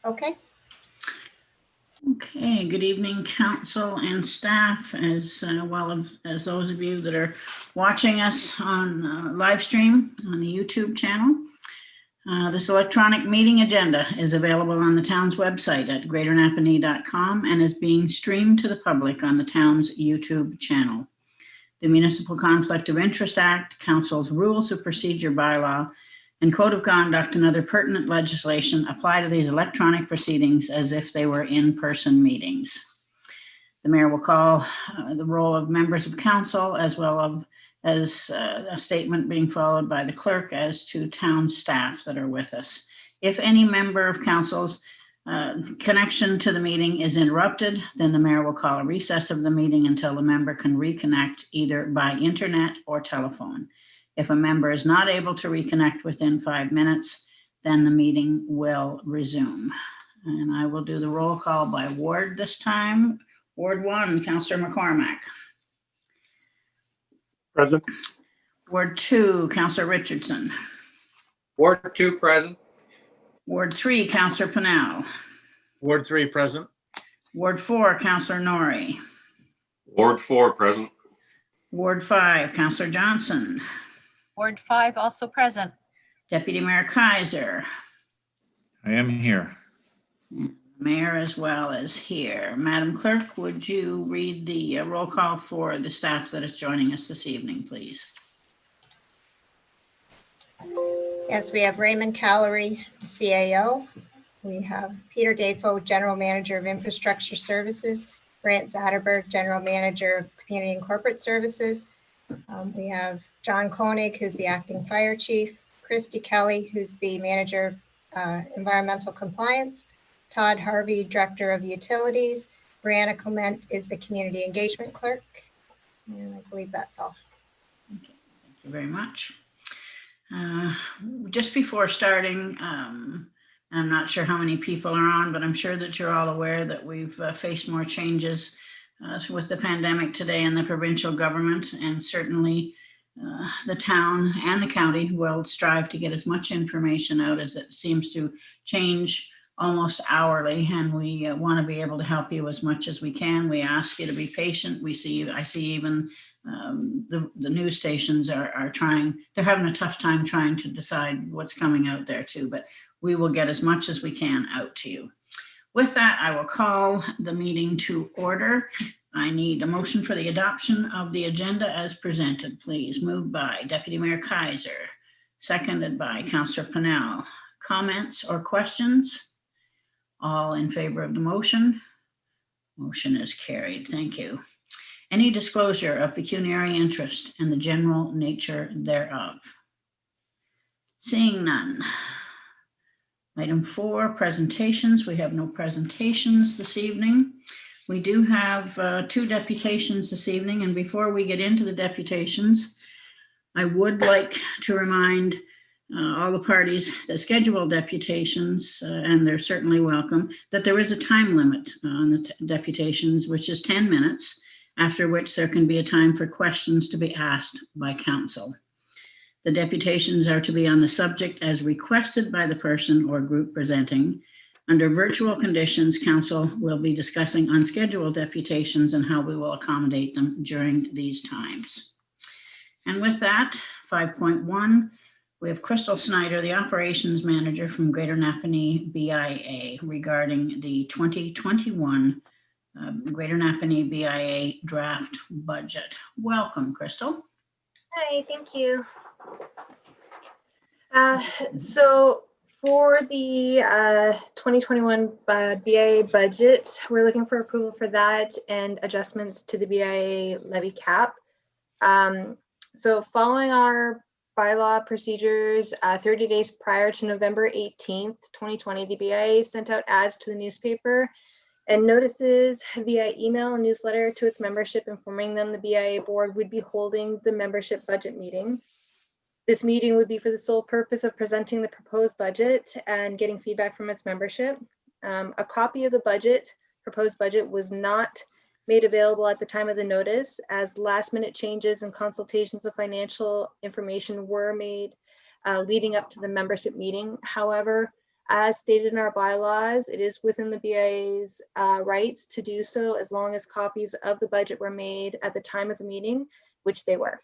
Okay. Okay, good evening, council and staff, as well as those of you that are watching us on live stream on the YouTube channel. This electronic meeting agenda is available on the town's website at greaternapanee.com and is being streamed to the public on the town's YouTube channel. The Municipal Conflict of Interest Act, Council's Rules of Procedure bylaw, and Code of Conduct and other pertinent legislation apply to these electronic proceedings as if they were in-person meetings. The mayor will call the roll of members of council, as well as a statement being followed by the clerk as to town staff that are with us. If any member of council's connection to the meeting is interrupted, then the mayor will call a recess of the meeting until the member can reconnect either by internet or telephone. If a member is not able to reconnect within 5 minutes, then the meeting will resume. And I will do the roll call by ward this time. Ward 1, Councillor McCormack. Present. Ward 2, Councillor Richardson. Ward 2 present. Ward 3, Councillor Pennell. Ward 3 present. Ward 4, Councillor Norrie. Ward 4 present. Ward 5, Councillor Johnson. Ward 5 also present. Deputy Mayor Kaiser. I am here. Mayor as well as here. Madam Clerk, would you read the roll call for the staff that is joining us this evening, please? Yes, we have Raymond Callery, CAO. We have Peter Dafoe, General Manager of Infrastructure Services. Grant Zatterberg, General Manager of Community and Corporate Services. We have John Koenig, who's the Acting Fire Chief. Christy Kelly, who's the Manager of Environmental Compliance. Todd Harvey, Director of Utilities. Brianna Clement is the Community Engagement Clerk. And I believe that's all. Okay, thank you very much. Just before starting, I'm not sure how many people are on, but I'm sure that you're all aware that we've faced more changes with the pandemic today in the provincial government, and certainly the town and the county will strive to get as much information out as it seems to change almost hourly, and we want to be able to help you as much as we can. We ask you to be patient. I see even the news stations are trying, they're having a tough time trying to decide what's coming out there too, but we will get as much as we can out to you. With that, I will call the meeting to order. I need a motion for the adoption of the agenda as presented, please. Moved by Deputy Mayor Kaiser, seconded by Councillor Pennell. Comments or questions? All in favor of the motion? Motion is carried. Thank you. Any disclosure of pecuniary interest and the general nature thereof? Seeing none. Item 4, presentations. We have no presentations this evening. We do have 2 deputations this evening, and before we get into the deputations, I would like to remind all the parties that schedule deputations, and they're certainly welcome, that there is a time limit on the deputations, which is 10 minutes, after which there can be a time for questions to be asked by council. The deputations are to be on the subject as requested by the person or group presenting. Under virtual conditions, council will be discussing unscheduled deputations and how we will accommodate them during these times. And with that, 5.1, we have Krystal Snyder, the Operations Manager from Greater Napanee BIA, regarding the 2021 Greater Napanee BIA draft budget. Welcome, Krystal. Hi, thank you. So for the 2021 BIA budget, we're looking for approval for that and adjustments to the BIA levy cap. So following our bylaw procedures, 30 days prior to November 18th, 2020, the BIA sent out ads to the newspaper and notices via email and newsletter to its membership, informing them the BIA board would be holding the membership budget meeting. This meeting would be for the sole purpose of presenting the proposed budget and getting feedback from its membership. A copy of the proposed budget was not made available at the time of the notice, as last-minute changes and consultations of financial information were made leading up to the membership meeting. However, As stated in our bylaws, it is within the BIA's rights to do so as long as copies of the budget were made at the time of the meeting, which they were.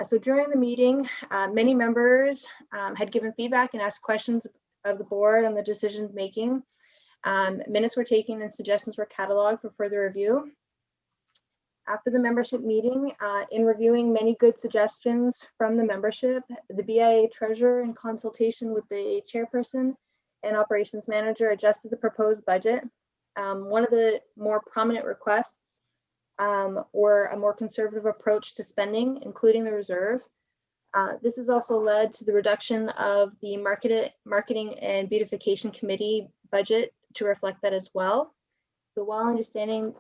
So during the meeting, many members had given feedback and asked questions of the board on the decision making. Minutes were taken and suggestions were cataloged for further review. After the membership meeting, in reviewing many good suggestions from the membership, the BIA treasurer, in consultation with the chairperson and operations manager, adjusted the proposed budget. One of the more prominent requests were a more conservative approach to spending, including the reserve. This has also led to the reduction of the marketing and beautification committee budget to reflect that as well. So while understanding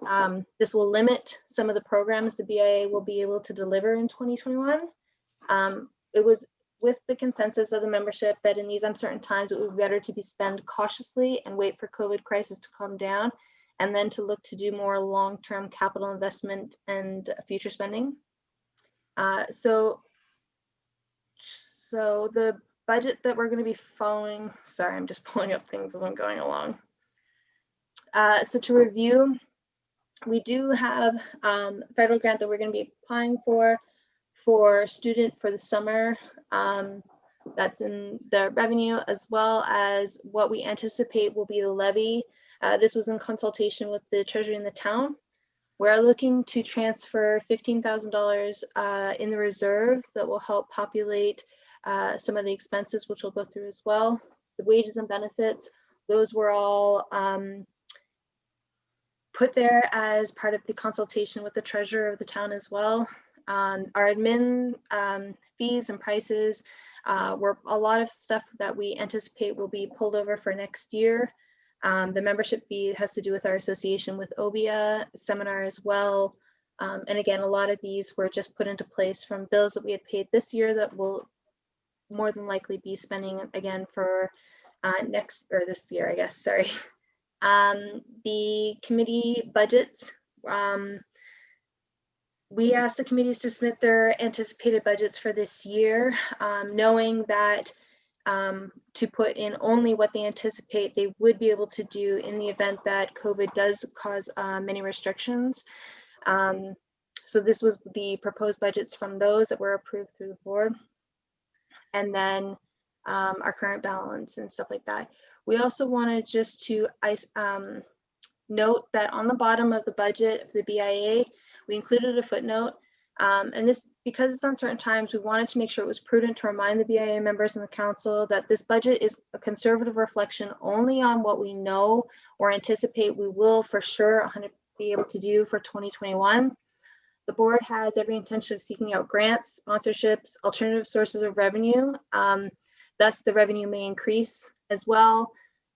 this will limit some of the programs the BIA will be able to deliver in 2021, it was with the consensus of the membership that in these uncertain times, it would be better to be spent cautiously and wait for COVID crisis to calm down, and then to look to do more long-term capital investment and future spending. So the budget that we're going to be following, sorry, I'm just pulling up things as I'm going along. So to review, we do have federal grant that we're going to be applying for student for the summer. That's in the revenue, as well as what we anticipate will be the levy. This was in consultation with the treasury in the town. We're looking to transfer $15,000 in the reserve that will help populate some of the expenses, which we'll go through as well. The wages and benefits, those were all put there as part of the consultation with the treasurer of the town as well. Our admin fees and prices were a lot of stuff that we anticipate will be pulled over for next year. The membership fee has to do with our association with OBIA seminar as well. And again, a lot of these were just put into place from bills that we had paid this year that will more than likely be spending again for this year, I guess, sorry. The committee budgets, we asked the committees to submit their anticipated budgets for this year, knowing that to put in only what they anticipate they would be able to do in the event that COVID does cause many restrictions. So this was the proposed budgets from those that were approved through the board. And then our current balance and stuff like that. We also wanted just to note that on the bottom of the budget of the BIA, we included a footnote. And this, because it's uncertain times, we wanted to make sure it was prudent to remind the BIA members and the council that this budget is a conservative reflection only on what we know or anticipate we will for sure be able to do for 2021. The board has every intention of seeking out grants, sponsorships, alternative sources of revenue. Thus, the revenue may increase, as well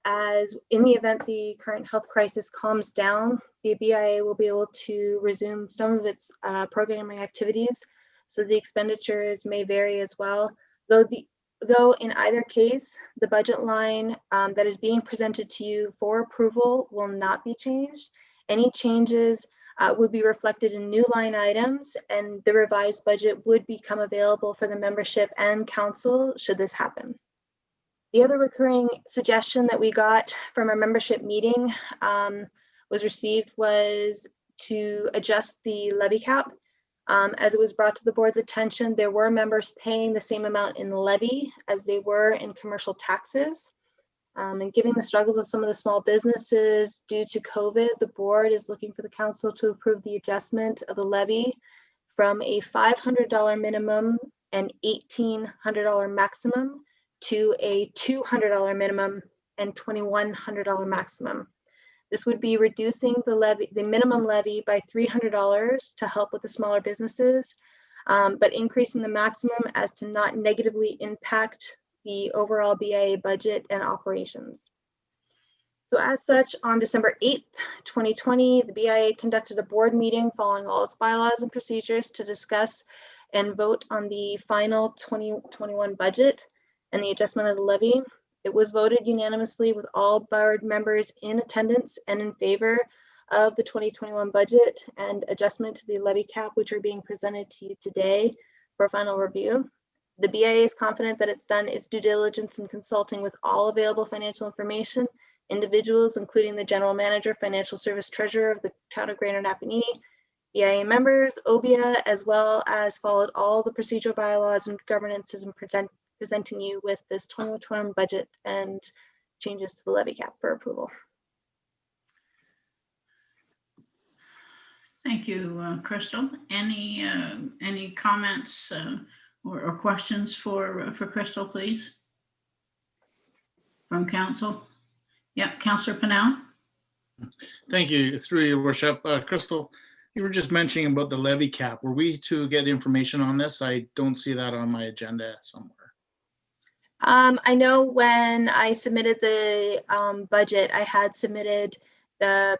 as in the event the current health crisis calms down, the BIA will be able to resume some of its programming activities. So the expenditures may vary as well. Though in either case, the budget line that is being presented to you for approval will not be changed. Any changes would be reflected in new line items, and the revised budget would become available for the membership and council should this happen. The other recurring suggestion that we got from our membership meeting was to adjust the levy cap. As it was brought to the board's attention, there were members paying the same amount in levy as they were in commercial taxes. And given the struggles of some of the small businesses due to COVID, the board is looking for the council to approve the adjustment of the levy from a $500 minimum and $1,800 maximum to a $200 minimum and $2,100 maximum. This would be reducing the minimum levy by $300 to help with the smaller businesses, but increasing the maximum as to not negatively impact the overall BIA budget and operations. So as such, on December 8th, 2020, the BIA conducted a board meeting following all its bylaws and procedures to discuss and vote on the final 2021 budget and the adjustment of the levy. It was voted unanimously with all board members in attendance and in favor of the 2021 budget and adjustment to the levy cap, which are being presented to you today for final review. The BIA is confident that it's done its due diligence in consulting with all available financial information, individuals, including the general manager, financial service treasurer of the town of Greater Napanee, BIA members, OBIA, as well as followed all the procedural bylaws and governances, and presenting you with this 2021 budget and changes to the levy cap for approval. Thank you, Krystal. Any comments or questions for Krystal, please? From council? Yeah, Councillor Pennell. Thank you. Through your worship, Krystal, you were just mentioning about the levy cap. Were we to get information on this? I don't see that on my agenda somewhere. I know when I submitted the budget, I had submitted the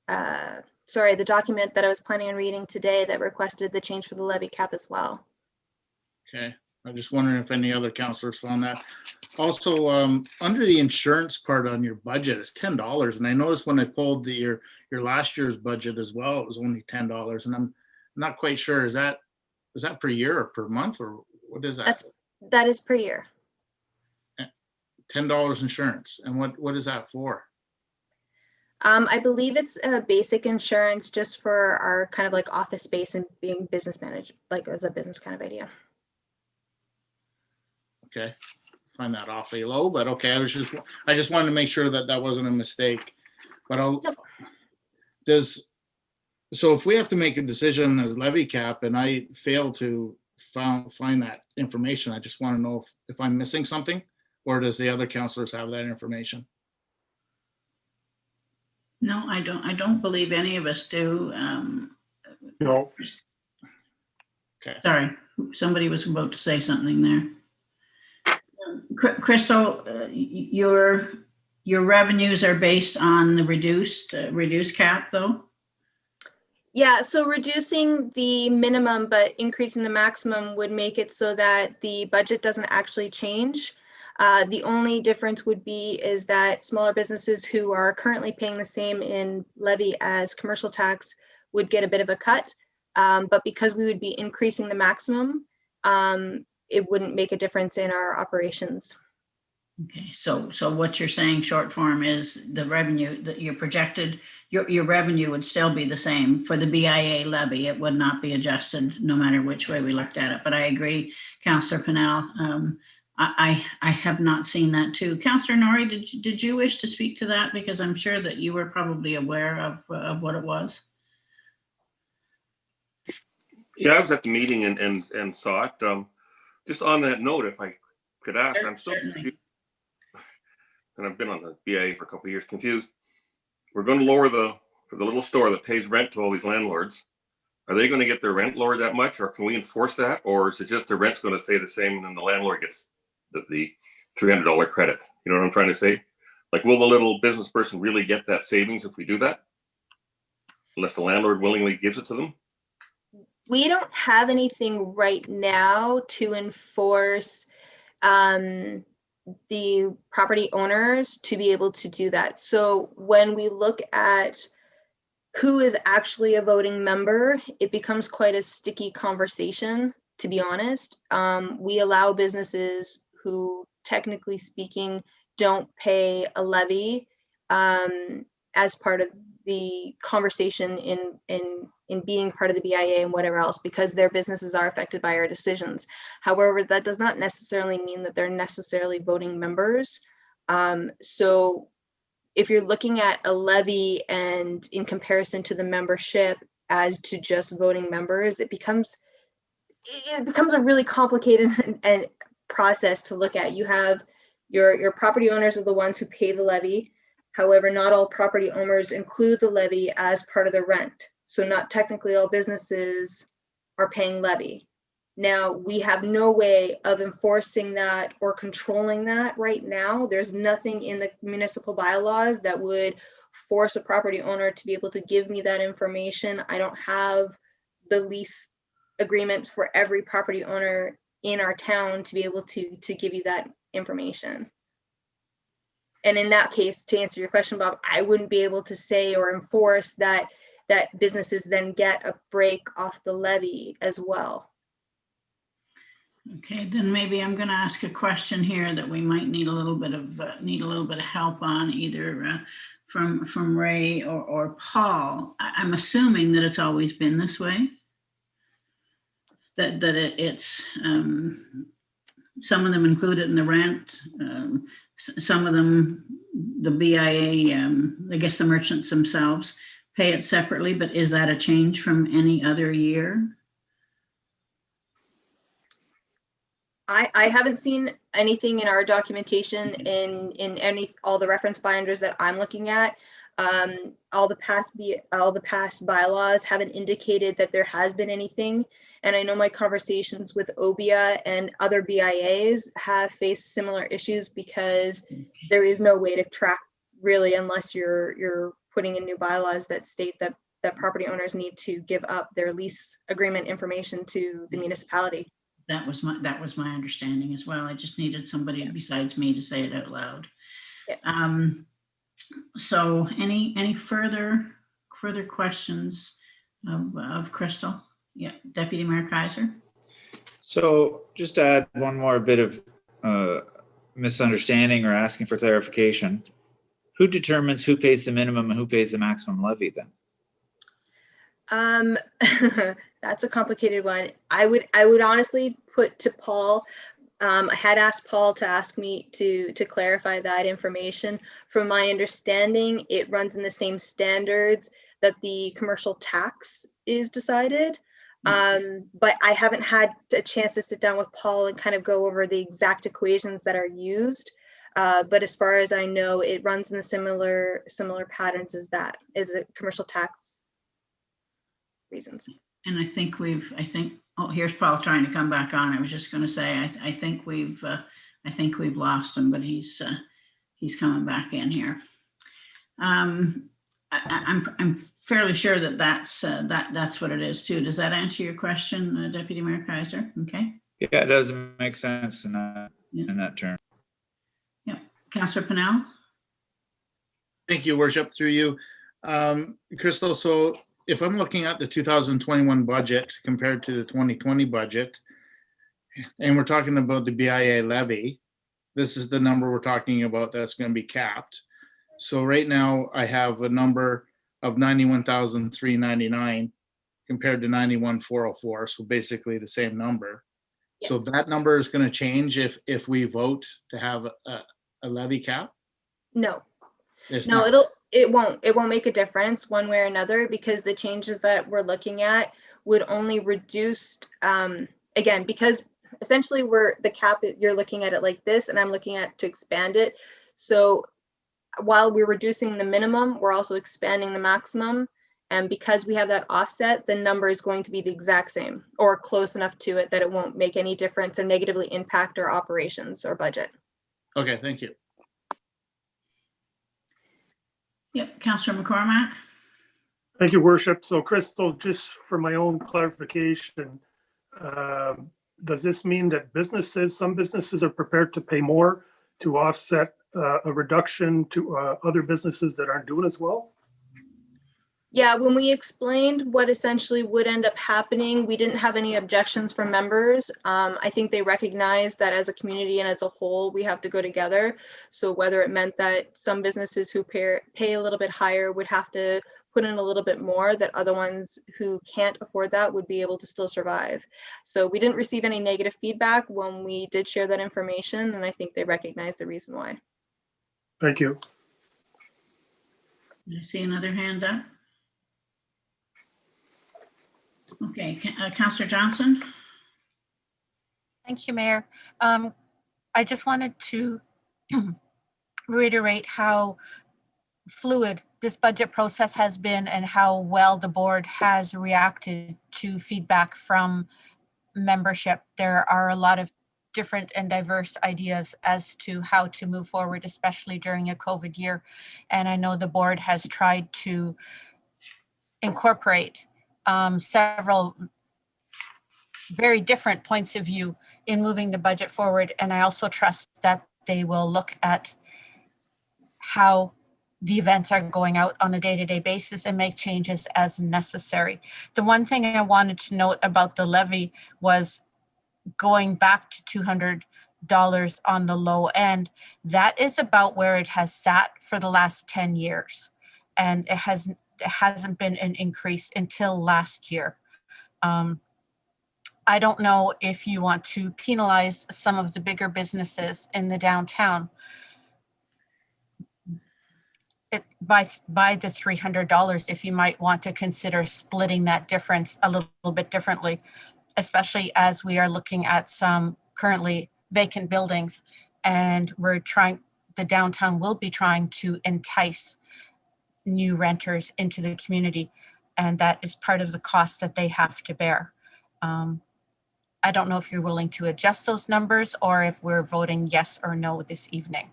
the document that I was planning on reading today that requested the change for the levy cap as well. Okay, I'm just wondering if any other councillors found that. Also, under the insurance part on your budget, it's $10, and I noticed when I pulled your last year's budget as well, it was only $10, and I'm not quite sure. Is that per year or per month, or what is that? That is per year. $10 insurance, and what is that for? I believe it's a basic insurance just for our kind of like office space and being business managed, like as a business kind of idea. Okay, find that awfully low, but okay. I just wanted to make sure that that wasn't a mistake. But so if we have to make a decision as levy cap and I fail to find that information, I just want to know if I'm missing something, or does the other councillors have that information? No, I don't believe any of us do. No. Okay. Sorry, somebody was about to say something there. Krystal, your revenues are based on the reduced cap, though? Yeah, so reducing the minimum but increasing the maximum would make it so that the budget doesn't actually change. The only difference would be is that smaller businesses who are currently paying the same in levy as commercial tax would get a bit of a cut. But because we would be increasing the maximum, it wouldn't make a difference in our operations. Okay, so what you're saying short form is the revenue that you projected, your revenue would still be the same for the BIA levy. It would not be adjusted no matter which way we looked at it. But I agree, Councillor Pennell. I have not seen that too. Councillor Norrie, did you wish to speak to that? Because I'm sure that you were probably aware of what it was. Yeah, I was at the meeting and saw it. Just on that note, if I could ask, Sure, I'm still certainly. confused, and I've been on the BIA for a couple of years, confused. We're going to lower for the little store that pays rent to all these landlords. Are they going to get their rent lowered that much, or can we enforce that? Or is it just the rent's going to stay the same and then the landlord gets the $300 credit? You know what I'm trying to say? Like, will the little business person really get that savings if we do that? Unless the landlord willingly gives it to them? We don't have anything right now to enforce the property owners to be able to do that. So when we look at who is actually a voting member, it becomes quite a sticky conversation, to be honest. We allow businesses who, technically speaking, don't pay a levy as part of the conversation in being part of the BIA and whatever else, because their businesses are affected by our decisions. However, that does not necessarily mean that they're necessarily voting members. So if you're looking at a levy and in comparison to the membership as to just voting members, it becomes a really complicated and process to look at. You have your property owners are the ones who pay the levy. However, not all property owners include the levy as part of the rent. So not technically all businesses are paying levy. Now, we have no way of enforcing that or controlling that right now. There's nothing in the municipal bylaws that would force a property owner to be able to give me that information. I don't have the lease agreement for every property owner in our town to be able to give you that information. And in that case, to answer your question, Bob, I wouldn't be able to say or enforce that businesses then get a break off the levy as well. Okay, then maybe I'm going to ask a question here that we might need a little bit of help on, either from Ray or Paul. I'm assuming that it's always been this way. It's some of them included in the rent, some of them the BIA, I guess the merchants themselves pay it separately. But is that a change from any other year? I haven't seen anything in our documentation in all the reference binders that I'm looking at. All the past bylaws haven't indicated that there has been anything. And I know my conversations with OBIA and other BIAs have faced similar issues because there is no way to track really unless you're putting in new bylaws that state that property owners need to give up their lease agreement information to the municipality. That was my understanding as well. I just needed somebody besides me to say it out loud. Yeah. So any further questions of Krystal? Yeah, Deputy Mayor Kaiser. So just to add one more bit of misunderstanding or asking for clarification, who determines who pays the minimum and who pays the maximum levy then? That's a complicated one. I would honestly put to Paul. I had asked Paul to ask me to clarify that information. From my understanding, it runs in the same standards that the commercial tax is decided. But I haven't had a chance to sit down with Paul and kind of go over the exact equations that are used. But as far as I know, it runs in the similar patterns as that, is the commercial tax reasons. And I think oh, here's Paul trying to come back on. I was just going to say, I think we've lost him, but he's coming back in here. I'm fairly sure that's what it is too. Does that answer your question, Deputy Mayor Kaiser? Okay. Yeah, it does make sense in that term. Yeah, Councillor Pennell. Thank you, Worship, through you. Krystal, so if I'm looking at the 2021 budget compared to the 2020 budget, and we're talking about the BIA levy, this is the number we're talking about that's going to be capped. So right now I have a number of 91,399 compared to 91,404. So basically the same number. Yes. So that number is going to change if we vote to have a levy cap? No. It's no, not. It won't make a difference one way or another, because the changes that we're looking at would only reduce, again, because essentially the cap, you're looking at it like this, and I'm looking at to expand it. So while we're reducing the minimum, we're also expanding the maximum. And because we have that offset, the number is going to be the exact same or close enough to it that it won't make any difference or negatively impact our operations or budget. Okay, thank you. Yep, Councillor McCormack. Thank you, Worship. So Krystal, just for my own clarification, does this mean that some businesses are prepared to pay more to offset a reduction to other businesses that aren't doing as well? Yeah, when we explained what essentially would end up happening, we didn't have any objections from members. I think they recognized that as a community and as a whole, we have to go together. So whether it meant that some businesses who pay a little bit higher would have to put in a little bit more, that other ones who can't afford that would be able to still survive. So we didn't receive any negative feedback when we did share that information, and I think they recognized the reason why. Thank you. I see another hand up. Okay, Councillor Johnson. Thank you, Mayor. I just wanted to reiterate how fluid this budget process has been and how well the board has reacted to feedback from membership. There are a lot of different and diverse ideas as to how to move forward, especially during a COVID year. And I know the board has tried to incorporate several very different points of view in moving the budget forward. And I also trust that they will look at how the events are going out on a day-to-day basis and make changes as necessary. The one thing I wanted to note about the levy was going back to $200 on the low end, that is about where it has sat for the last 10 years. And it hasn't been an increase until last year. I don't know if you want to penalize some of the bigger businesses in the downtown by the $300, if you might want to consider splitting that difference a little bit differently, especially as we are looking at some currently vacant buildings, and the downtown will be trying to entice new renters into the community, and that is part of the cost that they have to bear. I don't know if you're willing to adjust those numbers or if we're voting yes or no this evening.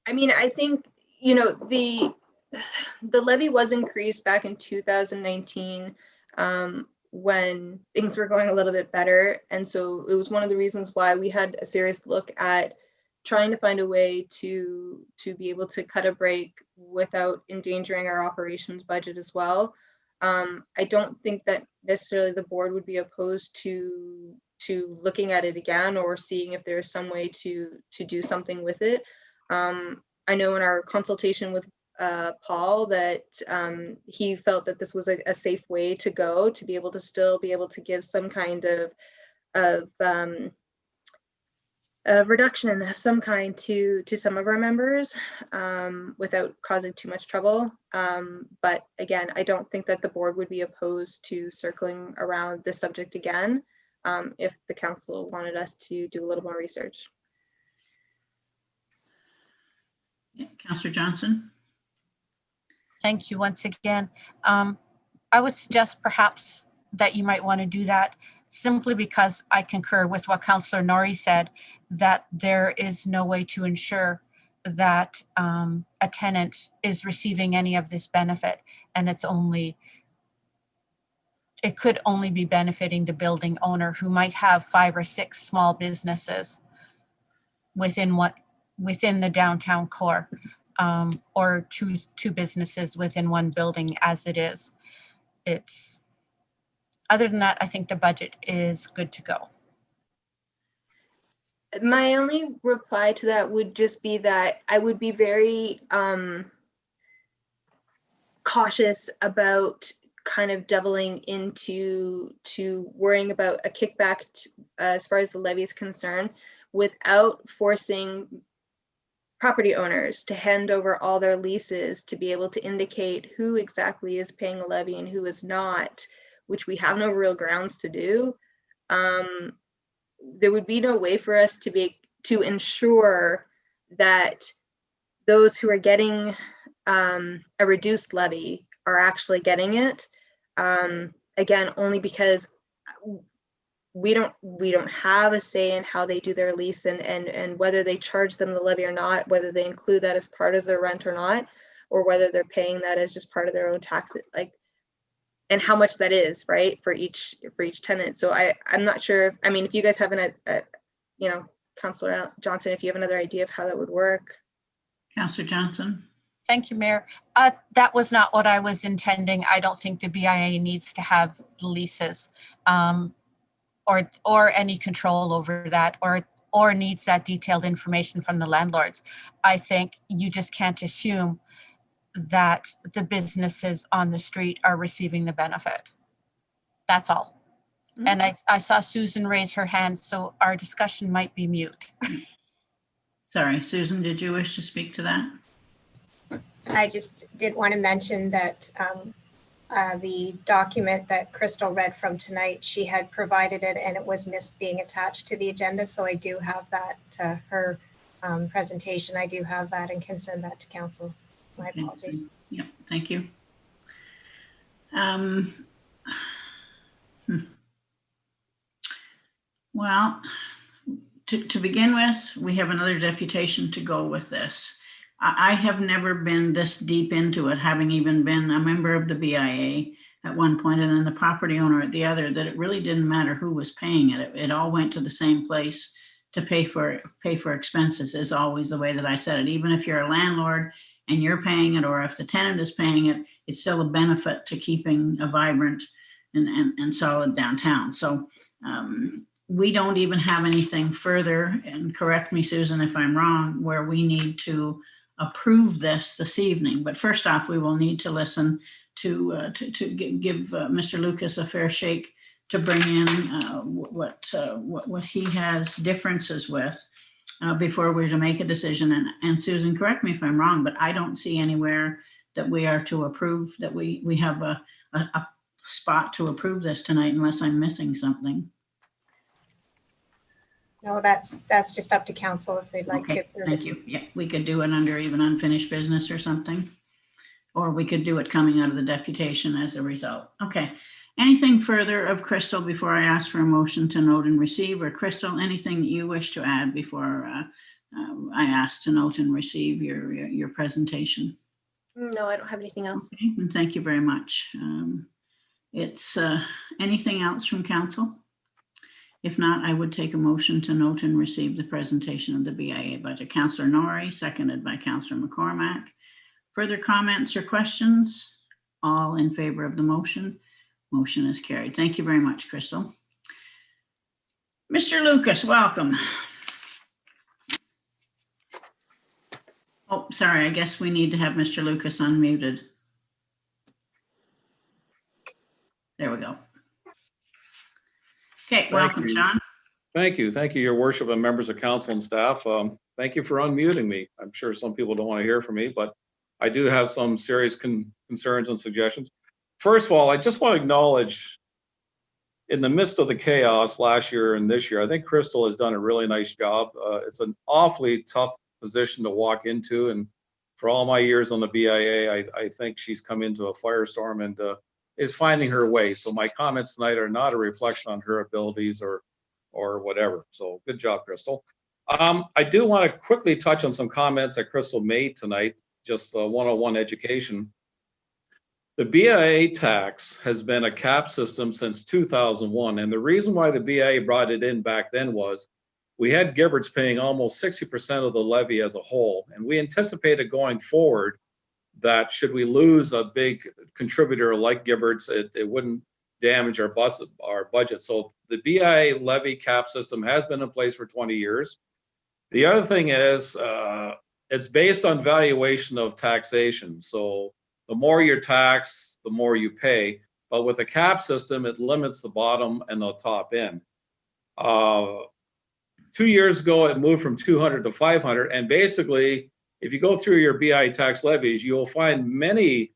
I mean, I think, you know, the levy was increased back in 2019 when things were going a little bit better. And so it was one of the reasons why we had a serious look at trying to find a way to be able to cut a break without endangering our operations budget as well. I don't think that necessarily the board would be opposed to looking at it again or seeing if there's some way to do something with it. I know in our consultation with Paul that he felt that this was a safe way to go, to be able to still be able to give some kind of reduction of some kind to some of our members without causing too much trouble. But again, I don't think that the board would be opposed to circling around this subject again if the council wanted us to do a little more research. Yeah, Councillor Johnson. Thank you once again. I would suggest perhaps that you might want to do that simply because I concur with what Councillor Norrie said, that there is no way to ensure that a tenant is receiving any of this benefit, and it could only be benefiting the building owner who might have 5 or 6 small businesses within the downtown core, or two businesses within one building as it is. Other than that, I think the budget is good to go. My only reply to that would just be that I would be very cautious about kind of doubling into worrying about a kickback as far as the levy is concerned, without forcing property owners to hand over all their leases to be able to indicate who exactly is paying a levy and who is not, which we have no real grounds to do. There would be no way for us to ensure that those who are getting a reduced levy are actually getting it. Again, only because we don't have a say in how they do their lease and whether they charge them the levy or not, whether they include that as part of their rent or not, or whether they're paying that as just part of their own tax, and how much that is, right, for each tenant. So I'm not sure. I mean, if you guys have Councillor Johnson, if you have another idea of how that would work. Councillor Johnson. Thank you, Mayor. That was not what I was intending. I don't think the BIA needs to have leases or any control over that, or needs that detailed information from the landlords. I think you just can't assume that the businesses on the street are receiving the benefit. That's all. Mm-hmm. And I saw Susan raise her hand, so our discussion might be mute. Sorry, Susan, did you wish to speak to that? I just did want to mention that the document that Krystal read from tonight, she had provided it and it was missed being attached to the agenda. So I do have that, her presentation. I do have that and can send that to council. My apologies. Yeah, thank you. Well, to begin with, we have another deputation to go with this. I have never been this deep into it, having even been a member of the BIA at one point and then the property owner at the other, that it really didn't matter who was paying it. It all went to the same place to pay for expenses, is always the way that I said it. Even if you're a landlord and you're paying it, or if the tenant is paying it, it's still a benefit to keeping a vibrant and solid downtown. So we don't even have anything further, and correct me, Susan, if I'm wrong, where we need to approve this evening. But first off, we will need to listen to give Mr. Lucas a fair shake to bring in what he has differences with before we're to make a decision. And Susan, correct me if I'm wrong, but I don't see anywhere that we are to approve, that we have a spot to approve this tonight, unless I'm missing something. No, that's just up to council if they'd like to Okay, approve thank it. you. Yeah, we could do it under even unfinished business or something. Or we could do it coming out of the deputation as a result. Okay. Anything further of Krystal before I ask for a motion to note and receive? Or Krystal, anything that you wish to add before I ask to note and receive your presentation? No, I don't have anything else. Okay, and thank you very much. It's anything else from council? If not, I would take a motion to note and receive the presentation of the BIA budget. Councillor Norrie, seconded by Councillor McCormack. Further comments or questions? All in favor of the motion? Motion is carried. Thank you very much, Krystal. Mr. Lucas, welcome. Oh, sorry, I guess we need to have Mr. Lucas unmuted. There we go. Okay, welcome, you. Shaune. Thank you, Your Worship, and members of council and staff. Thank you for unmuting me. I'm sure some people don't want to hear from me, but I do have some serious concerns and suggestions. First of all, I just want to acknowledge, in the midst of the chaos last year and this year, I think Krystal has done a really nice job. It's an awfully tough position to walk into, and for all my years on the BIA, I think she's come into a firestorm and is finding her way. So my comments tonight are not a reflection on her abilities or whatever. So good job, Krystal. I do want to quickly touch on some comments that Krystal made tonight, just 101 education. The BIA tax has been a cap system since 2001. And the reason why the BIA brought it in back then was we had Gibberts paying almost 60% of the levy as a whole. And we anticipated going forward that should we lose a big contributor like Gibberts, it wouldn't damage our budget. So the BIA levy cap system has been in place for 20 years. The other thing is it's based on valuation of taxation. So the more you're taxed, the more you pay. But with a cap system, it limits the bottom and the top end. 2 years ago, it moved from 200 to 500. And basically, if you go through your BI tax levies, you'll find many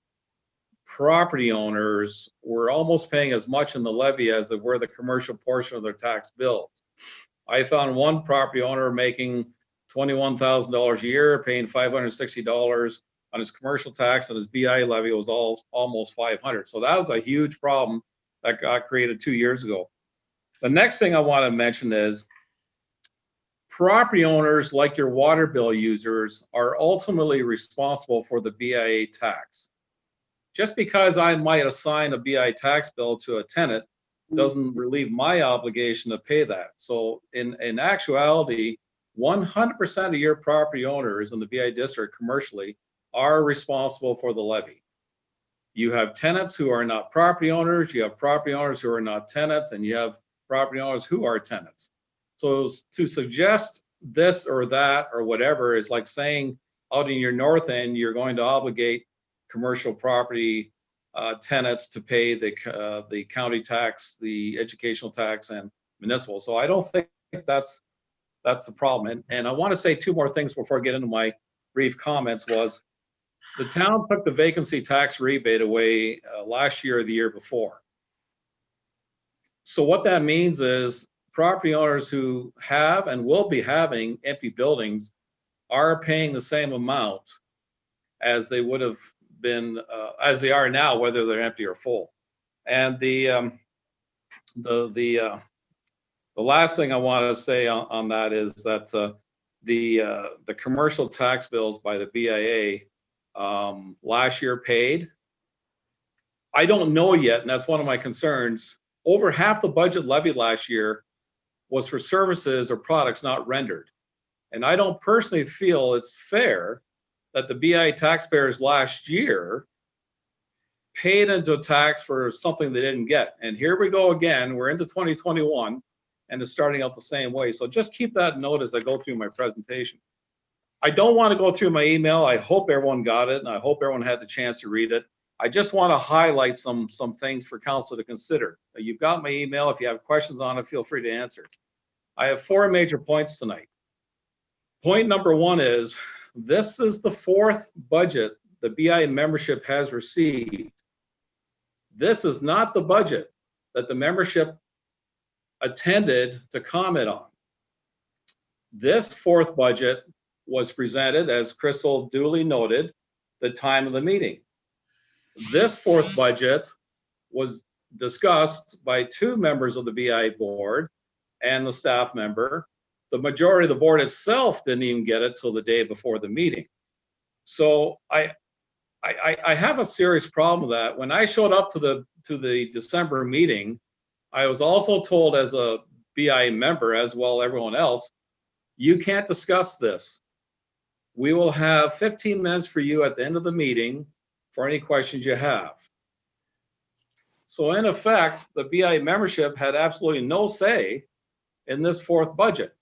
property owners were almost paying as much in the levy as they were the commercial portion of their tax bills. I found one property owner making $21,000 a year, paying $560 on his commercial tax, and his BI levy was almost $500. So that was a huge problem that got created 2 years ago. The next thing I want to mention is property owners, like your water bill users, are ultimately responsible for the BIA tax. Just because I might assign a BI tax bill to a tenant doesn't relieve my obligation to pay that. So in actuality, 100% of your property owners in the BI district commercially are responsible for the levy. You have tenants who are not property owners, you have property owners who are not tenants, and you have property owners who are tenants. So to suggest this or that or whatever is like saying out in your north end, you're going to obligate commercial property tenants to pay the county tax, the educational tax, and municipal. So I don't think that's the problem. And I want to say two more things before I get into my brief comments. Was the town took the vacancy tax rebate away last year or the year before. So what that means is property owners who have and will be having empty buildings are paying the same amount as they would have been, as they are now, whether they're empty or full. And the last thing I want to say on that is that the commercial tax bills by the BIA last year paid. I don't know yet, and that's one of my concerns. Over half the budget levied last year was for services or products not rendered. And I don't personally feel it's fair that the BI taxpayers last year paid into tax for something they didn't get. And here we go again, we're into 2021 and it's starting out the same way. So just keep that in note as I go through my presentation. I don't want to go through my email. I hope everyone got it and I hope everyone had the chance to read it. I just want to highlight some things for council to consider. You've got my email. If you have questions on it, feel free to answer. I have 4 major points tonight. Point number 1 is, this is the 4th budget the BIA membership has received. This is not the budget that the membership attended to comment on. This 4th budget was presented, as Krystal duly noted, the time of the meeting. This 4th budget was discussed by 2 members of the BIA board and the staff member. The majority of the board itself didn't even get it till the day before the meeting. So I have a serious problem with that. When I showed up to the December meeting, I was also told as a BIA member, as well everyone else, you can't discuss this. We will have 15 minutes for you at the end of the meeting for any questions you have. So in effect, the BIA membership had absolutely no say in this 4th budget.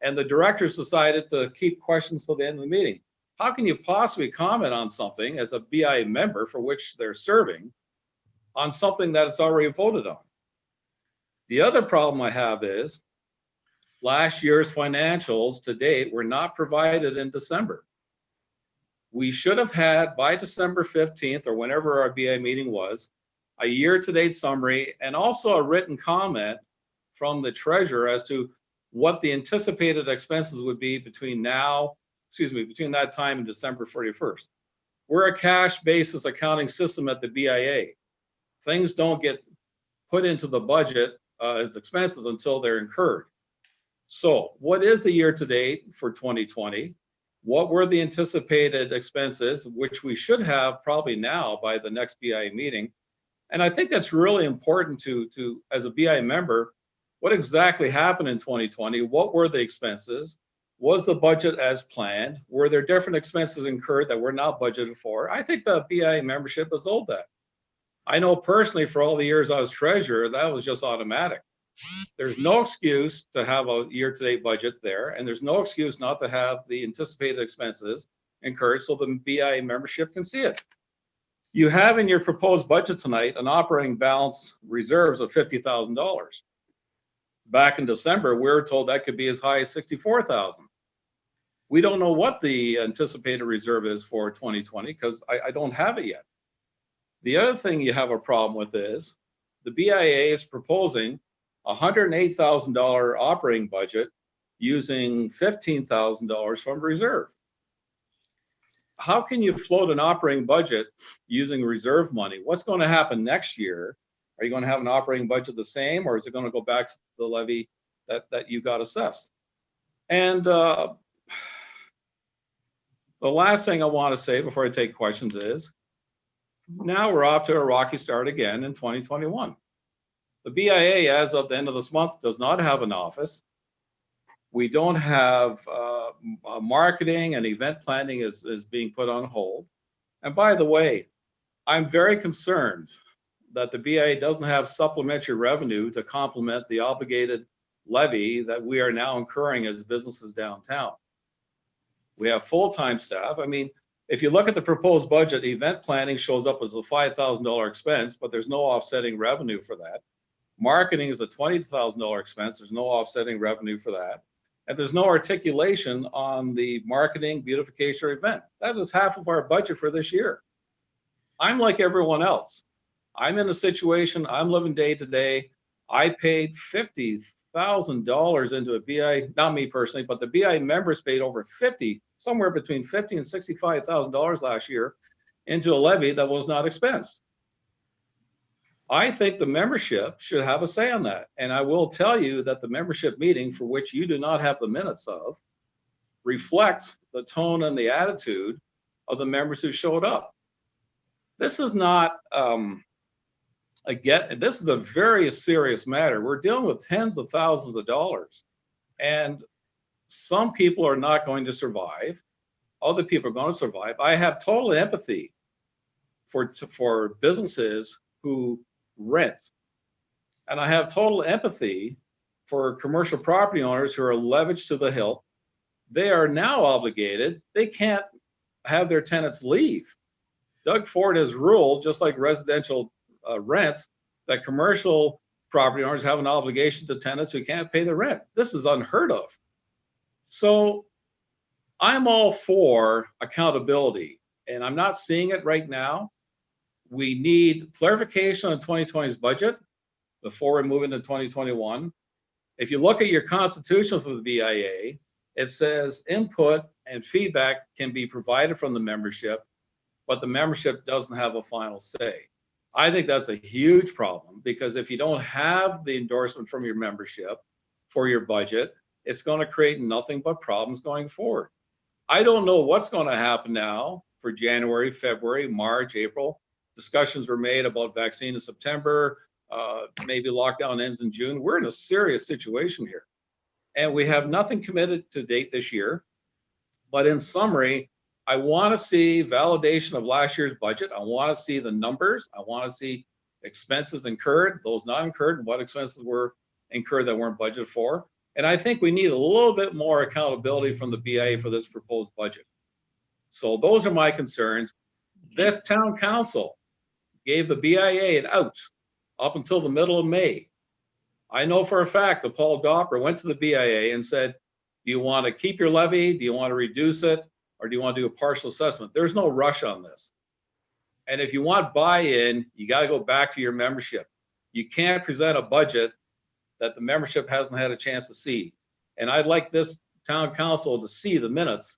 And the directors decided to keep questions till the end of the meeting. How can you possibly comment on something as a BIA member for which they're serving on something that it's already voted on? The other problem I have is last year's financials to date were not provided in December. We should have had by December 15th or whenever our BIA meeting was, a year-to-date summary and also a written comment from the treasurer as to what the anticipated expenses would be between that time and December 31st. We're a cash basis accounting system at the BIA. Things don't get put into the budget as expenses until they're incurred. So what is the year to date for 2020? What were the anticipated expenses, which we should have probably now by the next BIA meeting? And I think that's really important to as a BIA member, what exactly happened in 2020? What were the expenses? Was the budget as planned? Were there different expenses incurred that were not budgeted for? I think the BIA membership is owed that. I know personally for all the years I was treasurer, that was just automatic. There's no excuse to have a year-to-date budget there, and there's no excuse not to have the anticipated expenses incurred so the BIA membership can see it. You have in your proposed budget tonight an operating balance reserves of $50,000. Back in December, we were told that could be as high as $64,000. We don't know what the anticipated reserve is for 2020 because I don't have it yet. The other thing you have a problem with is the BIA is proposing a $108,000 operating budget using $15,000 from reserve. How can you float an operating budget using reserve money? What's going to happen next year? Are you going to have an operating budget the same, or is it going to go back to the levy that you got assessed? And the last thing I want to say before I take questions is, now we're off to a rocky start again in 2021. The BIA, as of the end of this month, does not have an office. We don't have marketing, and event planning is being put on hold. And by the way, I'm very concerned that the BIA doesn't have supplementary revenue to complement the obligated levy that we are now incurring as businesses downtown. We have full-time staff. I mean, if you look at the proposed budget, event planning shows up as a $5,000 expense, but there's no offsetting revenue for that. Marketing is a $20,000 expense. There's no offsetting revenue for that. And there's no articulation on the marketing, beautification, or event. That is half of our budget for this year. I'm like everyone else. I'm in a situation, I'm living day to day. I paid $50,000 into a BIA, not me personally, but the BIA members paid over somewhere between $50,000 and $65,000 last year into a levy that was not expensed. I think the membership should have a say on that. And I will tell you that the membership meeting, for which you do not have the minutes of, reflects the tone and the attitude of the members who showed up. This is not, this is a very serious matter. We're dealing with tens of thousands of dollars. And some people are not going to survive. Other people are going to survive. I have total empathy for businesses who rent. And I have total empathy for commercial property owners who are leveraged to the hilt. They are now obligated. They can't have their tenants leave. Doug Ford has ruled, just like residential rents, that commercial property owners have an obligation to tenants who can't pay the rent. This is unheard of. So I'm all for accountability, and I'm not seeing it right now. We need clarification on 2020's budget before we move into 2021. If you look at your constitution for the BIA, it says input and feedback can be provided from the membership, but the membership doesn't have a final say. I think that's a huge problem, because if you don't have the endorsement from your membership for your budget, it's going to create nothing but problems going forward. I don't know what's going to happen now for January, February, March, April. Discussions were made about vaccine in September, maybe lockdown ends in June. We're in a serious situation here. And we have nothing committed to date this year. But in summary, I want to see validation of last year's budget. I want to see the numbers. I want to see expenses incurred, those not incurred, and what expenses were incurred that weren't budgeted for. And I think we need a little bit more accountability from the BIA for this proposed budget. So those are my concerns. This town council gave the BIA an out up until the middle of May. I know for a fact that Paul Dopper went to the BIA and said, do you want to keep your levy? Do you want to reduce it? Or do you want to do a partial assessment? There's no rush on this. And if you want buy-in, you got to go back to your membership. You can't present a budget that the membership hasn't had a chance to see. And I'd like this town council to see the minutes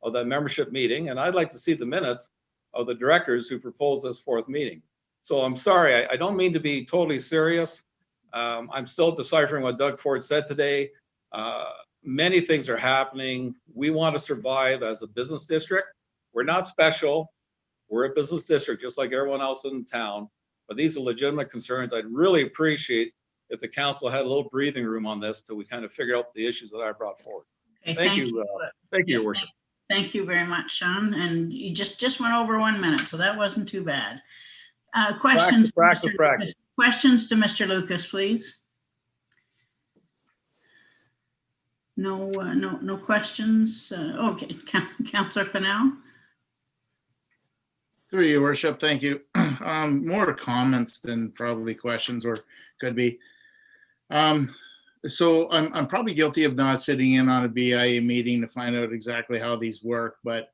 of that membership meeting. And I'd like to see the minutes of the directors who proposed this fourth meeting. So I'm sorry, I don't mean to be totally serious. I'm still deciphering what Doug Ford said today. Many things are happening. We want to survive as a business district. We're not special. We're a business district just like everyone else in town. But these are legitimate concerns. I'd really appreciate if the council had a little breathing room on this till we kind of figure out the issues that I brought forward. Okay, Thank you. Thank you, Your Worship. Thank you very much, Shaune. And you just went over 1 minute, so that wasn't too bad. Questions? Practice. Questions to Mr. Lucas, please. No questions. Okay, Councillor Pennell. Through your worship, thank you. More comments than probably questions, or could be. So I'm probably guilty of not sitting in on a BIA meeting to find out exactly how these work, but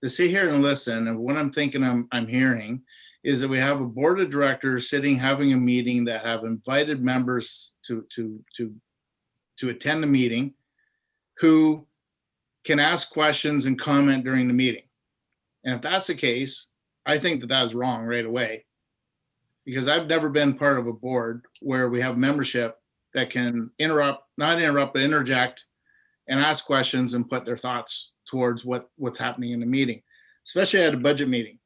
to sit here and listen, and what I'm thinking I'm hearing is that we have a board of directors sitting, having a meeting, that have invited members to attend the meeting, who can ask questions and comment during the meeting. And if that's the case, I think that is wrong right away, because I've never been part of a board where we have membership that can not interrupt, but interject and ask questions and put their thoughts towards what's happening in the meeting, especially at a budget meeting.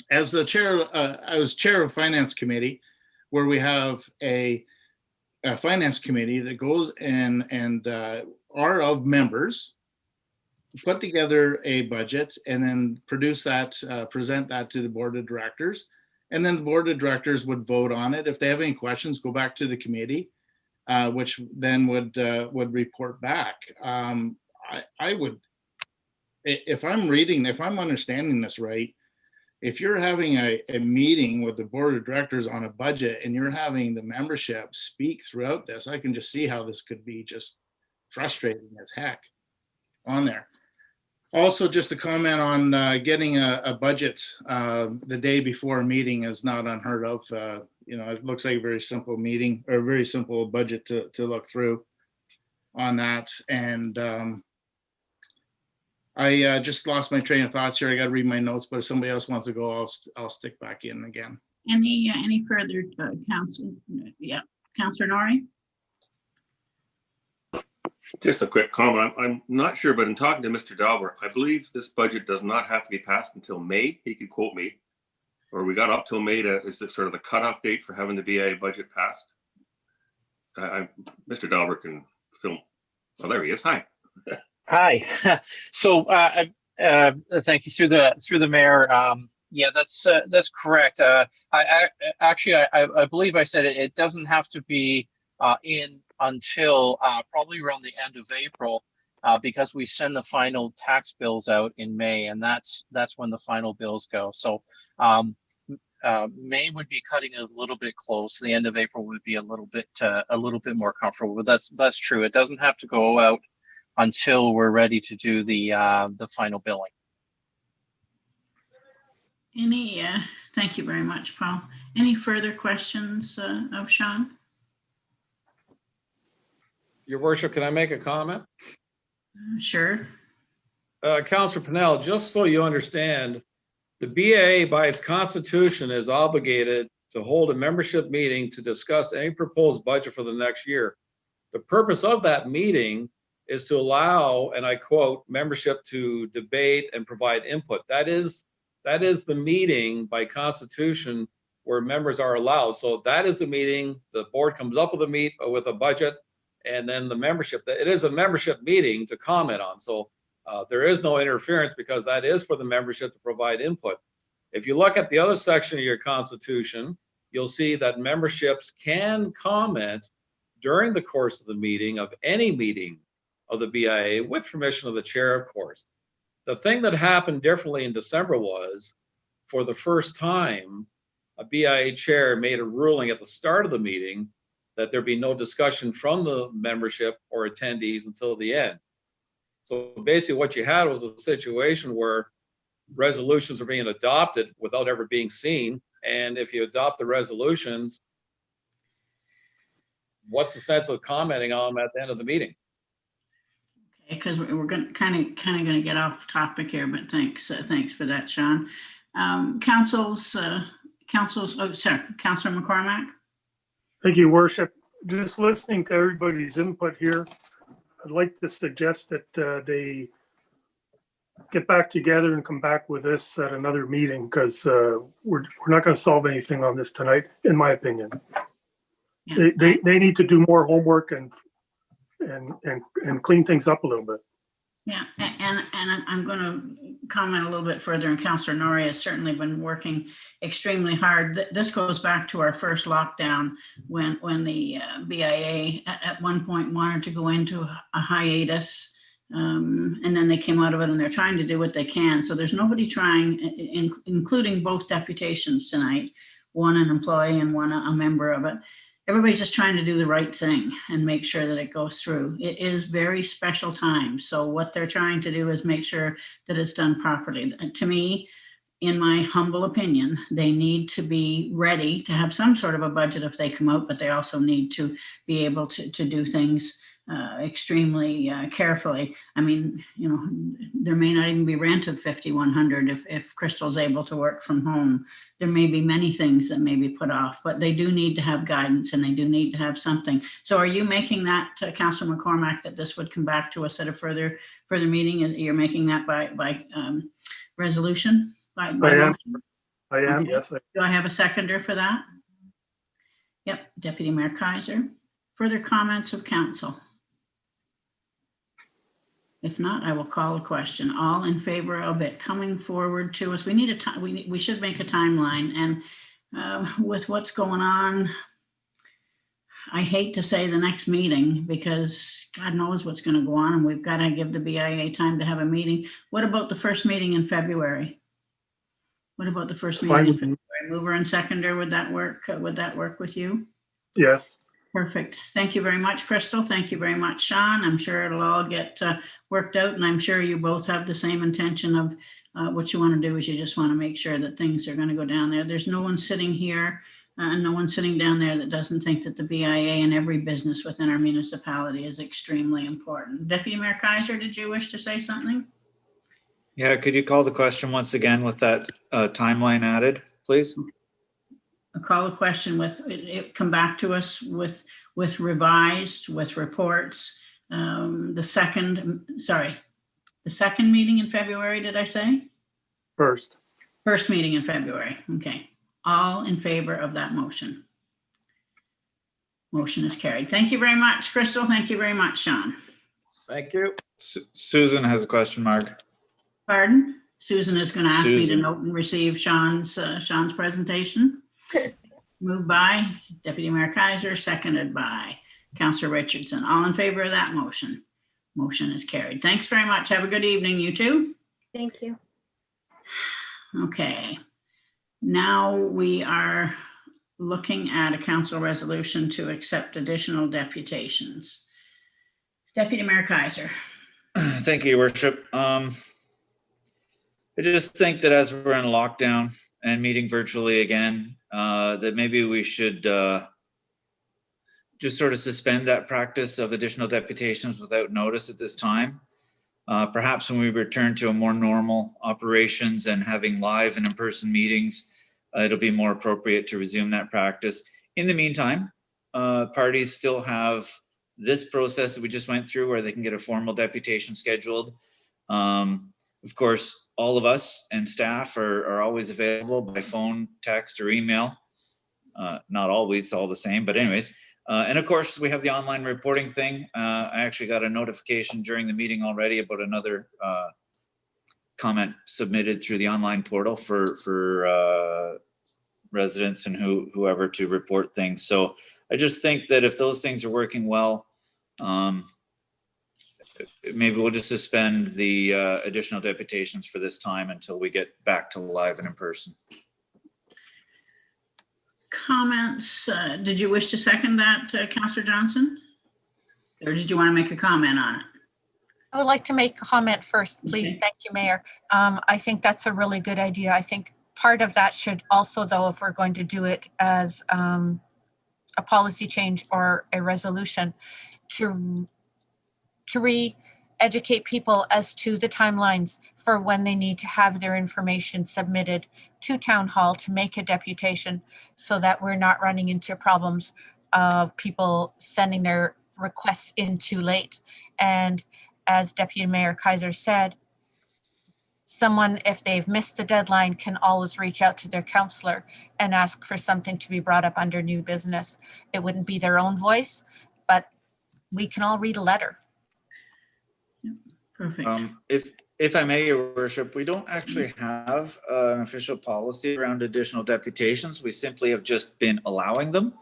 As the chair, I was chair of finance committee, where we have a finance committee that goes in and are of members, put together a budget, and then produce that, present that to the board of directors. And then the board of directors would vote on it. If they have any questions, go back to the committee, which then would report back. I would, if I'm understanding this right, if you're having a meeting with the board of directors on a budget and you're having the membership speak throughout this, I can just see how this could be just frustrating as heck on there. Also, just a comment on getting a budget the day before a meeting is not unheard of. It looks like a very simple meeting, or a very simple budget to look through on that. And I just lost my train of thoughts here. I got to read my notes, but if somebody else wants to go, I'll stick back in again. Any further council? Yeah, Councillor Norrie. Just a quick comment. I'm not sure, but in talking to Mr. Dauber, I believe this budget does not have to be passed until May. He could quote me, or we got up till May is the sort of the cutoff date for having the BIA budget passed. Mr. Dauber can film. Oh, there he is. Hi. Hi. So thank you through the mayor. Yeah, that's correct. I believe I said it doesn't have to be in until probably around the end of April, because we send the final tax bills out in May, and that's when the final bills go. So May would be cutting it a little bit close. The end of April would be a little bit more comfortable. But that's true. It doesn't have to go out until we're ready to do the final billing. Thank you very much, Paul. Any further questions of Shaune? Your worship, can I make a comment? Sure. Councillor Pennell, just so you understand, the BIA by its constitution is obligated to hold a membership meeting to discuss any proposed budget for the next year. The purpose of that meeting is to allow, and I quote, membership to debate and provide input. That is the meeting by constitution where members are allowed. So that is the meeting, the board comes up with a budget, and then the membership, it is a membership meeting to comment on. So there is no interference because that is for the membership to provide input. If you look at the other section of your constitution, you'll see that memberships can comment during the course of the meeting of any meeting of the BIA with permission of the chair, of course. The thing that happened differently in December was, for the first time, a BIA chair made a ruling at the start of the meeting that there be no discussion from the membership or attendees until the end. So basically what you had was a situation where resolutions are being adopted without ever being seen. And if you adopt the resolutions, what's the sense of commenting on them at the end of the meeting? Because we're going to kind of going to get off topic here, but thanks for that, Shaune. Councillor McCormack. Thank you, Worship. Just listening to everybody's input here, I'd like to suggest that they get back together and come back with this at another meeting, because we're not going to solve anything on this tonight, in my opinion. Yeah. They need to do more homework and clean things up a little bit. Yeah, and I'm going to comment a little bit further, and Councillor Norrie has certainly been working extremely hard. This goes back to our first lockdown when the BIA at one point wanted to go into a hiatus, and then they came out of it, and they're trying to do what they can. So there's nobody trying, including both deputations tonight, one an employee and one a member of it. Everybody's just trying to do the right thing and make sure that it goes through. It is very special times. So what they're trying to do is make sure that it's done properly. To me, in my humble opinion, they need to be ready to have some sort of a budget if they come out, but they also need to be able to do things extremely carefully. I mean, you know, there may not even be rent of $5,100 if Krystal's able to work from home. There may be many things that may be put off, but they do need to have guidance and they do need to have something. So are you making that, Councillor McCormack, that this would come back to us at a further meeting, and you're making that by resolution? I am, okay. Yes. Do I have a seconder for that? Yep, Deputy Mayor Kaiser. Further comments of council? If not, I will call a question. All in favor of it coming forward to us? We need a time. We should make a timeline. And with what's going on, I hate to say the next meeting because God knows what's going to go on, and we've got to give the BIA time to have a meeting. What about the first meeting in February? What about the first meeting in February? Mover and seconder, would that work? Would that work with you? Yes. Perfect. Thank you very much, Krystal. Thank you very much, Shaune. I'm sure it'll all get worked out, and I'm sure you both have the same intention of what you want to do is you just want to make sure that things are going to go down there. There's no one sitting here and no one sitting down there that doesn't think that the BIA and every business within our municipality is extremely important. Deputy Mayor Kaiser, did you wish to say something? Yeah, could you call the question once again with that timeline added, please? I'll call a question with it come back to us with revised, with reports. The second meeting in February, did I say? First meeting in February. Okay. All in favor of that motion? Motion is carried. Thank you very much, Krystal. Thank you very much, Shaune. Thank you. Susan has a question, Mark. Pardon? Susan is going to ask me to Susan. note and receive Shaune's presentation. Moved by Deputy Mayor Kaiser, seconded by Councillor Richardson. All in favor of that motion? Motion is carried. Thanks very much. Have a good evening, you two. Thank you. Okay. Now we are looking at a council resolution to accept additional deputations. Deputy Mayor Kaiser. Thank you, Your Worship. I just think that as we're in lockdown and meeting virtually again, that maybe we should just sort of suspend that practice of additional deputations without notice at this time. Perhaps when we return to a more normal operations and having live and in-person meetings, it'll be more appropriate to resume that practice. In the meantime, parties still have this process that we just went through where they can get a formal deputation scheduled. Of course, all of us and staff are always available by phone, text, or email. Not always all the same, but anyways. And of course, we have the online reporting thing. I actually got a notification during the meeting already about another comment submitted through the online portal for residents and whoever to report things. So I just think that if those things are working well, maybe we'll just suspend the additional deputations for this time until we get back to live and in person. Comments? Did you wish to second that, Councillor Johnson? Or did you want to make a comment on it? I would like to make a comment first, please. Okay. Thank you, Mayor. I think that's a really good idea. I think part of that should also, though, if we're going to do it as a policy change or a resolution, to re-educate people as to the timelines for when they need to have their information submitted to Town Hall to make a deputation, so that we're not running into problems of people sending their requests in too late. And as Deputy Mayor Kaiser said, someone, if they've missed the deadline, can always reach out to their counselor and ask for something to be brought up under new business. It wouldn't be their own voice, but we can all read a letter. Perfect. If I may, Your Worship, we don't actually have an official policy around additional deputations. We simply have just been allowing them.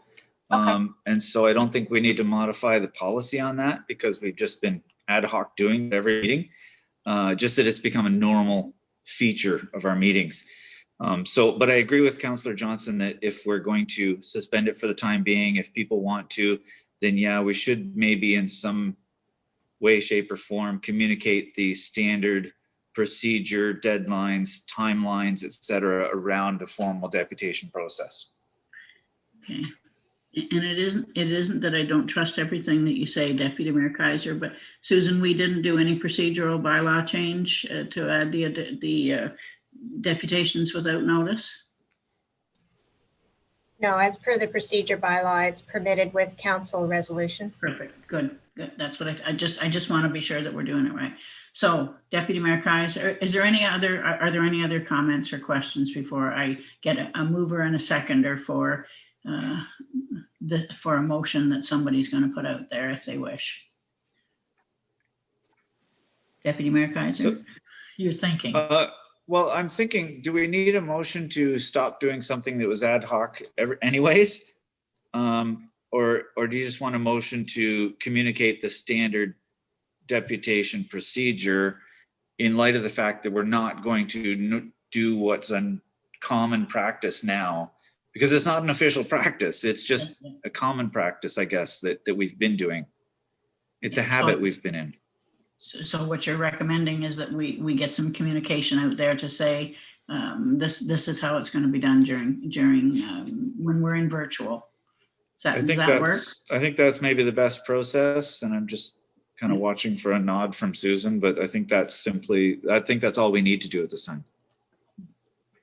Okay. And so I don't think we need to modify the policy on that because we've just been ad hoc doing it every meeting. Just that it's become a normal feature of our meetings. But I agree with Councillor Johnson that if we're going to suspend it for the time being, if people want to, then yeah, we should maybe in some way, shape, or form communicate the standard procedure, deadlines, timelines, etc., around a formal deputation process. Okay. And it isn't that I don't trust everything that you say, Deputy Mayor Kaiser, but Susan, we didn't do any procedural bylaw change to add the deputations without notice. No, as per the procedure bylaw, it's permitted with council resolution. Perfect. Good. That's what I just want to be sure that we're doing it right. So, Deputy Mayor Kaiser, are there any other comments or questions before I get a mover and a seconder for a motion that somebody's going to put out there if they wish? Deputy Mayor Kaiser, you're thinking. Well, I'm thinking, do we need a motion to stop doing something that was ad hoc anyways? Or do you just want a motion to communicate the standard deputation procedure in light of the fact that we're not going to do what's a common practice now? Because it's not an official practice. It's just a common practice, I guess, that we've been doing. It's a habit we've been in. So what you're recommending is that we get some communication out there to say, this is how it's going to be done during when we're in virtual. Does that work? I think that's maybe the best process, and I'm just kind of watching for a nod from Susan, but I think that's all we need to do at this time. Do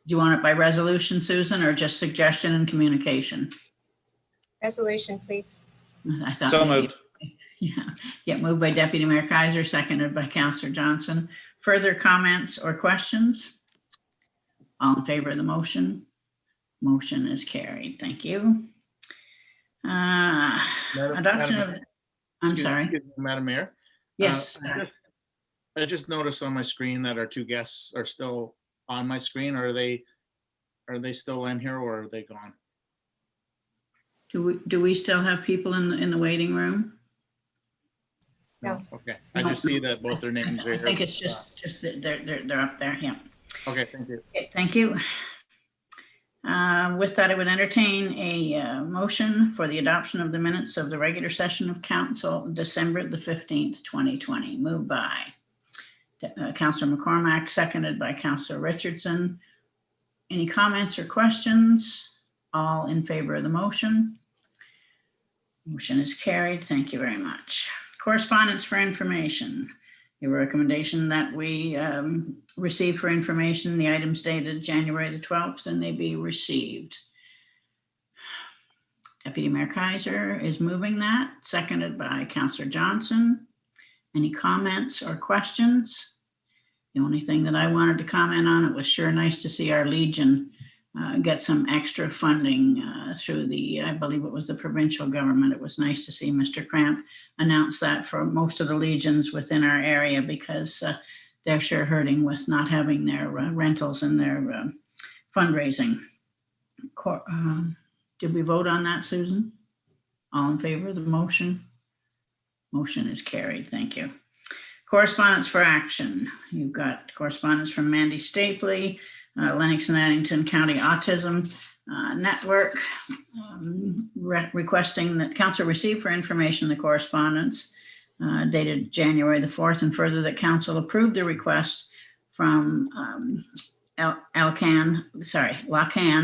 you want it by resolution, Susan, or just suggestion and communication? Resolution, please. I thought So maybe- moved. Yeah, moved by Deputy Mayor Kaiser, seconded by Councillor Johnson. Further comments or questions? All in favor of the motion? Motion is carried. Thank you. Adoption of, I'm sorry. Excuse me, Madam Mayor. Yes. I I just noticed on my screen that our two guests are still on my screen. Are they still in here or are they gone? Do we still have people in the waiting room? No. Okay. I just see that both their names are I here. think it's just that they're up there. Yeah. Okay, thank you. Okay, thank you. With that, I would entertain a motion for the adoption of the minutes of the regular session of council, December the 15th, 2020. Moved by Councillor McCormack, seconded by Councillor Richardson. Any comments or questions? All in favor of the motion? Motion is carried. Thank you very much. Correspondence for information. Your recommendation that we receive for information the items dated January the 12th and they be received. Deputy Mayor Kaiser is moving that, seconded by Councillor Johnson. Any comments or questions? The only thing that I wanted to comment on, it was sure nice to see our Legion get some extra funding through the, I believe it was the provincial government. It was nice to see Mr. Cramp announce that for most of the Legions within our area, because they're sure hurting with not having their rentals and their fundraising. Did we vote on that, Susan? All in favor of the motion? Motion is carried. Thank you. Correspondence for action. You've got correspondence from Mandy Stapley, Lennox and Addington County Autism Network, requesting that council receive for information the correspondence dated January the 4th, and further that council approve the request from LACAN,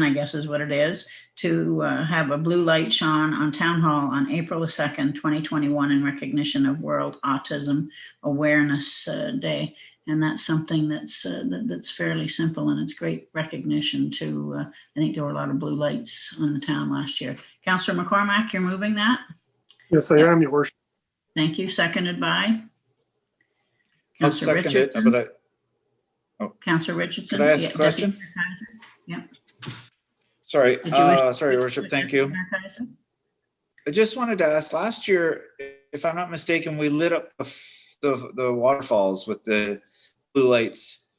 I guess is what it is, to have a blue light shone on Town Hall on April the 2nd, 2021 in recognition of World Autism Awareness Day. And that's something that's fairly simple, and it's great recognition to, I think there were a lot of blue lights on the town last year. Councillor McCormack, you're moving that? Yes, I am, Your Worship. Thank you. Seconded by? I'll Councillor second it, Richardson. but Councillor Richardson. Could I ask a Yeah, question? Deputy Mayor Kaiser. Yeah. sorry, Did you wish- sorry, Your Worship, thank you. Mayor Kaiser? I just wanted to ask, last year, if I'm not mistaken, we lit up the waterfalls with the blue lights.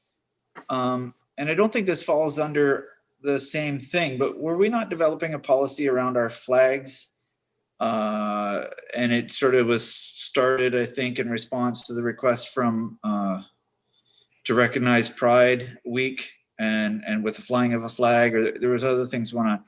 And I don't think this falls under the same thing, but were we not developing a policy around our flags? And it sort of was started, I think, in response to the request from to recognize Pride Week and with the flying of a flag, or there was other things going on.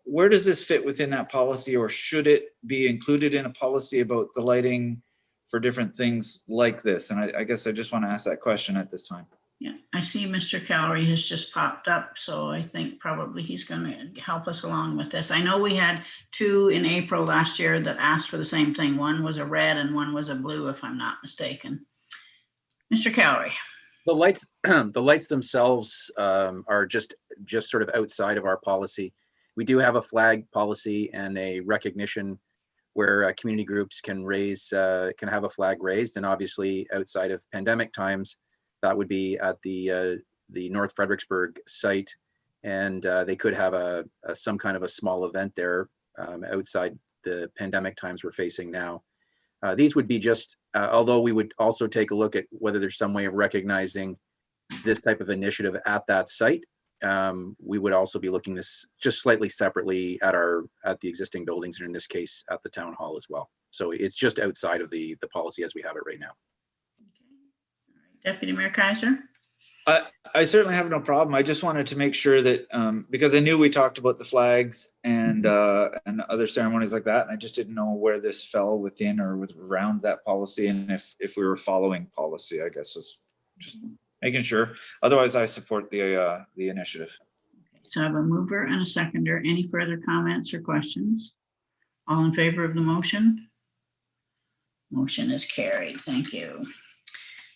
Where does this fit within that policy, or should it be included in a policy about the lighting for different things like this? And I guess I just want to ask that question at this time. Yeah, I see Mr. Calorie has just popped up, so I think probably he's going to help us along with this. I know we had two in April last year that asked for the same thing. One was a red and one was a blue, if I'm not mistaken. Mr. Calorie. The lights themselves are just sort of outside of our policy. We do have a flag policy and a recognition where community groups can have a flag raised, and obviously outside of pandemic times, that would be at the North Fredericksburg site, and they could have some kind of a small event there outside the pandemic times we're facing now. These would be just, although we would also take a look at whether there's some way of recognizing this type of initiative at that site. We would also be looking this just slightly separately at the existing buildings, and in this case at the town hall as well. So it's just outside of the policy as we have it right now. Deputy Mayor Kaiser. I certainly have no problem. I just wanted to make sure that because I knew we talked about the flags and other ceremonies like that, and I just didn't know where this fell within or around that policy, and if we were following policy. I guess was just making sure. Otherwise, I support the initiative. So I have a mover and a seconder. Any further comments or questions? All in favor of the motion? Motion is carried. Thank you.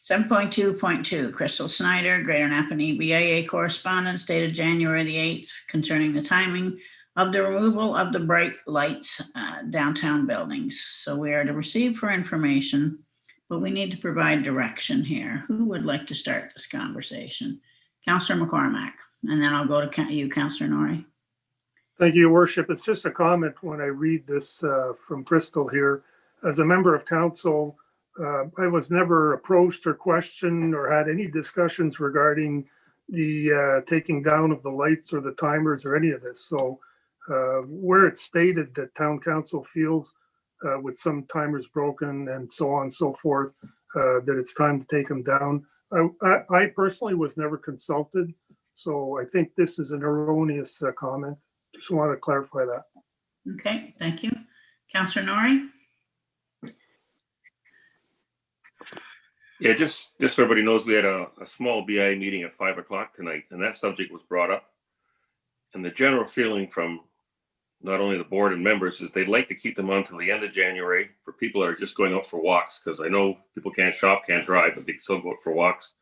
7.2.2, Krystal Snyder, Greater Napanee BIA Correspondence dated January the 8th concerning the timing of the removal of the bright lights downtown buildings. So we are to receive for information, but we need to provide direction here. Who would like to start this conversation? Councillor McCormack, and then I'll go to you, Councillor Norrie. Thank you, Your Worship. It's just a comment when I read this from Krystal here. As a member of council, I was never approached or questioned or had any discussions regarding the taking down of the lights or the timers or any of this. So where it's stated that town council feels with some timers broken and so on and so forth, that it's time to take them down. I personally was never consulted, so I think this is an erroneous comment. Just want to clarify that. Okay, thank you. Councillor Norrie? Yeah, just so everybody knows, we had a small BIA meeting at 5 o'clock tonight, and that subject was brought up. And the general feeling from not only the board and members is they'd like to keep them on till the end of January for people that are just going out for walks, because I know people can't shop, can't drive, but they can still go out for walks,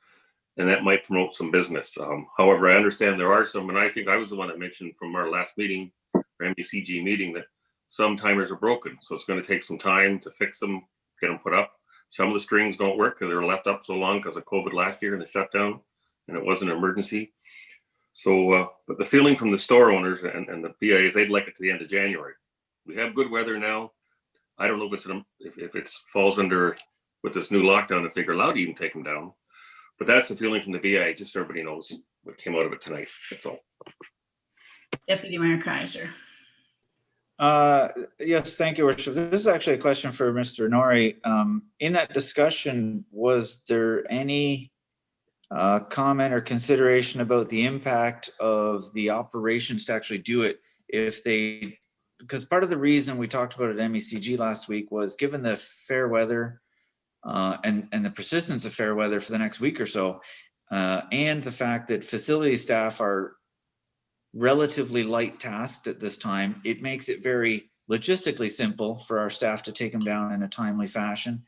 and that might promote some business. However, I understand there are some, and I think I was the one that mentioned from our last meeting, our MBCG meeting, that some timers are broken. So it's going to take some time to fix them, get them put up. Some of the strings don't work because they were left up so long because of COVID last year and the shutdown, and it was an emergency. So, but the feeling from the store owners and the BIAs, they'd like it to the end of January. We have good weather now. I don't know if it falls under with this new lockdown, if they're allowed to even take them down. But that's the feeling from the BIA, just so everybody knows what came out of it tonight. That's all. Deputy Mayor Kaiser. Yes, thank you, Worship. This is actually a question for Mr. Norrie. In that discussion, was there any comment or consideration about the impact of the operations to actually do it if they, because part of the reason we talked about it at MECG last week was given the fair weather and the persistence of fair weather for the next week or so, and the fact that facility staff are relatively light tasked at this time, it makes it very logistically simple for our staff to take them down in a timely fashion.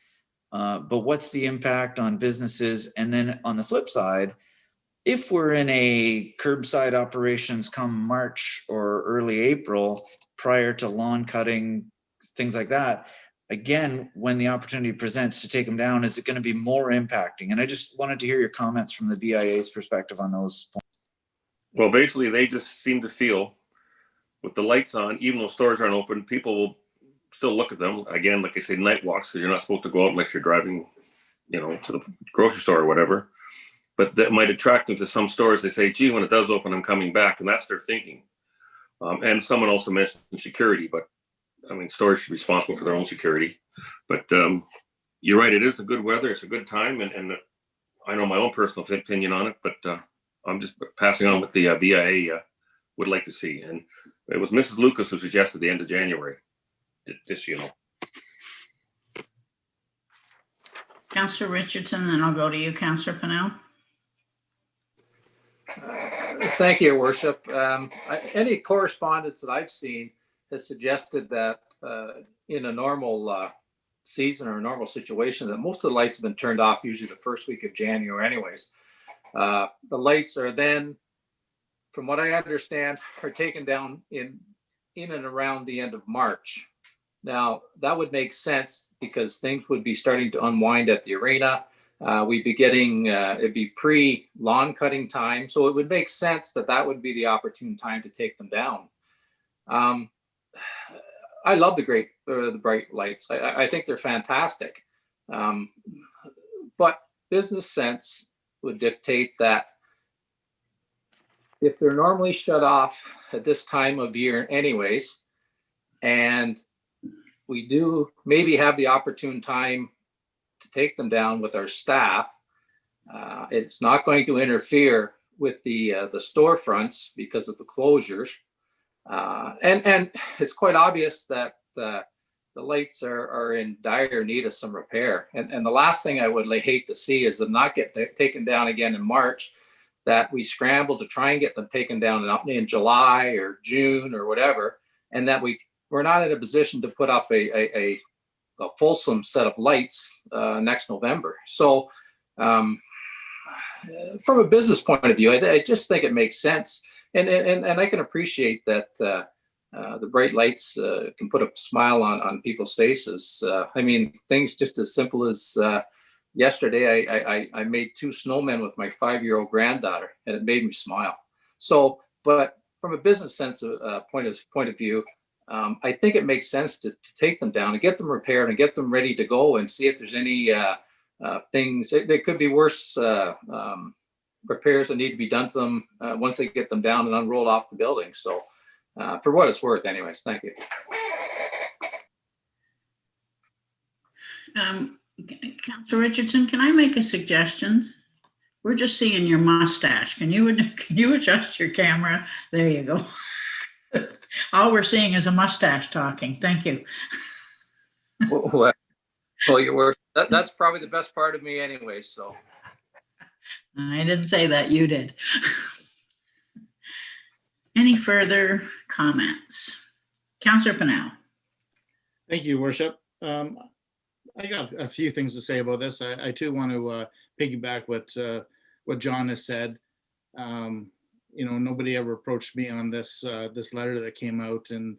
But what's the impact on businesses? And then on the flip side, if we're in a curbside operations come March or early April, prior to lawn cutting, things like that, again, when the opportunity presents to take them down, is it going to be more impacting? And I just wanted to hear your comments from the BIA's perspective on those points. Well, basically, they just seem to feel with the lights on, even though stores aren't open, people will still look at them. Again, like I say, night walks, because you're not supposed to go out unless you're driving, to the grocery store or whatever. But that might attract them to some stores. They say, gee, when it does open, I'm coming back. And that's their thinking. And someone also mentioned security, but I mean, stores should be responsible for their own security. But you're right, it is the good weather. It's a good time. And I know my own personal opinion on it, but I'm just passing on what the BIA would like to see. And it was Mrs. Lucas who suggested the end of January. This, Councillor Richardson, then I'll go to you, Councillor Pennell. Thank you, Your Worship. Any correspondence that I've seen has suggested that in a normal season or a normal situation, that most of the lights have been turned off usually the first week of January anyways. The lights are then, from what I understand, are taken down in and around the end of March. Now, that would make sense because things would be starting to unwind at the arena. We'd be getting, it'd be pre-lawn cutting time. So it would make sense that that would be the opportune time to take them down. I love the bright lights. I think they're fantastic. But business sense would dictate that if they're normally shut off at this time of year anyways, and we do maybe have the opportune time to take them down with our staff, it's not going to interfere with the storefronts because of the closures. And it's quite obvious that the lights are in dire need of some repair. And the last thing I would hate to see is them not get taken down again in March, that we scramble to try and get them taken down in July or June or whatever, and that we're not in a position to put up a fulsome set of lights next November. So from a business point of view, I just think it makes sense. And I can appreciate that the bright lights can put a smile on people's faces. I mean, things just as simple as yesterday, I made 2 snowmen with my 5-year-old granddaughter, and it made me smile. So, but from a business sense point of view, I think it makes sense to take them down and get them repaired and get them ready to go and see if there's any things. There could be worse repairs that need to be done to them once they get them down and unrolled off the building. So for what it's worth, anyways, thank you. Councillor Richardson, can I make a suggestion? We're just seeing your mustache. Can you adjust your camera? There you go. All we're seeing is a mustache talking. Thank you. Well, your worship, that's probably the best part of me anyway, so. I didn't say that, you did. Any further comments? Councillor Pennell. Thank you, Worship. I got a few things to say about this. I too want to piggyback what John has said. You know, nobody ever approached me on this this letter that came out, and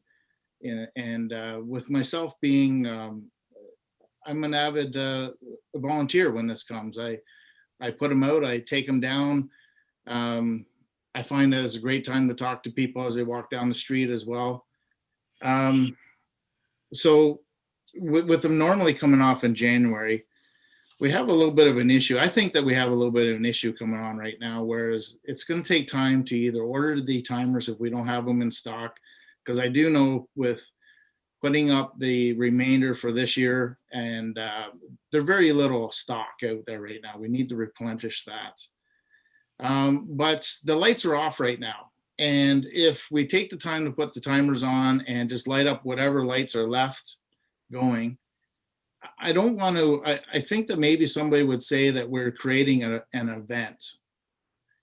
with myself being, I'm an avid volunteer when this comes. I put them out, I take them down. I find that it's a great time to talk to people as they walk down the street as well. So with them normally coming off in January, we have a little bit of an issue. I think that we have a little bit of an issue coming on right now, whereas it's going to take time to either order the timers if we don't have them in stock, because I do know with putting up the remainder for this year, and they're very little stock out there right now. We need to replenish that. But the lights are off right now. And if we take the time to put the timers on and just light up whatever lights are left going, I don't want to, I think that maybe somebody would say that we're creating an event.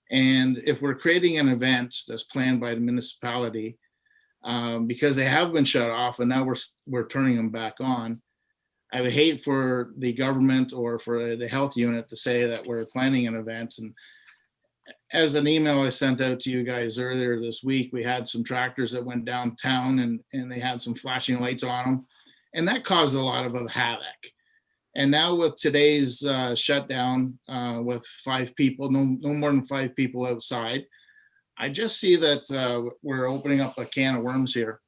And if we're creating an event that's planned by the municipality, because they have been shut off and now we're turning them back on, I would hate for the government or for the health unit to say that we're planning an event. And as an email I sent out to you guys earlier this week, we had some tractors that went downtown and they had some flashing lights on them. And that caused a lot of havoc. And now with today's shutdown with 5 people, no more than 5 people outside, I just see that we're opening up a can of worms here.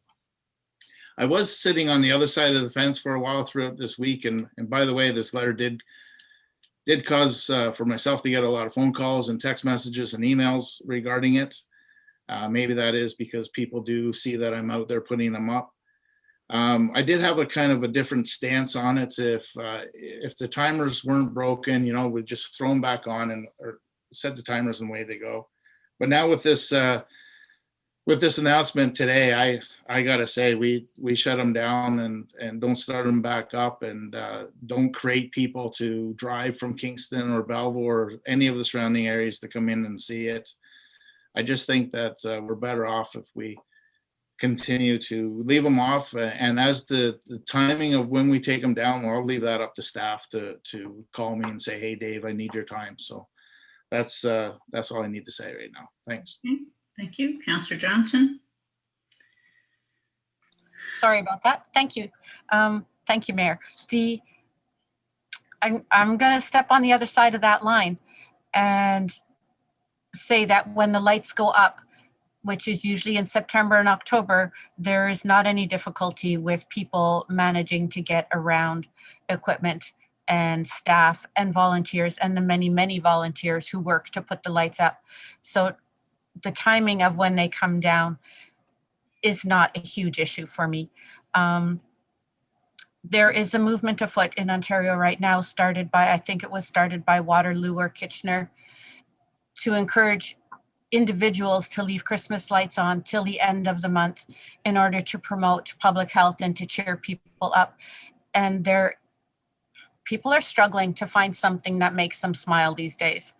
I was sitting on the other side of the fence for a while throughout this week. And by the way, this letter did cause for myself to get a lot of phone calls and text messages and emails regarding it. Maybe that is because people do see that I'm out there putting them up. I did have a kind of a different stance on it. If the timers weren't broken, you know, we'd just throw them back on and or set the timers and away they go. But now with this announcement today, I gotta say we shut them down and don't start them back up, and don't create people to drive from Kingston or Belleville or any of the surrounding areas to come in and see it. I just think that we're better off if we continue to leave them off, and as the timing of when we take them down, well, I'll leave that up to staff to call me and say, hey Dave, I need your time. So that's all I need to say right now. Thanks. Okay, thank you. Councillor Johnson. Sorry about that. Thank you. Thank you, Mayor. I'm going to step on the other side of that line and say that when the lights go up, which is usually in September and October, there is not any difficulty with people managing to get around equipment and staff and volunteers and the many, many volunteers who work to put the lights up. So the timing of when they come down is not a huge issue for me. There is a movement afoot in Ontario right now, I think it was started by Waterloo or Kitchener, to encourage individuals to leave Christmas lights on till the end of the month in order to promote public health and to cheer people up. And people are struggling to find something that makes them smile these days.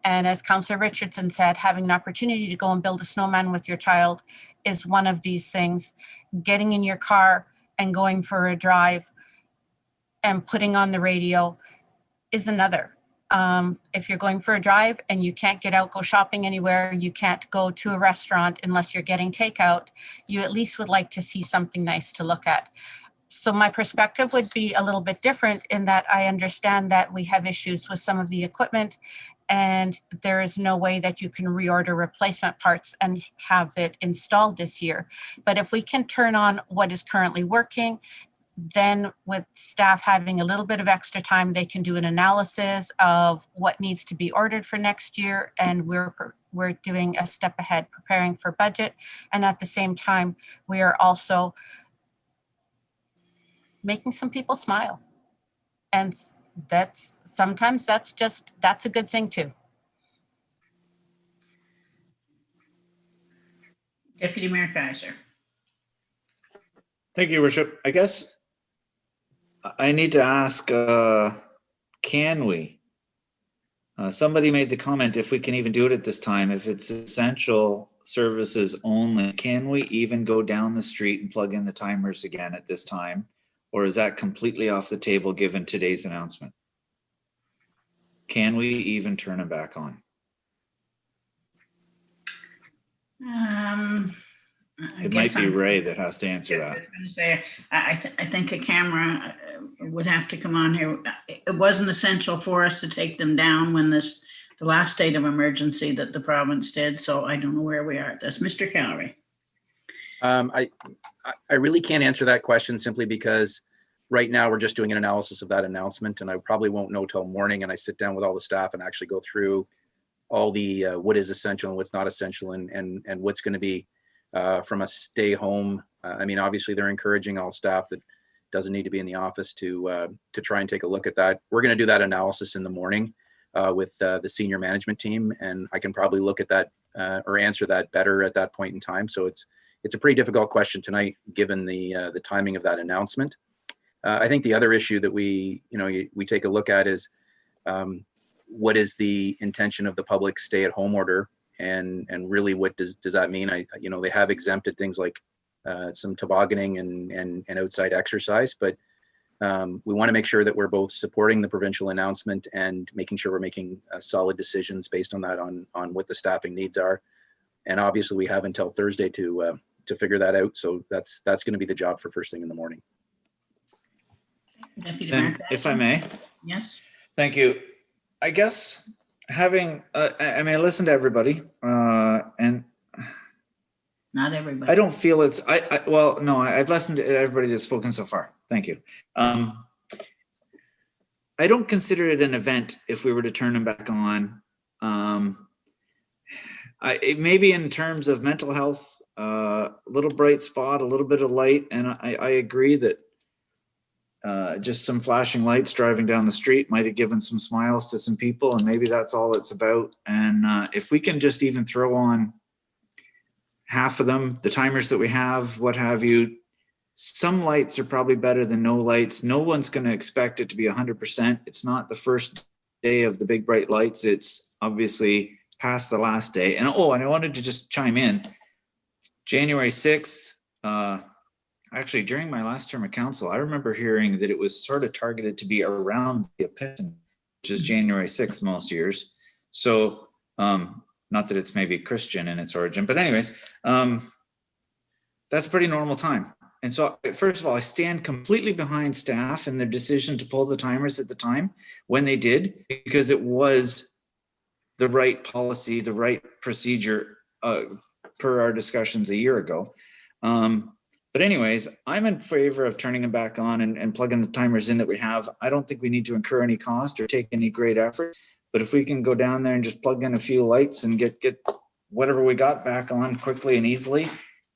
And as Councillor Richardson said, having an opportunity to go and build a snowman with your child is one of these things. Getting in your car and going for a drive and putting on the radio is another. If you're going for a drive and you can't get out, go shopping anywhere, you can't go to a restaurant unless you're getting takeout, you at least would like to see something nice to look at. So my perspective would be a little bit different in that I understand that we have issues with some of the equipment and there is no way that you can reorder replacement parts and have it installed this year. But if we can turn on what is currently working, then with staff having a little bit of extra time, they can do an analysis of what needs to be ordered for next year. And we're doing a step ahead, preparing for budget. And at the same time, we are also making some people smile. And sometimes that's a good thing too. Deputy Mayor Kaiser. Thank you, Worship. I guess I need to ask, can we? Somebody made the comment, if we can even do it at this time, if it's essential services only, can we even go down the street and plug in the timers again at this time? Or is that completely off the table given today's announcement? Can we even turn them back on? It might be Ray that has to answer that. I was going to say, I think a camera would have to come on here. It wasn't essential for us to take them down when the last state of emergency that the province did. So I don't know where we are at this. Mr. Calorie. I really can't answer that question simply because right now we're just doing an analysis of that announcement, and I probably won't know till morning. And I sit down with all the staff and actually go through all the what is essential and what's not essential, and what's going to be from a stay home. I mean, obviously they're encouraging all staff that doesn't need to be in the office to try and take a look at that. We're going to do that analysis in the morning with the senior management team, and I can probably look at that or answer that better at that point in time. So it's a pretty difficult question tonight, given the timing of that announcement. I think the other issue that we take a look at is what is the intention of the public stay-at-home order, and really what does that mean? They have exempted things like some tobogganing and outside exercise, but we want to make sure that we're both supporting the provincial announcement and making sure we're making solid decisions based on that, on what the staffing needs are. And obviously we have until Thursday to figure that out. So that's going to be the job for first thing in the morning. And if I may. Yes. Thank you. I guess having, I listened to everybody and not everybody. I don't feel it's, well, no, I've listened to everybody that's spoken so far. Thank you. I don't consider it an event if we were to turn them back on. Maybe in terms of mental health, a little bright spot, a little bit of light. And I agree that just some flashing lights driving down the street might have given some smiles to some people, and maybe that's all it's about. And if we can just even throw on half of them, the timers that we have, what have you, some lights are probably better than no lights. No one's going to expect it to be 100%. It's not the first day of the big bright lights. It's obviously past the last day. And and I wanted to just chime in. January 6th, actually, during my last term of council, I remember hearing that it was sort of targeted to be around the Epiphany, which is January 6th most years. So, not that it's maybe Christian in its origin, but anyways, that's a pretty normal time. And so, first of all, I stand completely behind staff and their decision to pull the timers at the time when they did, because it was the right policy, the right procedure per our discussions a year ago. But anyways, I'm in favor of turning them back on and plugging the timers in that we have. I don't think we need to incur any cost or take any great effort. But if we can go down there and just plug in a few lights and get whatever we got back on quickly and easily,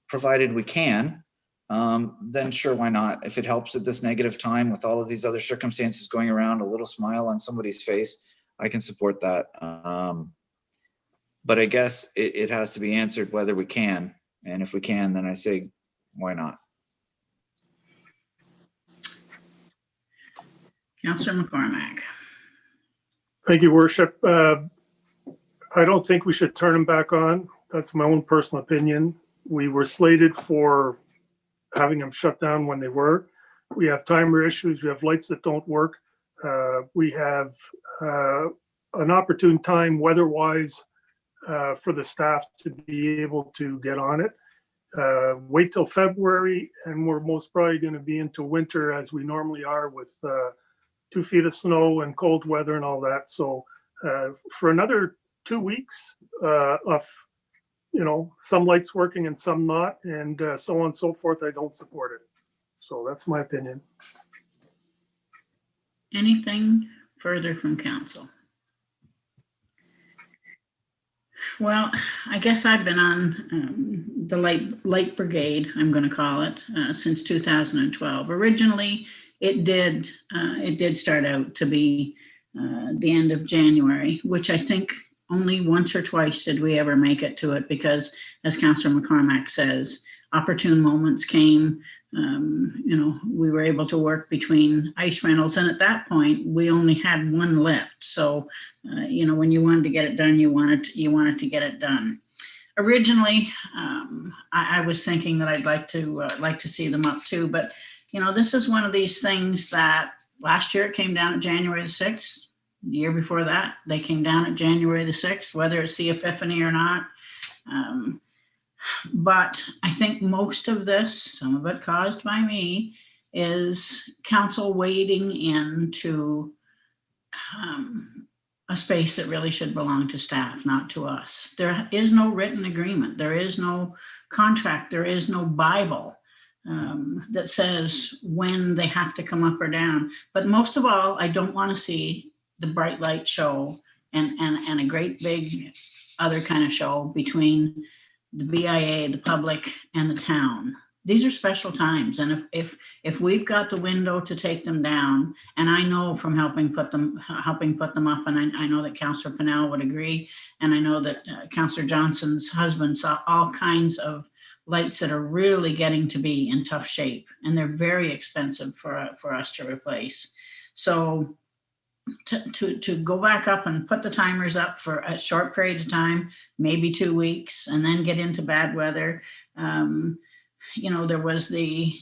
provided we can, then sure, why not? If it helps at this negative time with all of these other circumstances going around, a little smile on somebody's face, I can support that. But I guess it has to be answered whether we can. And if we can, then I say, why not? Councillor McCormack. Thank you, Worship. I don't think we should turn them back on. That's my own personal opinion. We were slated for having them shut down when they were. We have timer issues. We have lights that don't work. We have an opportune time weather-wise for the staff to be able to get on it. wait till February, and we're most probably going to be into winter as we normally are with 2 feet of snow and cold weather and all that. So for another 2 weeks of, some lights working and some not, and so on and so forth, I don't support it. So that's my opinion. Anything further from council? Well, I guess I've been on the light brigade, I'm going to call it, since 2012. Originally, it did start out to be the end of January, which I think only once or twice did we ever make it to it, because as Councillor McCormack says, opportune moments came. We were able to work between ice rentals, and at that point we only had one lift. So, when you wanted to get it done, you wanted to get it done. Originally, I was thinking that I'd like to see them up too, but this is one of these things that last year it came down at January the 6th. The year before that, they came down at January the 6th, whether it's the Epiphany or not. But I think most of this, some of it caused by me, is council wading into a space that really should belong to staff, not to us. There is no written agreement. There is no contract. There is no Bible that says when they have to come up or down. But most of all, I don't want to see the bright light show and a great big other kind of show between the BIA, the public, and the town. These are special times, and if we've got the window to take them down, and I know from helping put them up, and I know that Councillor Pennell would agree, and I know that Councillor Johnson's husband saw all kinds of lights that are really getting to be in tough shape, and they're very expensive for us to replace. So to go back up and put the timers up for a short period of time, maybe 2 weeks, and then get into bad weather. There was the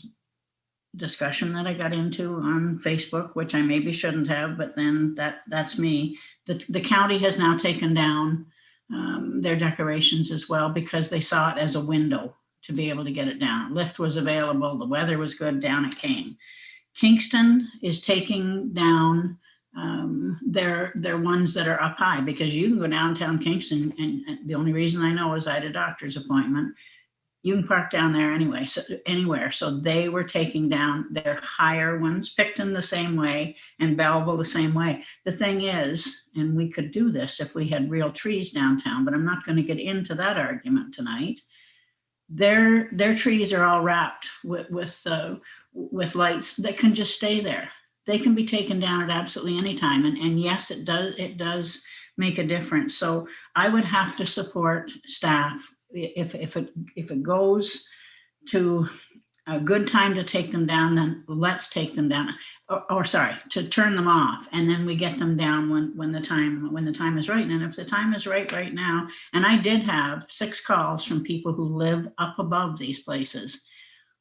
discussion that I got into on Facebook, which I maybe shouldn't have, but then that's me. The county has now taken down their decorations as well, because they saw it as a window to be able to get it down. Lift was available, the weather was good, down it came. Kingston is taking down they're ones that are up high, because you can go downtown Kingston, and the only reason I know is I had a doctor's appointment. You can park down there anyway, so anywhere. So they were taking down their higher ones, Picton the same way, and Belleville the same way. The thing is, and we could do this if we had real trees downtown, but I'm not going to get into that argument tonight. Their trees are all wrapped with lights that can just stay there. They can be taken down at absolutely any time. And yes, it does make a difference. So I would have to support staff if it goes to a good time to take them down, then let's take them down, or sorry, to turn them off, and then we get them down when the time is right. And if the time is right now, and I did have 6 calls from people who live up above these places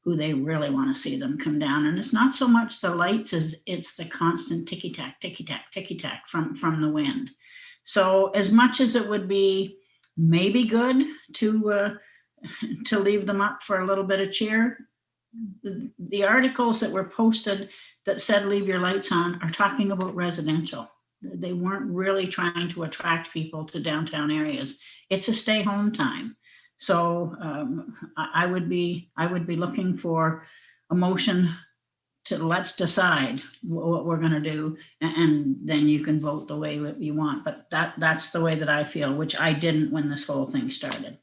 who they really want to see them come down. And it's not so much the lights as it's the constant ticky-tack, ticky-tack, ticky-tack from the wind. So as much as it would be maybe good to leave them up for a little bit of cheer, the articles that were posted that said leave your lights on are talking about residential. They weren't really trying to attract people to downtown areas. It's a stay home time. So I would be looking for a motion to let's decide what we're going to do, and then you can vote the way that you want. But that's the way that I feel, which I didn't when this whole thing started.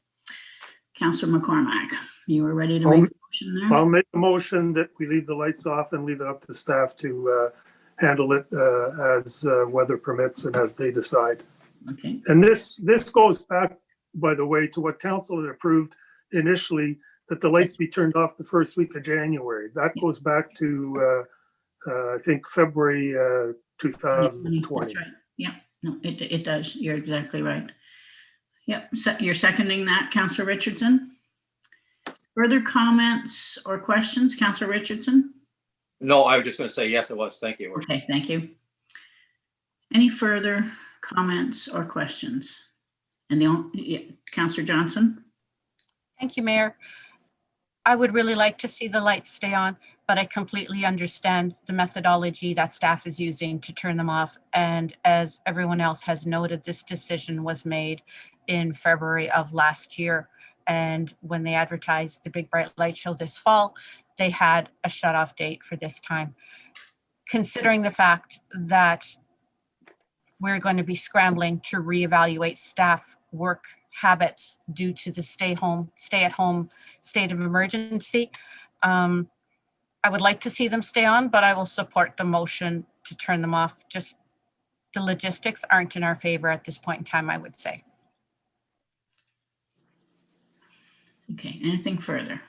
Councillor McCormack, you were ready to make a motion there? I'll make a motion that we leave the lights off and leave it up to staff to handle it as weather permits and as they decide. Okay. And this goes back, by the way, to what council had approved initially, that the lights be turned off the first week of January. That goes back to, I think, February 2020. That's right. Yeah, no, it does. You're exactly right. Yep, so you're seconding that, Councillor Richardson? Further comments or questions, Councillor Richardson? No, I was just going to say yes, it was. Thank you. Okay, thank you. Any further comments or questions? And Councillor Johnson? Thank you, Mayor. I would really like to see the lights stay on, but I completely understand the methodology that staff is using to turn them off. And as everyone else has noted, this decision was made in February of last year. And when they advertised the Big Bright Light Show this fall, they had a shut-off date for this time. Considering the fact that we're going to be scrambling to reevaluate staff work habits due to the stay-at-home state of emergency. I would like to see them stay on, but I will support the motion to turn them off. Just the logistics aren't in our favor at this point in time, I would say. Okay, anything further?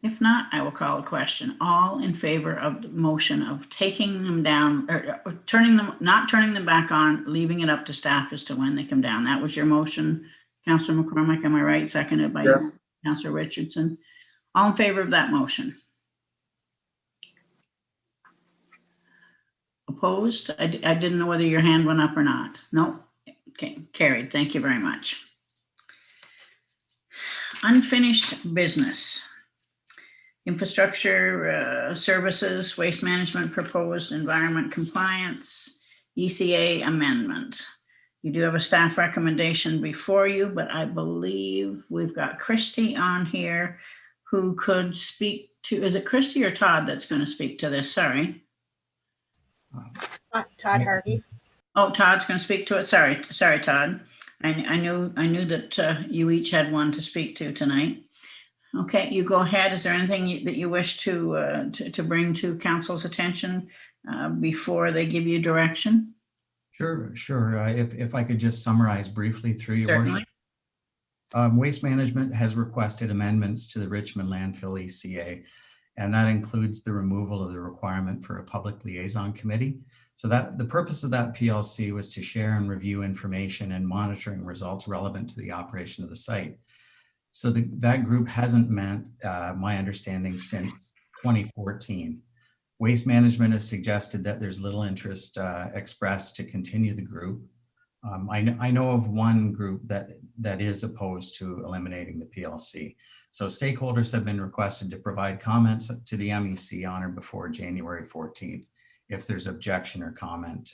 If not, I will call a question. All in favor of the motion of taking them down or turning them, not turning them back on, leaving it up to staff as to when they come down. That was your motion, Councillor McCormick, am I right? Seconded by Yes. Councillor Richardson. All in favor of that motion? Opposed? I didn't know whether your hand went up or not. No? Okay, carried. Thank you very much. Unfinished business. Infrastructure services, waste management proposed environment compliance, ECA amendment. You do have a staff recommendation before you, but I believe we've got Christy on here who could speak to, is it Christy or Todd that's going to speak to this? Sorry. Todd Harvey. Oh, Todd's going to speak to it. Sorry, Todd. I knew that you each had one to speak to tonight. Okay, you go ahead. Is there anything that you wish to bring to council's attention before they give you direction? Sure. If I could just summarize briefly through your Certainly. worship. Waste Management has requested amendments to the Richmond Landfill ECA, and that includes the removal of the requirement for a public liaison committee. So that the purpose of that PLC was to share and review information and monitoring results relevant to the operation of the site. So that group hasn't met, my understanding, since 2014. Waste Management has suggested that there's little interest expressed to continue the group. I know of one group that is opposed to eliminating the PLC. So stakeholders have been requested to provide comments to the MEC on or before January 14th, if there's objection or comment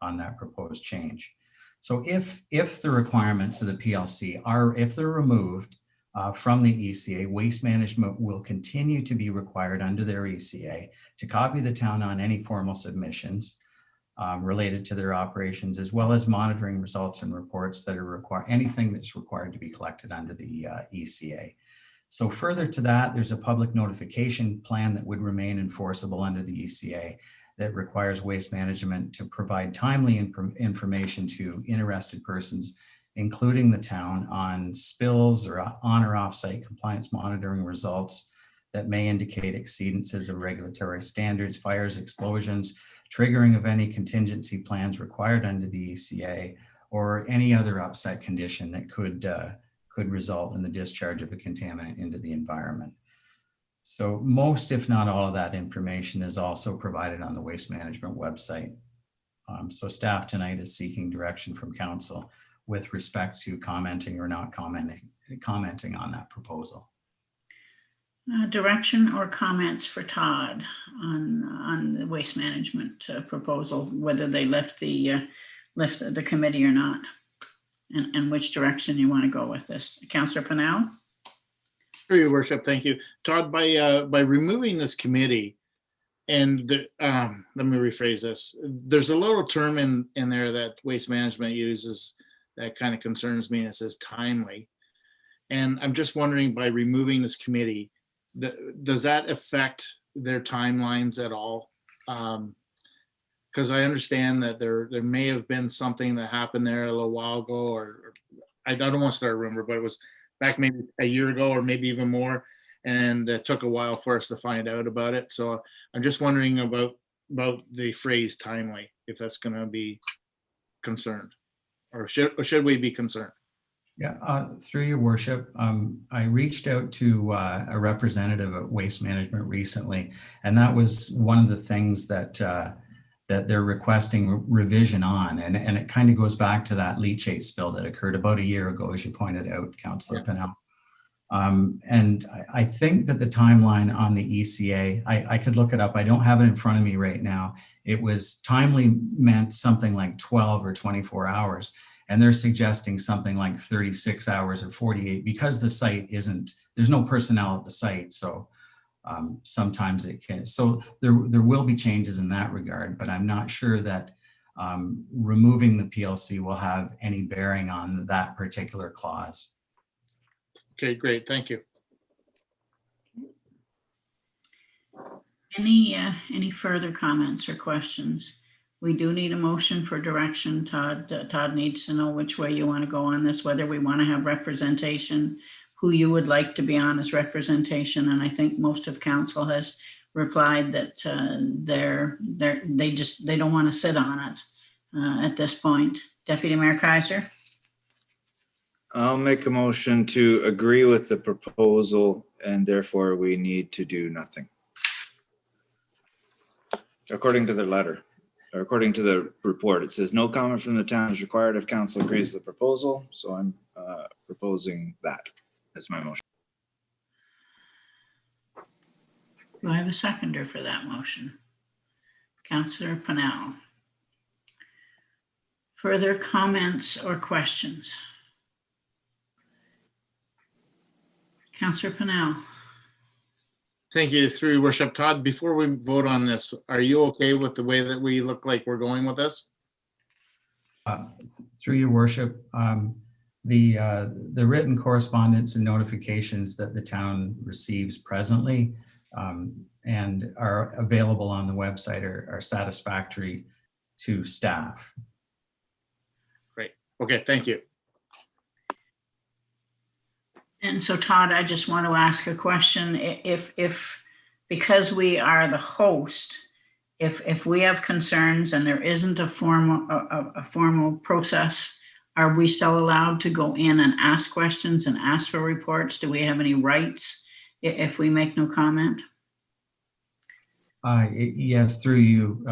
on that proposed change. So if the requirements of the PLC are, if they're removed from the ECA, Waste Management will continue to be required under their ECA to copy the town on any formal submissions related to their operations, as well as monitoring results and reports that are required, anything that's required to be collected under the ECA. So further to that, there's a public notification plan that would remain enforceable under the ECA that requires Waste Management to provide timely information to interested persons, including the town, on spills or on or off-site compliance monitoring results that may indicate exceedances of regulatory standards, fires, explosions, triggering of any contingency plans required under the ECA, or any other upside condition that could result in the discharge of a contaminant into the environment. So most, if not all, of that information is also provided on the Waste Management website. So staff tonight is seeking direction from council with respect to commenting or not commenting on that proposal. Direction or comments for Todd on the Waste Management proposal, whether they lift the committee or not, and which direction you want to go with this. Councillor Pennell? Through your worship, thank you. Todd, by removing this committee, and let me rephrase this. There's a little term in there that Waste Management uses that kind of concerns me. It says timely. And I'm just wondering, by removing this committee, does that affect their timelines at all? Because I understand that there may have been something that happened there a little while ago, or I don't want to start a rumor, but it was back maybe a year ago or maybe even more, and it took a while for us to find out about it. So I'm just wondering about the phrase timely, if that's going to be concerned, or should we be concerned? Yeah, through your worship, I reached out to a representative at Waste Management recently, and that was one of the things that they're requesting revision on, and it kind of goes back to that leachate spill that occurred about a year ago, as you pointed out, Councillor Pennell. And I think that the timeline on the ECA, I could look it up. I don't have it in front of me right now. It was timely meant something like 12 or 24 hours. And they're suggesting something like 36 hours or 48 because the site there's no personnel at the site. So sometimes it can, so there will be changes in that regard, but I'm not sure that removing the PLC will have any bearing on that particular clause. Okay, great. Thank you. Any further comments or questions? We do need a motion for direction, Todd. Todd needs to know which way you want to go on this, whether we want to have representation, who you would like to be on as representation. And I think most of council has replied that they don't want to sit on it at this point. Deputy Mayor Kaiser. I'll make a motion to agree with the proposal, and therefore we need to do nothing. According to the letter, or according to the report, it says no comment from the town is required if council agrees with the proposal. So I'm proposing that as my motion. Do I have a seconder for that motion? Councillor Pennell. Further comments or questions? Councillor Pennell. Thank you, through your worship. Todd, before we vote on this, are you okay with the way that we look like we're going with this? Through your worship, the written correspondence and notifications that the town receives presently and are available on the website are satisfactory to staff. Great. Okay, thank you. And so Todd, I just want to ask a question. If because we are the host, if we have concerns and there isn't a formal process, are we still allowed to go in and ask questions and ask for reports? Do we have any rights if we make no comment? Yes, through you,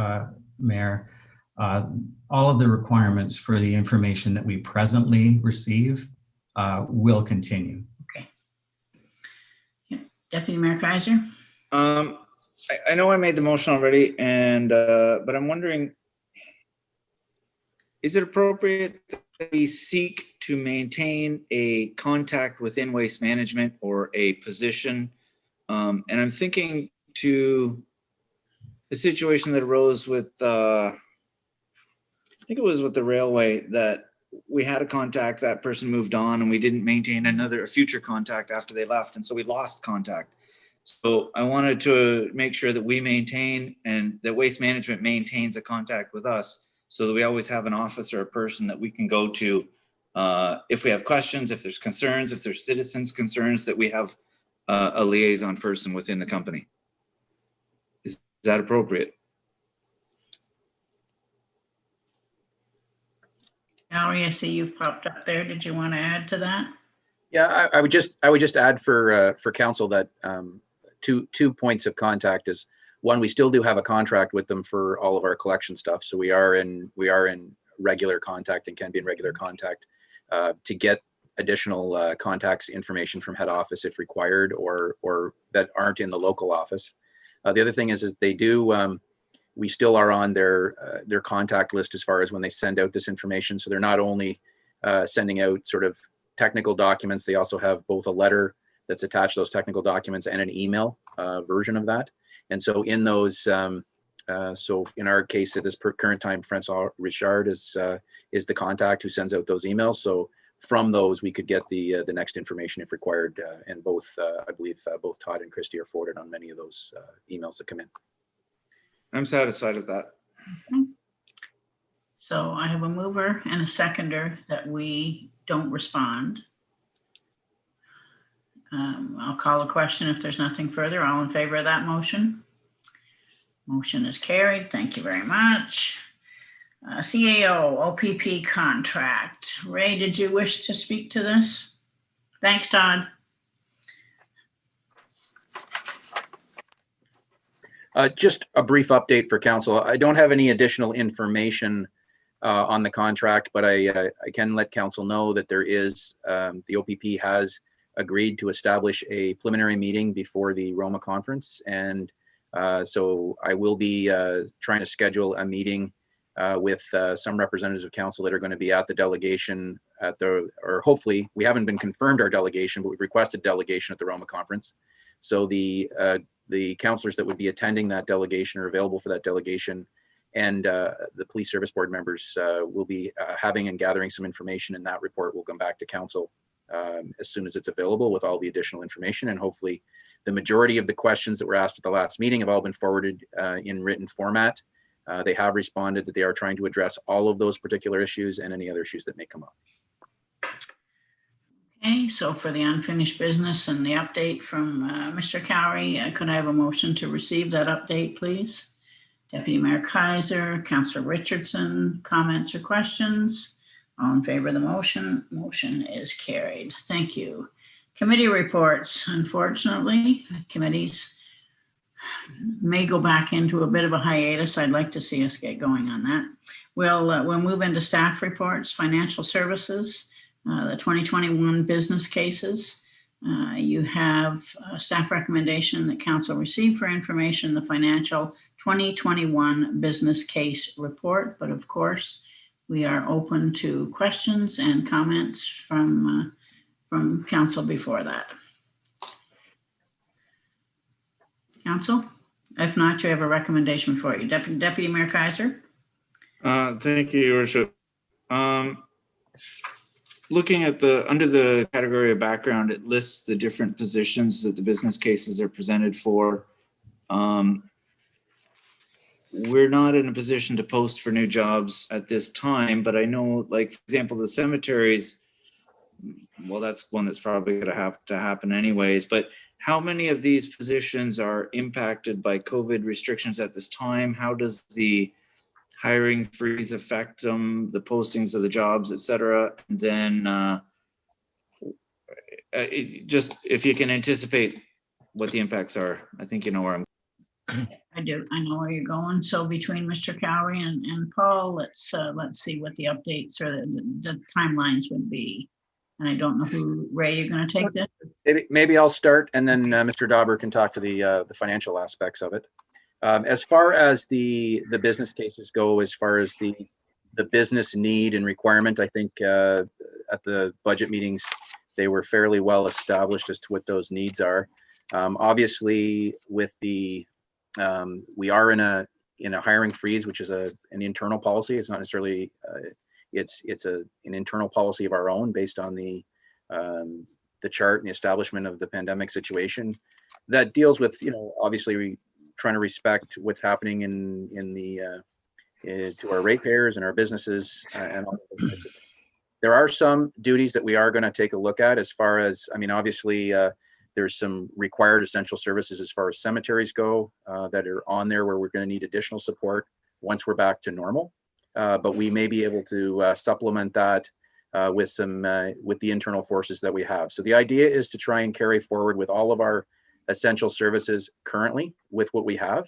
Mayor. All of the requirements for the information that we presently receive will continue. Okay. Yeah. Deputy Mayor Kaiser? I know I made the motion already, and but I'm wondering, is it appropriate that we seek to maintain a contact within waste management or a position? And I'm thinking to the situation that arose with, I think it was with the railway, that we had a contact, that person moved on, and we didn't maintain a future contact after they left. And so we lost contact. So I wanted to make sure that we maintain and that waste management maintains a contact with us so that we always have an officer or person that we can go to if we have questions, if there's concerns, if there's citizens' concerns, that we have a liaison person within the company. Is that appropriate? Valerie, I see you've popped up there. Did you want to add to that? Yeah, I would just add for council that two points of contact is, one, we still do have a contract with them for all of our collection stuff. So we are in regular contact and can be in regular contact to get additional contacts information from head office if required, or that aren't in the local office. The other thing is they do, we still are on their contact list as far as when they send out this information. So they're not only sending out sort of technical documents, they also have both a letter that's attached to those technical documents and an email version of that. And so in those, so in our case at this current time, Francois Richard is the contact who sends out those emails. So from those, we could get the next information if required. And both, I believe both Todd and Christy are forwarded on many of those emails that come in. I'm satisfied with that. Okay. So I have a mover and a seconder that we don't respond. I'll call a question if there's nothing further. All in favor of that motion? Motion is carried. Thank you very much. CAO OPP contract. Ray, did you wish to speak to this? Thanks, Todd. Just a brief update for council. I don't have any additional information on the contract, but I can let council know that there is, the OPP has agreed to establish a preliminary meeting before the Roma conference. And so I will be trying to schedule a meeting with some representatives of council that are going to be at the delegation or hopefully, we haven't been confirmed our delegation, but we've requested delegation at the Roma conference. So the councillors that would be attending that delegation are available for that delegation. And the police service board members will be having and gathering some information, and that report will come back to council as soon as it's available with all the additional information. And hopefully the majority of the questions that were asked at the last meeting have all been forwarded in written format. They have responded that they are trying to address all of those particular issues and any other issues that may come up. Okay, so for the unfinished business and the update from Mr. Cowrie, could I have a motion to receive that update, please? Deputy Mayor Kaiser, Councillor Richardson, comments or questions? All in favor of the motion? Motion is carried. Thank you. Committee reports. Unfortunately, committees may go back into a bit of a hiatus. I'd like to see us get going on that. We'll move into staff reports, financial services, the 2021 business cases. You have a staff recommendation that council received for information, the financial 2021 business case report. But of course, we are open to questions and comments from council before that. Council? If not, you have a recommendation for you. Deputy Mayor Kaiser? Thank you, Your Worship. Looking at under the category of background, it lists the different positions that the business cases are presented for. We're not in a position to post for new jobs at this time, but I know, like, for example, the cemeteries, well, that's one that's probably going to have to happen anyways, but how many of these positions are impacted by COVID restrictions at this time? How does the hiring freeze affect them, the postings of the jobs, et cetera? And then just if you can anticipate what the impacts are, I think you know where I'm going. I do. I know where you're going. So between Mr. Cowrie and Paul, let's see what the updates or the timelines would be. And I don't know who, Ray, you're going to take this? Maybe I'll start, and then Mr. Dauber can talk to the financial aspects of it. As far as the business cases go, as far as the business need and requirement, I think at the budget meetings, they were fairly well established as to what those needs are. Obviously, with the we are in a hiring freeze, which is an internal policy. It's not necessarily it's an internal policy of our own based on the chart and the establishment of the pandemic situation that deals with, obviously trying to respect what's happening in the to our ratepayers and our businesses and all of those. There are some duties that we are going to take a look at as far as, obviously there's some required essential services as far as cemeteries go that are on there where we're going to need additional support once we're back to normal. But we may be able to supplement that with the internal forces that we have. So the idea is to try and carry forward with all of our essential services currently with what we have.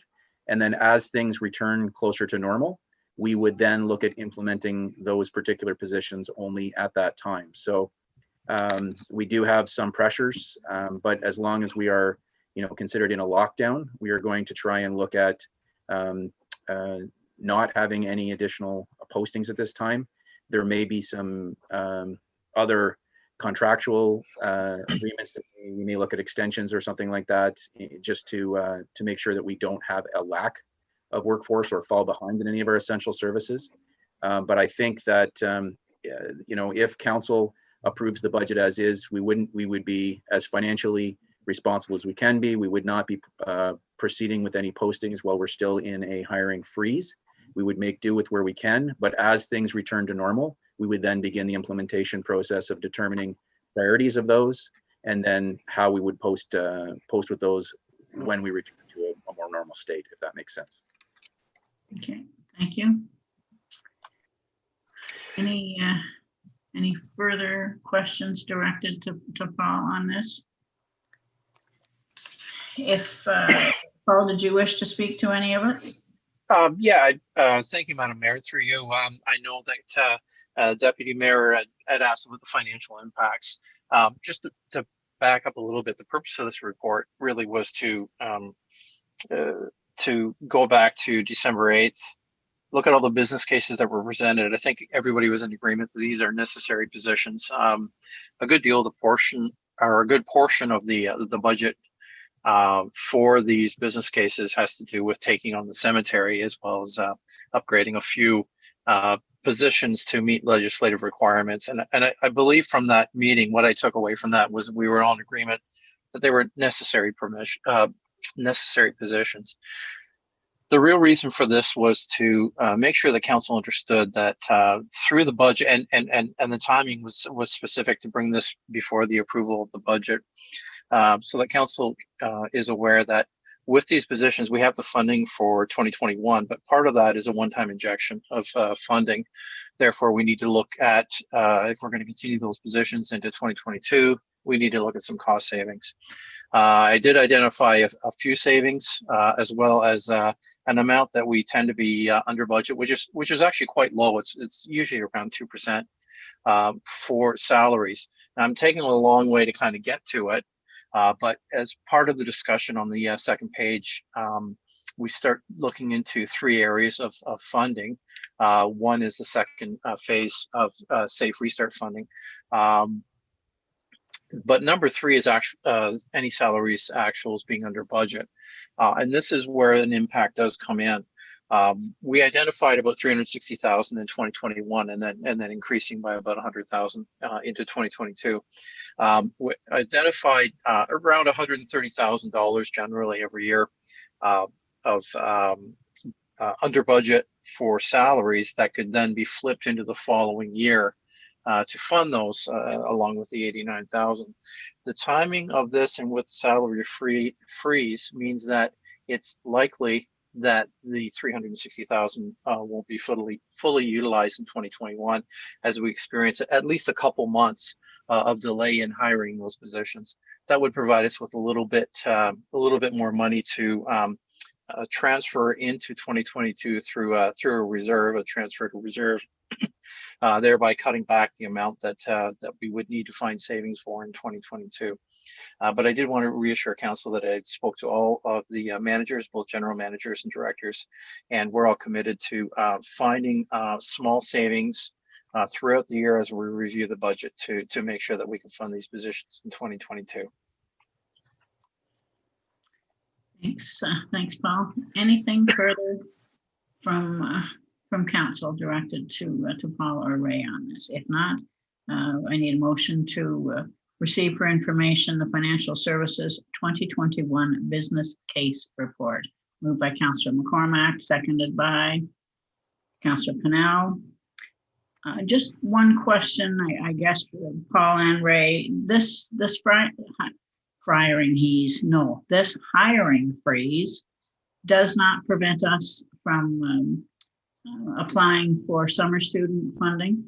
And then as things return closer to normal, we would then look at implementing those particular positions only at that time. So we do have some pressures, but as long as we are, considered in a lockdown, we are going to try and look at not having any additional postings at this time. There may be some other contractual agreements that we may look at extensions or something like that, just to make sure that we don't have a lack of workforce or fall behind in any of our essential services. But I think that if council approves the budget as is, we would be as financially responsible as we can be. We would not be proceeding with any postings while we're still in a hiring freeze. We would make do with where we can, but as things return to normal, we would then begin the implementation process of determining priorities of those, and then how we would post with those when we return to a more normal state, if that makes sense. Okay, thank you. Any further questions directed to Paul on this? If Paul, did you wish to speak to any of it? Yeah, thank you, Madam Mayor. Through you, I know that Deputy Mayor had asked about the financial impacts. Just to back up a little bit, the purpose of this report really was to go back to December 8th, look at all the business cases that were presented. I think everybody was in agreement that these are necessary positions. A good deal of the portion, or a good portion of the budget for these business cases has to do with taking on the cemetery, as well as upgrading a few positions to meet legislative requirements. And I believe from that meeting, what I took away from that was we were all in agreement that they were necessary positions. The real reason for this was to make sure the council understood that through the budget, and the timing was specific to bring this before the approval of the budget, so that council is aware that with these positions, we have the funding for 2021, but part of that is a one-time injection of funding. Therefore, we need to look at, if we're going to continue those positions into 2022, we need to look at some cost savings. I did identify a few savings, as well as an amount that we tend to be under budget, which is actually quite low. It's usually around 2% for salaries. Now, I'm taking a long way to kind of get to it, but as part of the discussion on the second page, we start looking into 3 areas of funding. One is the second phase of Safe Restart funding. But number 3 is any salaries actuals being under budget. And this is where an impact does come in. We identified about 360,000 in 2021, and then increasing by about 100,000 into 2022. We identified around $130,000 generally every year of under budget for salaries that could then be flipped into the following year to fund those, along with the 89,000. The timing of this and with salary freeze means that it's likely that the 360,000 won't be fully utilized in 2021, as we experience at least a couple months of delay in hiring those positions. That would provide us with a little bit more money to transfer into 2022 through a reserve, a transfer to reserve, thereby cutting back the amount that we would need to find savings for in 2022. But I did want to reassure council that I spoke to all of the managers, both general managers and directors, and we're all committed to finding small savings throughout the year as we review the budget to make sure that we can fund these positions in 2022. Thanks, Paul. Anything further from council directed to Paul or Ray on this? If not, I need a motion to receive for information the Financial Services 2021 Business Case Report. Moved by Councillor McCormack, seconded by Councillor Pennell. Just one question, I guess, Paul and Ray. This hiring freeze does not prevent us from applying for summer student funding?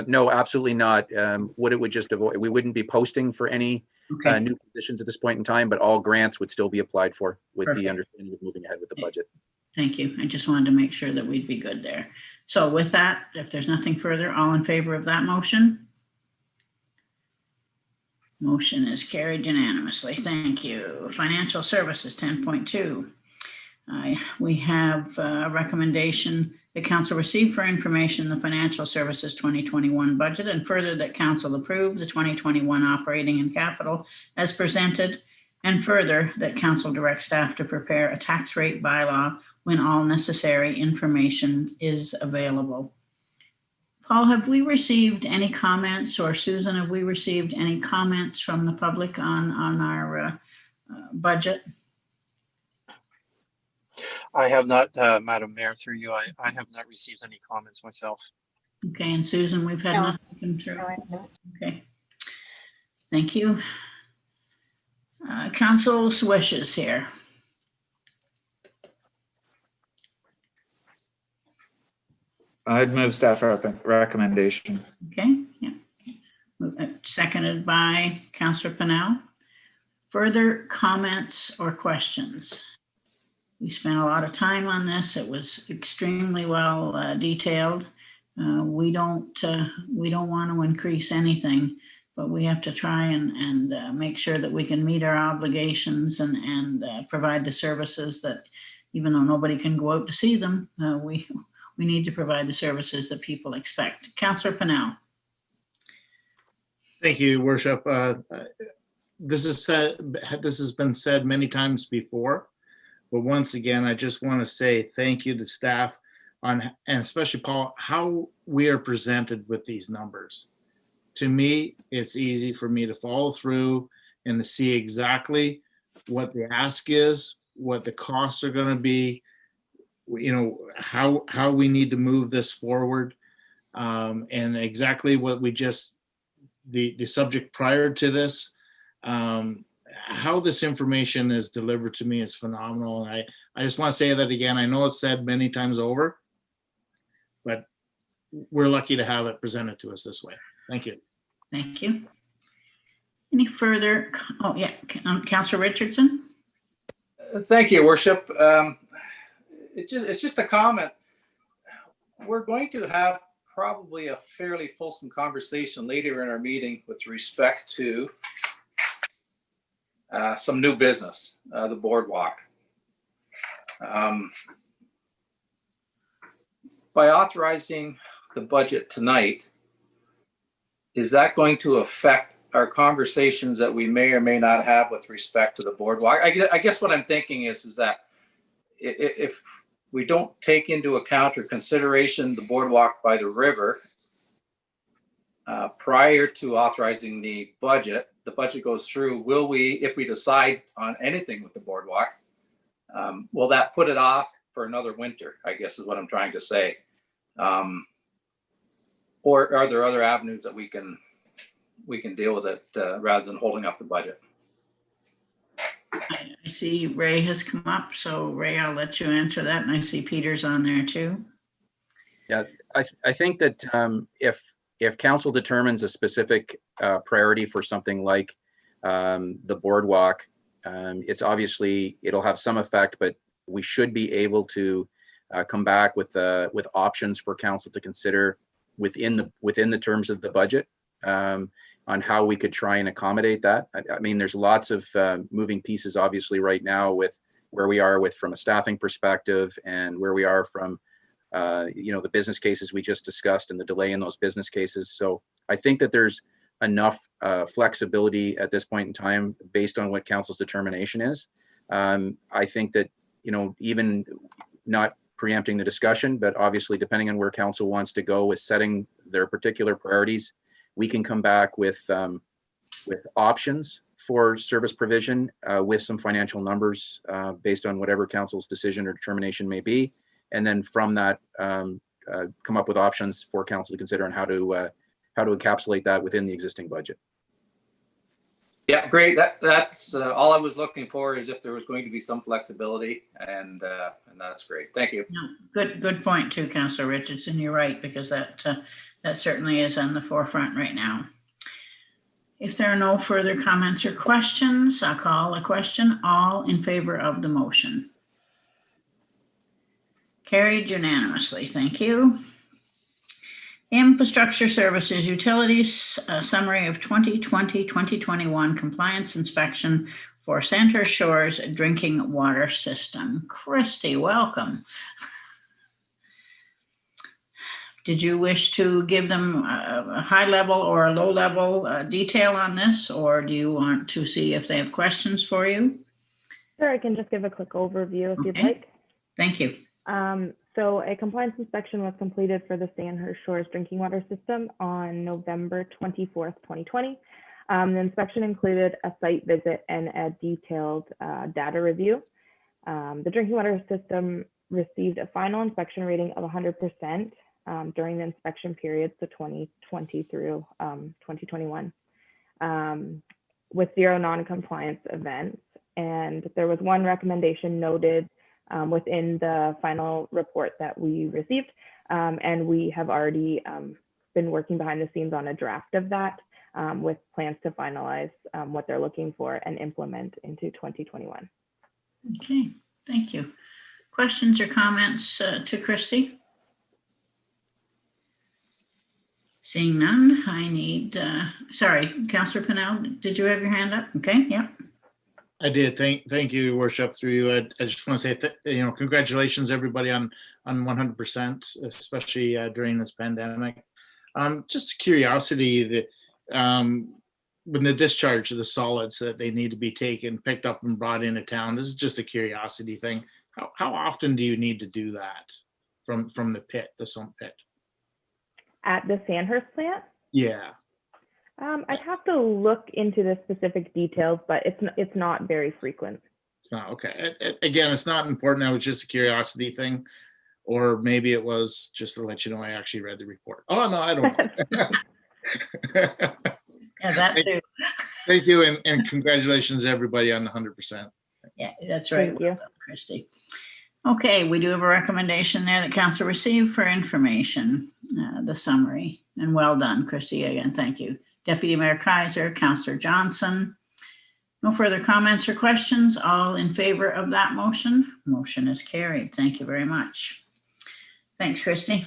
No, absolutely not. What it would just avoid, we wouldn't be posting for any new positions at this point in time, but all grants would still be applied for with the understanding of moving ahead with the budget. Thank you. I just wanted to make sure that we'd be good there. So with that, if there's nothing further, all in favor of that motion? Motion is carried unanimously. Thank you. Financial Services 10.2. We have a recommendation that council receive for information the Financial Services 2021 budget, and further that council approve the 2021 operating and capital as presented, and further that council direct staff to prepare a tax rate bylaw when all necessary information is available. Paul, have we received any comments, or Susan, have we received any comments from the public on our budget? I have not, Madam Mayor, through you, I have not received any comments myself. Okay, and Susan, we've had nothing come through. Okay, thank you. Council's wishes here. I'd move staff recommendation. Okay, yeah. Seconded by Councillor Pennell. Further comments or questions? We spent a lot of time on this. It was extremely well detailed. We don't want to increase anything, but we have to try and make sure that we can meet our obligations and provide the services that, even though nobody can go out to see them, we need to provide the services that people expect. Councillor Pennell. Thank you, Worship. This has been said many times before, but once again, I just want to say thank you to staff and especially Paul, how we are presented with these numbers. To me, it's easy for me to follow through and to see exactly what the ask is, what the costs are going to be, how we need to move this forward, and exactly what we just, the subject prior to this, how this information is delivered to me is phenomenal. And I just want to say that again. I know it's said many times over, but we're lucky to have it presented to us this way. Thank you. Thank you. Any further? Oh, yeah. Councillor Richardson. Thank you, Worship. It's just a comment. We're going to have probably a fairly fulsome conversation later in our meeting with respect to some new business, the Boardwalk. By authorizing the budget tonight, is that going to affect our conversations that we may or may not have with respect to the Boardwalk? I guess what I'm thinking is that if we don't take into account or consideration the Boardwalk by the river prior to authorizing the budget goes through, will we, if we decide on anything with the Boardwalk, will that put it off for another winter, I guess is what I'm trying to say. Or are there other avenues that we can deal with it rather than holding up the budget? I see Ray has come up, so Ray, I'll let you answer that. And I see Peter's on there too. Yeah, I think that if council determines a specific priority for something like the Boardwalk, it's obviously, it'll have some effect, but we should be able to come back with options for council to consider within the terms of the budget on how we could try and accommodate that. I mean, there's lots of moving pieces obviously right now with where we are from a staffing perspective and where we are from the business cases we just discussed and the delay in those business cases. So I think that there's enough flexibility at this point in time based on what council's determination is. I think that, even not preempting the discussion, but obviously depending on where council wants to go with setting their particular priorities, we can come back with options for service provision with some financial numbers based on whatever council's decision or determination may be. And then from that, come up with options for council to consider on how to encapsulate that within the existing budget. Yeah, great. That's all I was looking for, is if there was going to be some flexibility, and that's great. Thank you. No, good point too, Councillor Richardson. You're right, because that certainly is on the forefront right now. If there are no further comments or questions, I'll call a question. All in favor of the motion? Carried unanimously. Thank you. Infrastructure Services Utilities, summary of 2020-2021 compliance inspection for Center Shores drinking water system. Christy, welcome. Did you wish to give them a high level or a low level detail on this, or do you want to see if they have questions for you? Sure, I can just give a quick overview if you'd like. Thank you. So a compliance inspection was completed for the Sandhurst Shores drinking water system on November 24th, 2020. The inspection included a site visit and a detailed data review. The drinking water system received a final inspection rating of 100% during the inspection period, so 2020 through 2021, with 0 non-compliance events. And there was one recommendation noted within the final report that we received, and we have already been working behind the scenes on a draft of that with plans to finalize what they're looking for and implement into 2021. Okay, thank you. Questions or comments to Christy? Seeing none, I need, sorry, Councillor Pennell, did you have your hand up? Okay, yep. I did. Thank you, Your Worship. Through you, I just want to say, congratulations everybody on 100%, especially during this pandemic. Just curiosity that when the discharge of the solids that they need to be taken, picked up, and brought into town. This is just a curiosity thing. How often do you need to do that from the pit, the sump pit? At the Sandhurst plant? Yeah. I'd have to look into the specific details, but it's not very frequent. It's not okay. Again, it's not important. That was just a curiosity thing, or maybe it was just to let you know I actually read the report. Oh no, I don't know. Yeah, that too. Thank you, and congratulations everybody on the 100%. Yeah, that's right. Thank you. Well done, Christy. Okay, we do have a recommendation there that council received for information, the summary, and well done, Christy. Again, thank you. Deputy Mayor Kaiser, Councillor Johnson. No further comments or questions. All in favor of that motion? Motion is carried. Thank you very much. Thanks, Christy.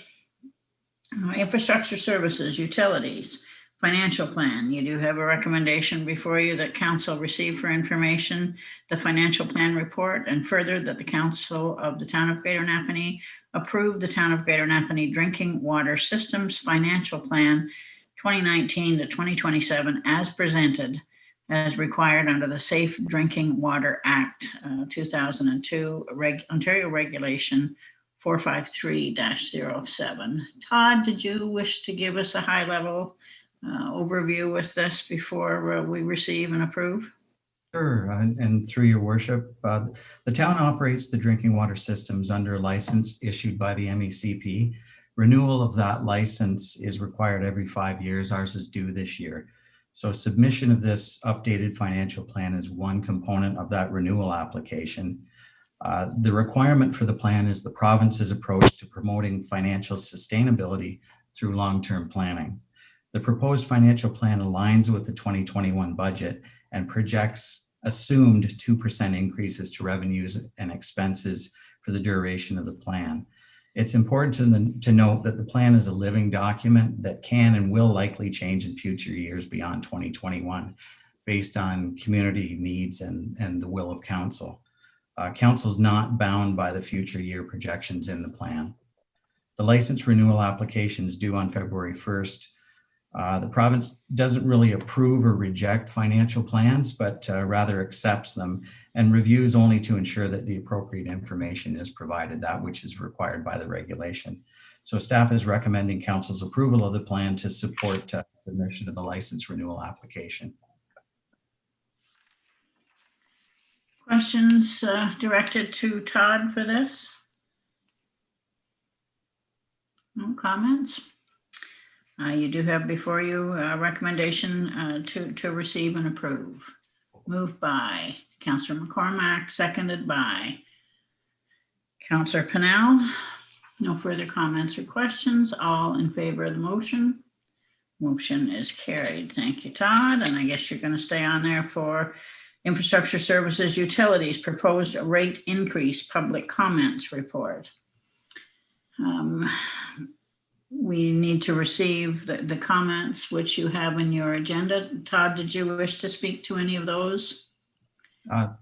Infrastructure services, utilities, financial plan. You do have a recommendation before you that council receive for information the financial plan report, and further that the council of the town of Greater Napanee approve the town of Greater Napanee drinking water systems financial plan 2019 to 2027 as presented, as required under the Safe Drinking Water Act 2002, Ontario Regulation 453-07. Todd, did you wish to give us a high-level overview with this before we receive and approve? Sure, and through your worship, the town operates the drinking water systems under a license issued by the MECP. Renewal of that license is required every 5 years. Ours is due this year. So submission of this updated financial plan is one component of that renewal application. The requirement for the plan is the province's approach to promoting financial sustainability through long-term planning. The proposed financial plan aligns with the 2021 budget and projects assumed 2% increases to revenues and expenses for the duration of the plan. It's important to note that the plan is a living document that can and will likely change in future years beyond 2021 based on community needs and the will of council. Council's not bound by the future year projections in the plan. The license renewal application is due on February 1st. The province doesn't really approve or reject financial plans, but rather accepts them and reviews only to ensure that the appropriate information is provided, that which is required by the regulation. So staff is recommending council's approval of the plan to support submission of the license renewal application. Questions directed to Todd for this? No comments? You do have before you a recommendation to receive and approve. Moved by Councillor McCormack, seconded by Councillor Pennell. No further comments or questions. All in favor of the motion? Motion is carried. Thank you, Todd. And I guess you're going to stay on there for infrastructure services, utilities, proposed rate increase, public comments report. We need to receive the comments which you have in your agenda. Todd, did you wish to speak to any of those?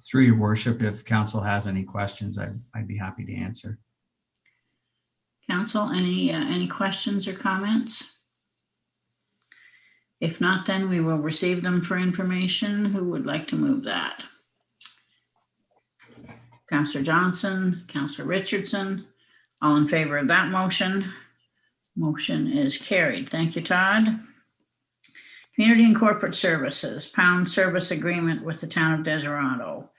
Through your worship, if council has any questions, I'd be happy to answer. Council, any questions or comments? If not, then we will receive them for information. Who would like to move that? Councillor Johnson, Councillor Richardson, all in favor of that motion? Motion is carried. Thank you, Todd. Community and corporate services, pound service agreement with the town of Desirado.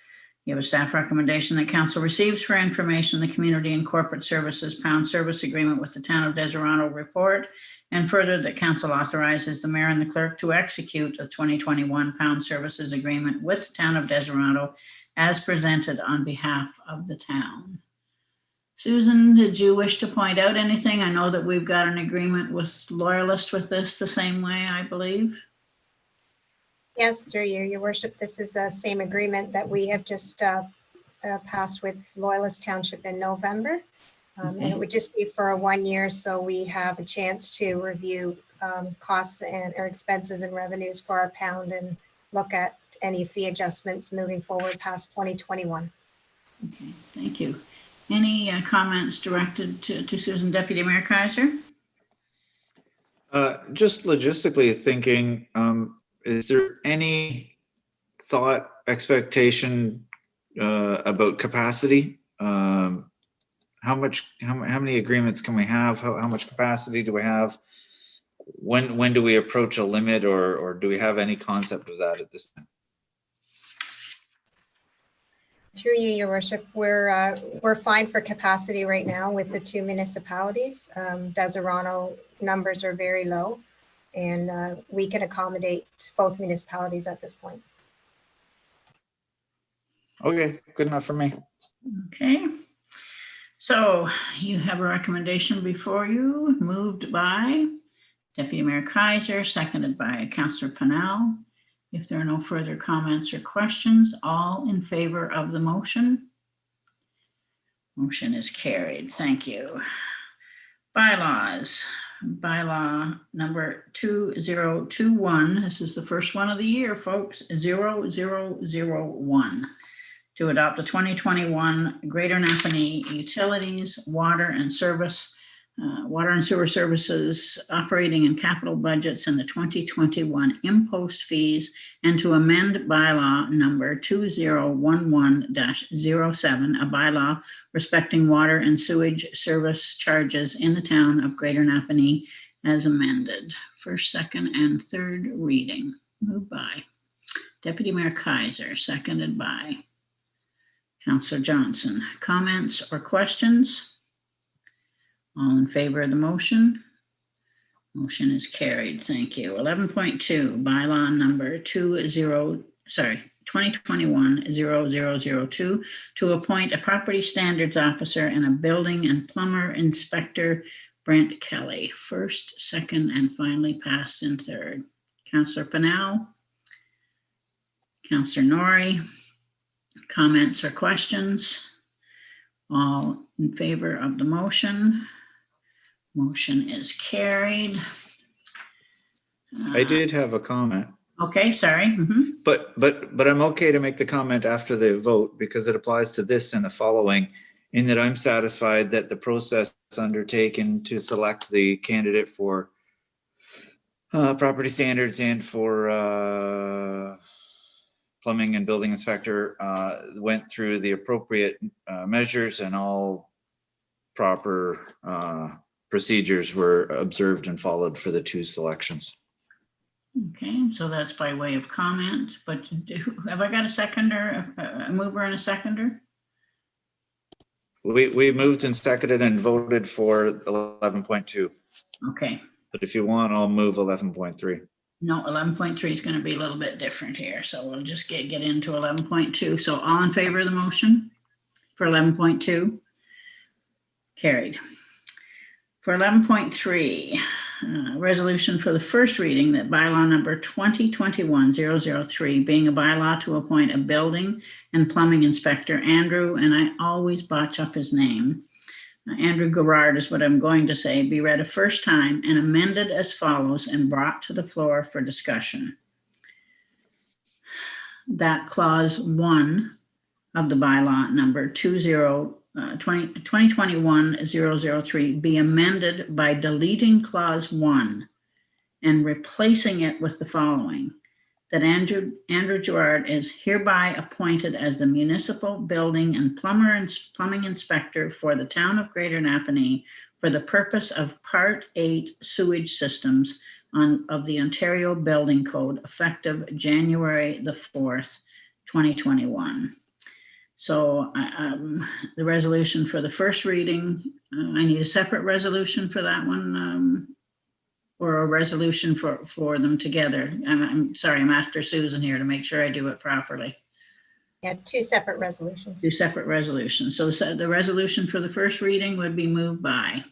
You have a staff recommendation that council receives for information the community and corporate services pound service agreement with the town of Desirado report, and further that council authorizes the mayor and the clerk to execute a 2021 pound services agreement with the town of Desirado as presented on behalf of the town. Susan, did you wish to point out anything? I know that we've got an agreement with Loyalist with this the same way, I believe. Yes, through you, your worship. This is the same agreement that we have just passed with Loyalist Township in November. And it would just be for a 1 year, so we have a chance to review costs and or expenses and revenues for our pound and look at any fee adjustments moving forward past 2021. Okay, thank you. Any comments directed to Susan, Deputy Mayor Kaiser? Just logistically thinking, is there any thought, expectation about capacity? How many agreements can we have? How much capacity do we have? When do we approach a limit, or do we have any concept of that at this time? Through you, Your Worship, we're fine for capacity right now with the 2 municipalities. Deserano numbers are very low, and we can accommodate both municipalities at this point. Okay, good enough for me. Okay. So you have a recommendation before you, moved by Deputy Mayor Kaiser, seconded by Councillor Pennell. If there are no further comments or questions, all in favor of the motion? Motion is carried. Thank you. Bylaws. Bylaw number 2021. This is the first one of the year, folks. 0001. To adopt the 2021 Greater Napanee Utilities, Water and Sewer Services Operating and Capital Budgets and the 2021 impost fees, and to amend bylaw number 2011-07, a bylaw respecting water and sewage service charges in the town of Greater Napanee as amended. First, second, and third reading. Moved by Deputy Mayor Kaiser, seconded by Councillor Johnson. Comments or questions? All in favor of the motion? Motion is carried. Thank you. 11.2, bylaw number 2021-0002, to appoint a property standards officer and a building and plumber inspector, Brent Kelly. First, second, and finally passed in third. Councillor Pennell, Councillor Norrie. Comments or questions? All in favor of the motion? Motion is carried. I did have a comment. Okay, sorry. But I'm okay to make the comment after the vote because it applies to this and the following, in that I'm satisfied that the process undertaken to select the candidate for property standards and for plumbing and building inspector went through the appropriate measures, and all proper procedures were observed and followed for the 2 selections. Okay, so that's by way of comment, but have I got a seconder, a mover and a seconder? We moved and seconded and voted for 11.2. Okay. But if you want, I'll move 11.3. No, 11.3 is going to be a little bit different here. So we'll just get into 11.2. So all in favor of the motion for 11.2? Carried. For 11.3, resolution for the first reading that bylaw number 2021-003, being a bylaw to appoint a building and plumbing inspector, Andrew, and I always botch up his name, Andrew Garrard is what I'm going to say, be read a first time and amended as follows and brought to the floor for discussion. That clause 1 of the bylaw number 2021-003 be amended by deleting clause 1 and replacing it with the following: that Andrew Gerard is hereby appointed as the municipal building and plumbing inspector for the town of Greater Napanee for the purpose of Part 8 sewage systems of the Ontario Building Code, effective January the 4th, 2021. So the resolution for the first reading, I need a separate resolution for that one. Or a resolution for them together. I'm sorry, I'm after Susan here to make sure I do it properly. Yeah, 2 separate resolutions. 2 separate resolutions. So the resolution for the first reading would be moved by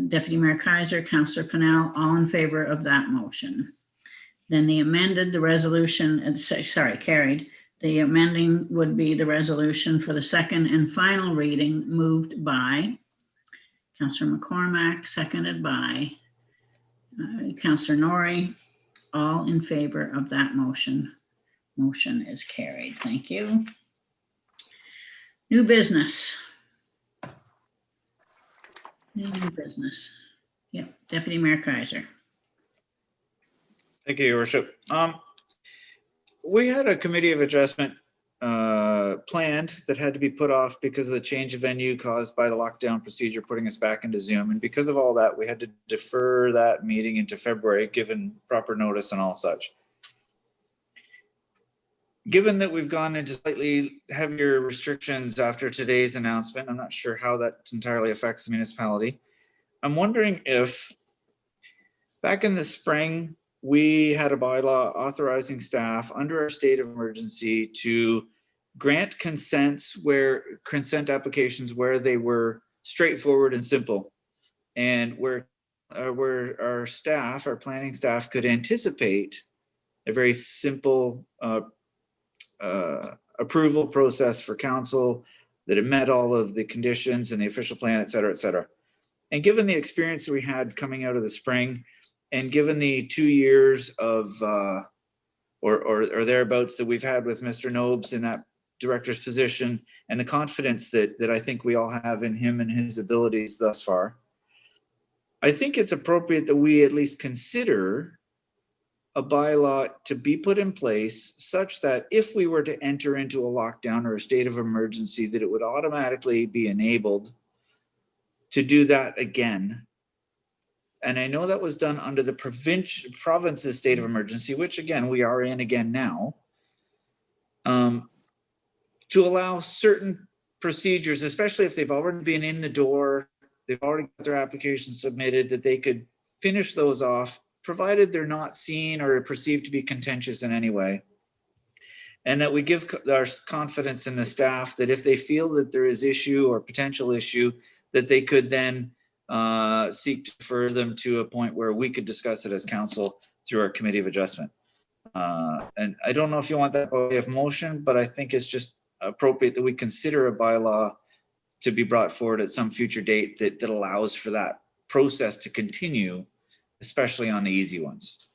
Deputy Mayor Kaiser, Councillor Pennell, all in favor of that motion. Then the amended, the resolution, carried. The amending would be the resolution for the second and final reading, moved by Councillor McCormack, seconded by Councillor Norrie, all in favor of that motion. Motion is carried. Thank you. New business. New business. Yep, Deputy Mayor Kaiser. Thank you, Your Worship. We had a committee of adjustment planned that had to be put off because of the change of venue caused by the lockdown procedure, putting us back into Zoom. And because of all that, we had to defer that meeting into February, given proper notice and all such. Given that we've gone into slightly heavier restrictions after today's announcement, I'm not sure how that entirely affects the municipality. I'm wondering if back in the spring, we had a bylaw authorizing staff under our state of emergency to grant consent applications where they were straightforward and simple, and where our staff, our planning staff, could anticipate a very simple approval process for council, that it met all of the conditions and the official plan, et cetera, et cetera. And given the experience that we had coming out of the spring, and given the 2 years of or thereabouts that we've had with Mr. Nobes in that director's position, and the confidence that I think we all have in him and his abilities thus far, I think it's appropriate that we at least consider a bylaw to be put in place such that if we were to enter into a lockdown or a state of emergency, that it would automatically be enabled to do that again. And I know that was done under the province's state of emergency, which again, we are in again now, to allow certain procedures, especially if they've already been in the door, they've already got their application submitted, that they could finish those off, provided they're not seen or perceived to be contentious in any way. And that we give our confidence in the staff that if they feel that there is issue or potential issue, that they could then seek to defer them to a point where we could discuss it as council through our committee of adjustment. And I don't know if you want that by way of motion, but I think it's just appropriate that we consider a bylaw to be brought forward at some future date that allows for that process to continue, especially on the easy ones.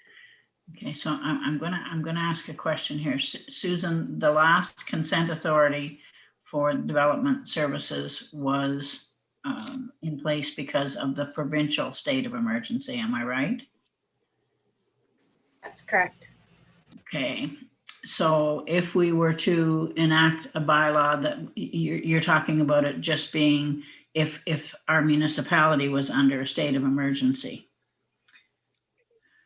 Okay, so I'm gonna ask a question here. Susan, the last consent authority for development services was in place because of the provincial state of emergency, am I right? That's correct. Okay, so if we were to enact a bylaw that you're talking about it just being if our municipality was under a state of emergency.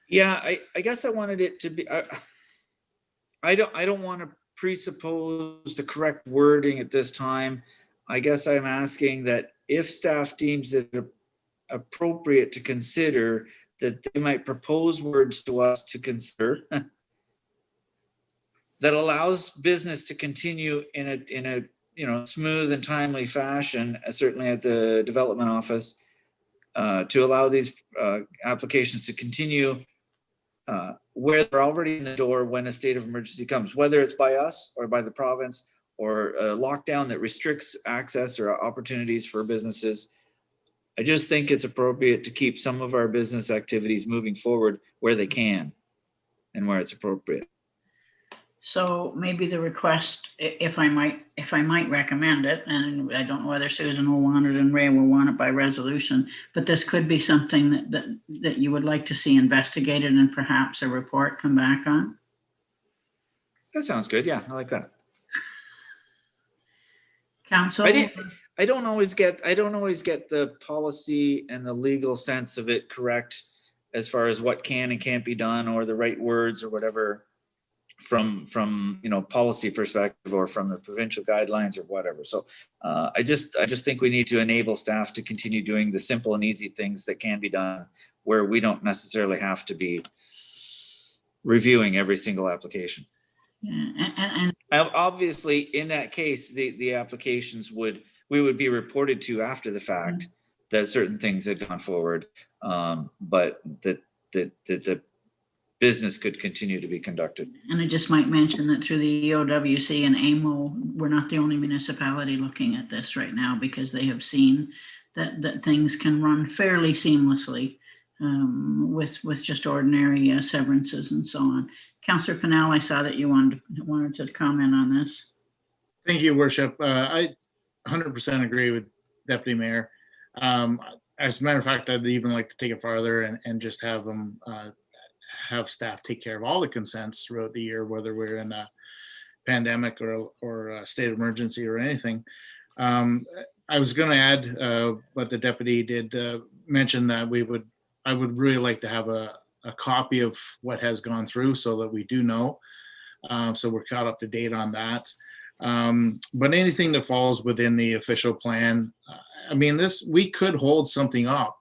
Yeah, I guess I wanted it to be, I don't want to presuppose the correct wording at this time. I guess I'm asking that if staff deems it appropriate to consider, that they might propose words to us to consider that allows business to continue in a smooth and timely fashion, certainly at the development office, to allow these applications to continue where they're already in the door when a state of emergency comes, whether it's by us or by the province or a lockdown that restricts access or opportunities for businesses. I just think it's appropriate to keep some of our business activities moving forward where they can and where it's appropriate. So maybe the request, if I might recommend it, and I don't know whether Susan will want it and Ray will want it by resolution, but this could be something that you would like to see investigated and perhaps a report come back on. That sounds good. Yeah, I like that. Council? I don't always get the policy and the legal sense of it correct as far as what can and can't be done or the right words or whatever from policy perspective or from the provincial guidelines or whatever. So I just think we need to enable staff to continue doing the simple and easy things that can be done where we don't necessarily have to be reviewing every single application. Yeah, and obviously in that case, the applications we would be reported to after the fact that certain things had gone forward, but that the business could continue to be conducted. And I just might mention that through the EOWC and AMO, we're not the only municipality looking at this right now because they have seen that things can run fairly seamlessly with just ordinary severances and so on. Councillor Pennell, I saw that you wanted to comment on this. Thank you, Worship. I 100% agree with Deputy Mayor. As a matter of fact, I'd even like to take it farther and just have them have staff take care of all the consents throughout the year, whether we're in a pandemic or a state of emergency or anything. I was going to add what the deputy did mention that I would really like to have a copy of what has gone through so that we do know. So we're caught up to date on that. But anything that falls within the official plan, I mean, we could hold something up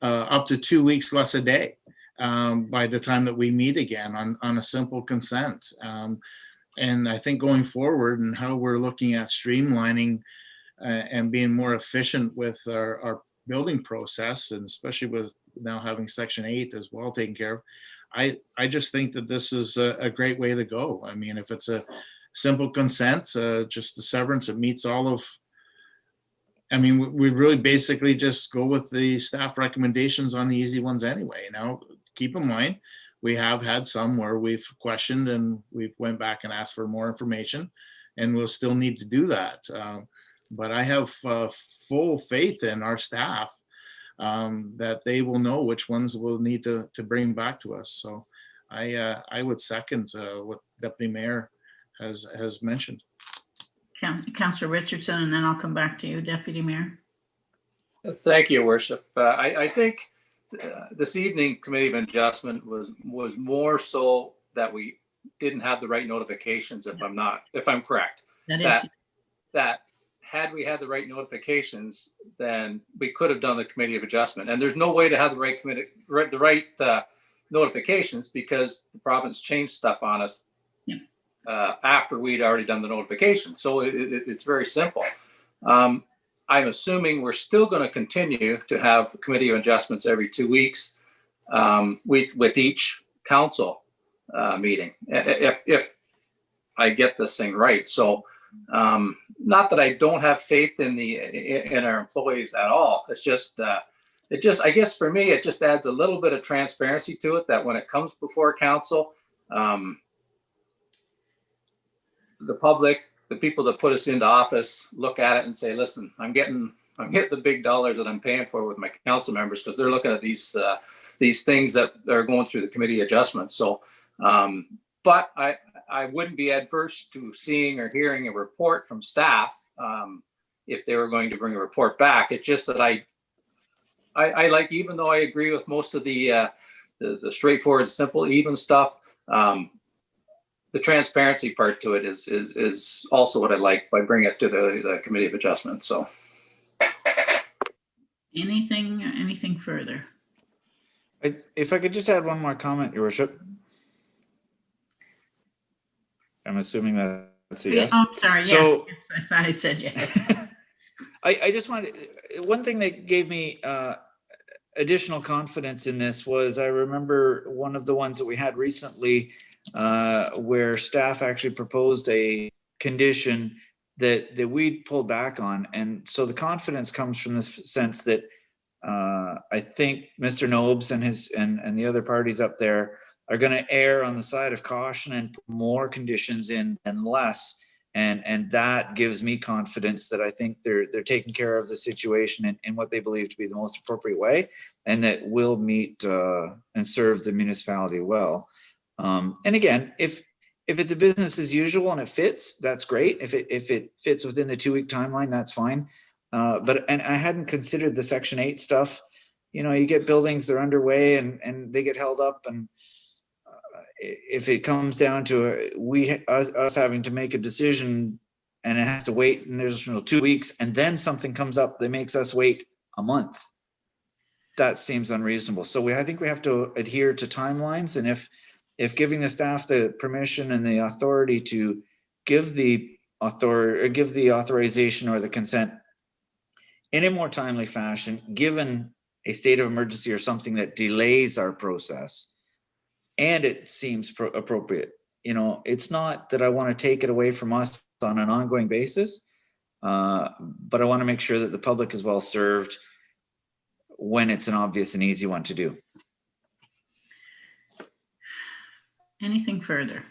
to 2 weeks less a day by the time that we meet again on a simple consent. And I think going forward and how we're looking at streamlining and being more efficient with our building process, and especially with now having Section 8 as well taken care of, I just think that this is a great way to go. I mean, if it's a simple consent, just the severance, it meets all of, I mean, we really basically just go with the staff recommendations on the easy ones anyway. Now, keep in mind, we have had some where we've questioned and we've went back and asked for more information, and we'll still need to do that. But I have full faith in our staff that they will know which ones we'll need to bring back to us. So I would second what Deputy Mayor has mentioned. Councillor Richardson, and then I'll come back to you, Deputy Mayor. Thank you, Worship. I think this evening Committee of Adjustment was more so that we didn't have the right notifications. If I'm correct, that had we had the right notifications, then we could have done the Committee of Adjustment. And there's no way to have the right notifications because the province changed stuff on us after we'd already done the notification. So it's very simple. I'm assuming we're still going to continue to have Committee of Adjustments every 2 weeks with each council meeting, if I get this thing right. So not that I don't have faith in our employees at all. It's just I guess for me, it just adds a little bit of transparency to it, that when it comes before council, the public, the people that put us into office, look at it and say, listen, I'm getting the big dollars that I'm paying for with my council members, because they're looking at these things that are going through the Committee Adjustment. So, but I wouldn't be adverse to seeing or hearing a report from staff if they were going to bring a report back. It's just that I like, even though I agree with most of the straightforward, simple, even stuff, the transparency part to it is also what I like by bringing it to the Committee of Adjustment. So, anything further? If I could just add one more comment, Your Worship. I'm assuming that's a yes. Oh, sorry. So, yes, I thought it said yes. I just wanted, one thing that gave me additional confidence in this was, I remember one of the ones that we had recently where staff actually proposed a condition that we pulled back on. And so the confidence comes from the sense that I think Mr. Nobes and the other parties up there are going to err on the side of caution and put more conditions in and less. And that gives me confidence that I think they're taking care of the situation in what they believe to be the most appropriate way, and that will meet and serve the municipality well. And again, if it's a business as usual and it fits, that's great. If it fits within the 2 week timeline, that's fine. But I hadn't considered the Section 8 stuff. You know, you get buildings, they're underway and they get held up, and if it comes down to us having to make a decision and it has to wait an additional 2 weeks, and then something comes up that makes us wait a month, that seems unreasonable. So I think we have to adhere to timelines. And if giving the staff the permission and the authority to give the authorization or the consent in a more timely fashion, given a state of emergency or something that delays our process, and it seems appropriate, you know, it's not that I want to take it away from us on an ongoing basis, but I want to make sure that the public is well served when it's an obvious and easy one to do. Anything further?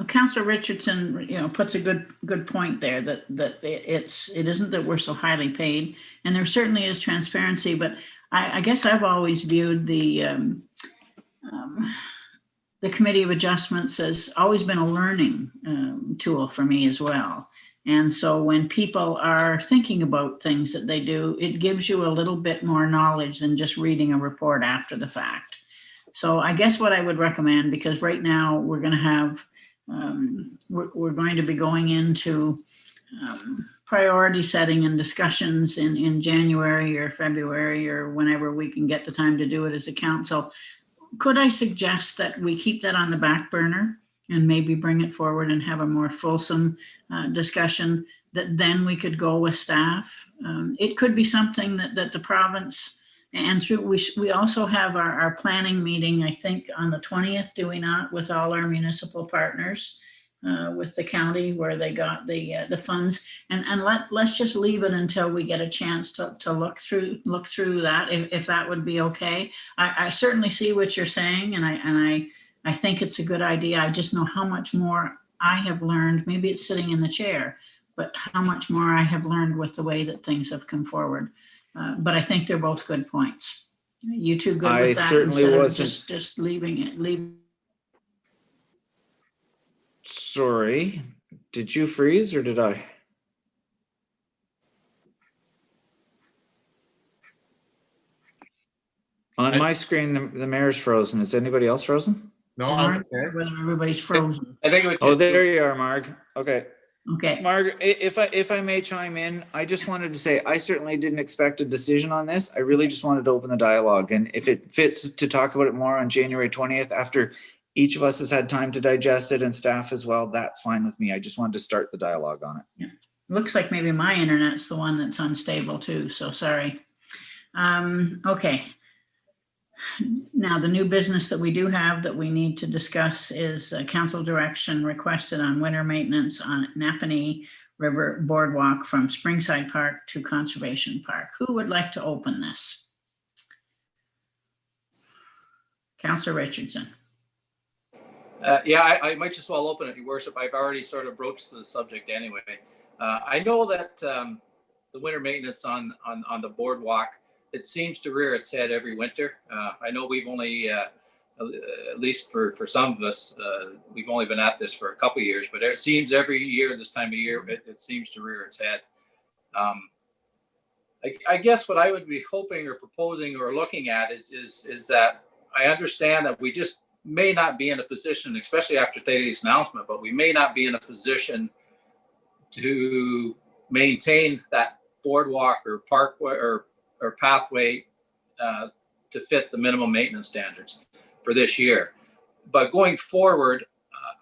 Councillor Richardson, puts a good point there that it isn't that we're so highly paid, and there certainly is transparency. But I guess I've always viewed the Committee of Adjustments as always been a learning tool for me as well. And so when people are thinking about things that they do, it gives you a little bit more knowledge than just reading a report after the fact. So I guess what I would recommend, because right now we're going to have, we're going to be going into priority setting and discussions in January or February or whenever we can get the time to do it as a council. Could I suggest that we keep that on the back burner and maybe bring it forward and have a more fulsome discussion that then we could go with staff? It could be something that the province, and through, we also have our planning meeting, I think on the 20th, do we not, with all our municipal partners, with the county where they got the funds, and let's just leave it until we get a chance to look through that, if that would be okay. I certainly see what you're saying, and I think it's a good idea. I just know how much more I have learned. Maybe it's sitting in the chair, but how much more I have learned with the way that things have come forward. But I think they're both good points. You two good with that? I certainly instead of wasn't. just leaving it. Sorry, did you freeze or did I? On my screen, the mayor's frozen. Is anybody else frozen? No, Whether everybody's frozen. I think it was Oh, just there you are, Marg. Okay. Okay. Marg, if I may chime in, I just wanted to say I certainly didn't expect a decision on this. I really just wanted to open the dialogue. And if it fits to talk about it more on January 20th, after each of us has had time to digest it and staff as well, that's fine with me. I just wanted to start the dialogue on it. Yeah. Looks like maybe my internet's the one that's unstable too, so sorry. Okay. Now, the new business that we do have that we need to discuss is council direction requested on winter maintenance on Napanee River Boardwalk from Springside Park to Conservation Park. Who would like to open this? Councillor Richardson. Yeah, I might just well open it, Your Worship. I've already sort of broached the subject anyway. I know that the winter maintenance on the boardwalk, it seems to rear its head every winter. I know we've only, at least for some of us, we've only been at this for a couple of years, but it seems every year, this time of year, it seems to rear its head. I guess what I would be hoping or proposing or looking at is that I understand that we just may not be in a position, especially after today's announcement, but we may not be in a position to maintain that boardwalk or parkway or pathway to fit the minimum maintenance standards for this year. But going forward,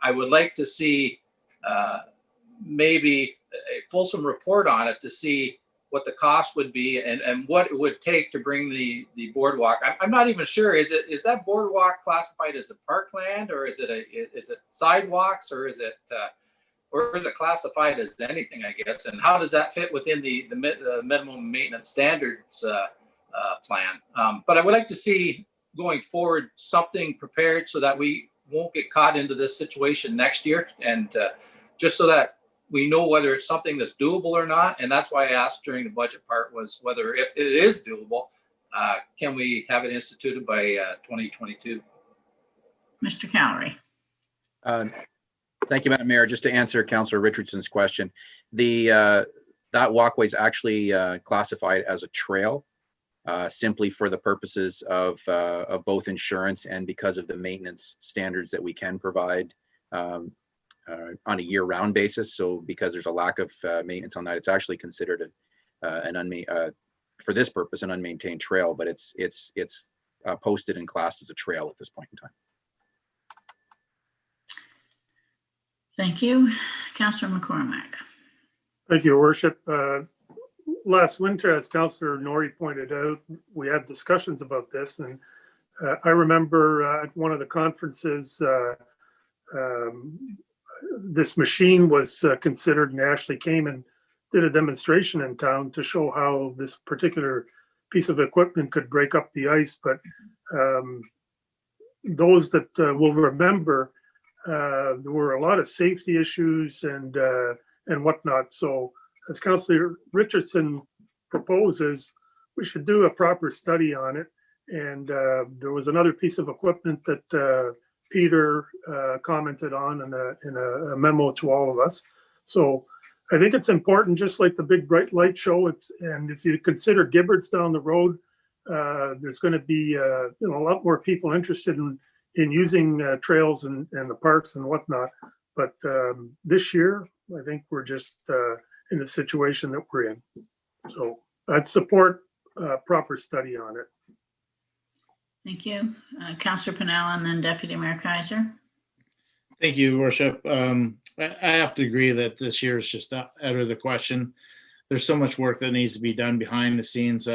I would like to see maybe a fulsome report on it to see what the cost would be and what it would take to bring the boardwalk. I'm not even sure. Is that boardwalk classified as a parkland, or is it sidewalks, or is it classified as anything, I guess? And how does that fit within the minimum maintenance standards plan? But I would like to see going forward something prepared so that we won't get caught into this situation next year, and just so that we know whether it's something that's doable or not. And that's why I asked during the budget part was whether if it is doable, can we have it instituted by 2022? Mr. Calery. Thank you, Madam Mayor. Just to answer Councillor Richardson's question, that walkway is actually classified as a trail, simply for the purposes of both insurance and because of the maintenance standards that we can provide on a year-round basis. So because there's a lack of maintenance on that, it's actually considered for this purpose an unmaintained trail, but it's posted and classed as a trail at this point in time. Thank you. Councillor McCormack. Thank you, Your Worship. Last winter, as Councillor Norrie pointed out, we had discussions about this, and I remember at one of the conferences, this machine was considered and actually came and did a demonstration in town to show how this particular piece of equipment could break up the ice. But those that will remember, there were a lot of safety issues and whatnot. So as Councillor Richardson proposes, we should do a proper study on it. And there was another piece of equipment that Peter commented on in a memo to all of us. So I think it's important, just like the big bright light show. And if you consider Gibberts down the road, there's going to be a lot more people interested in using trails and the parks and whatnot. But this year, I think we're just in the situation that we're in. So I'd support proper study on it. Thank you. Councillor Pennell and then Deputy Mayor Kaiser. Thank you, Worship. I have to agree that this year is just out of the question. There's so much work that needs to be done behind the scenes.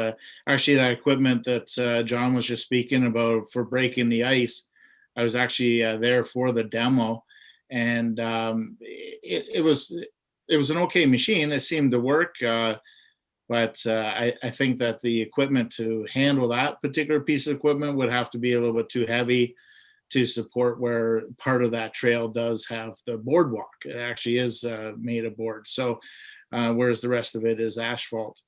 Actually, that equipment that John was just speaking about for breaking the ice, I was actually there for the demo, and it was an okay machine. It seemed to work, but I think that the equipment to handle that particular piece of equipment would have to be a little bit too heavy to support where part of that trail does have the boardwalk. It actually is made of board. So whereas the rest of it is asphalt.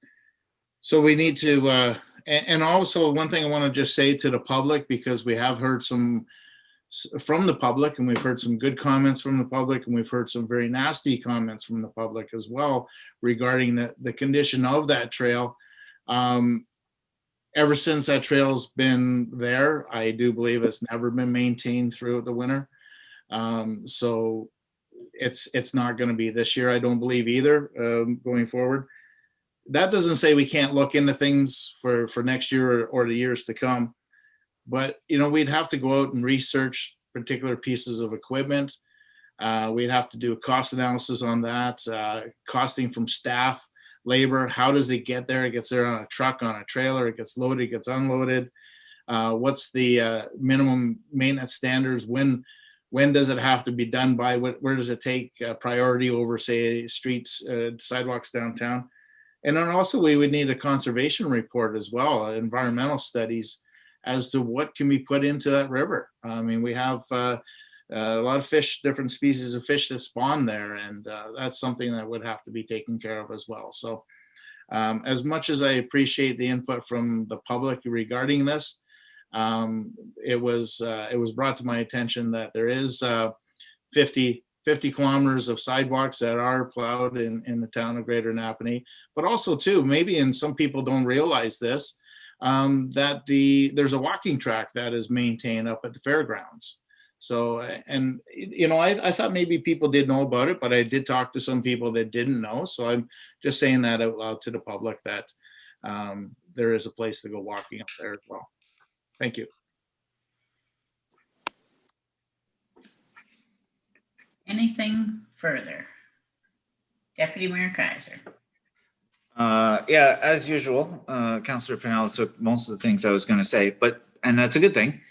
So we need to, and also one thing I want to just say to the public, because we have heard some from the public, and we've heard some good comments from the public, and we've heard some very nasty comments from the public as well regarding the condition of that trail. Ever since that trail's been there, I do believe it's never been maintained throughout the winter. So it's not going to be this year, I don't believe either, going forward. That doesn't say we can't look into things for next year or the years to come. But, we'd have to go out and research particular pieces of equipment. We'd have to do a cost analysis on that, costing from staff, labor. How does it get there? It gets there on a truck, on a trailer, it gets loaded, it gets unloaded. What's the minimum maintenance standards? When does it have to be done by? Where does it take priority over, say, streets, sidewalks downtown? And then also we would need a conservation report as well, environmental studies as to what can be put into that river. I mean, we have a lot of fish, different species of fish that spawn there, and that's something that would have to be taken care of as well. So as much as I appreciate the input from the public regarding this, it was brought to my attention that there is 50 kilometers of sidewalks that are plowed in the town of Greater Napanee, but also too, maybe, and some people don't realize this, that there's a walking track that is maintained up at the fairgrounds. So, and I thought maybe people did know about it, but I did talk to some people that didn't know. So I'm just saying that out loud to the public, that there is a place to go walking up there as well. Thank you. Anything further? Deputy Mayor Kaiser. Yeah, as usual, Councillor Pennell took most of the things I was going to say, and that's a good thing.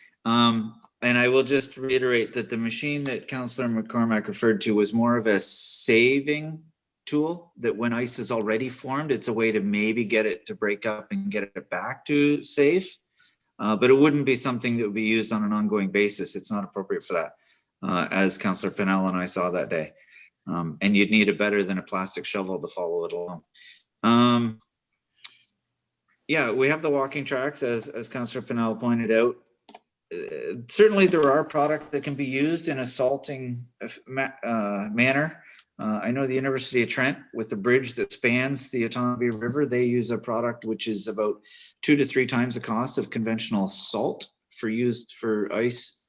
And I will just reiterate that the machine that Councillor McCormack referred to was more of a saving tool, that when ice is already formed, it's a way to maybe get it to break up and get it back to safe. But it wouldn't be something that would be used on an ongoing basis. It's not appropriate for that, as Councillor Pennell and I saw that day. And you'd need it better than a plastic shovel to follow it along. Yeah, we have the walking tracks, as Councillor Pennell pointed out. Certainly there are products that can be used in a salting manner. I know the University of Trent, with the bridge that spans the Otonabee River, they use a product which is about 2 to 3 times the cost of conventional salt used for ice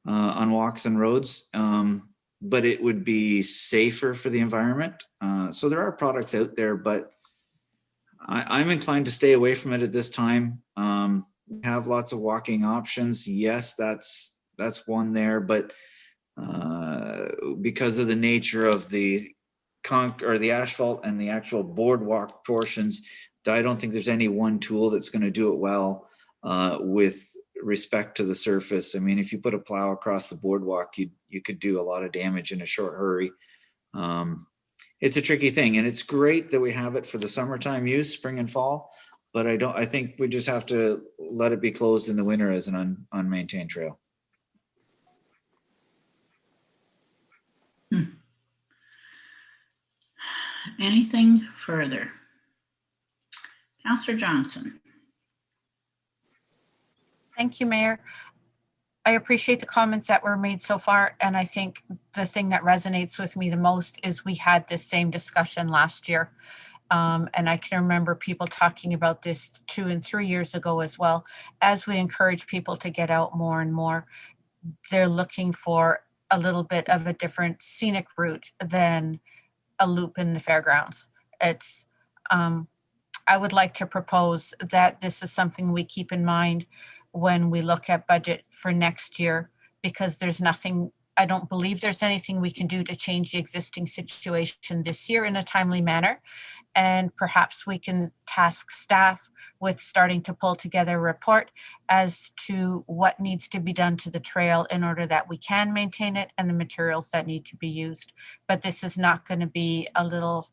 on walks and roads. But it would be safer for the environment. So there are products out there, but I'm inclined to stay away from it at this time. We have lots of walking options. Yes, that's one there, but because of the nature of the asphalt and the actual boardwalk portions, I don't think there's any one tool that's going to do it well with respect to the surface. I mean, if you put a plow across the boardwalk, you could do a lot of damage in a short hurry. it's a tricky thing, and it's great that we have it for the summertime use, spring and fall. But I think we just have to let it be closed in the winter as an unmaintained trail. Anything further? Councillor Johnson. Thank you, Mayor. I appreciate the comments that were made so far, and I think the thing that resonates with me the most is we had this same discussion last year. And I can remember people talking about this 2 and 3 years ago as well. As we encourage people to get out more and more, they're looking for a little bit of a different scenic route than a loop in the fairgrounds. It's, I would like to propose that this is something we keep in mind when we look at budget for next year, because there's nothing, I don't believe there's anything we can do to change the existing situation this year in a timely manner. And perhaps we can task staff with starting to pull together a report as to what needs to be done to the trail in order that we can maintain it and the materials that need to be used. But this is not going to be a little,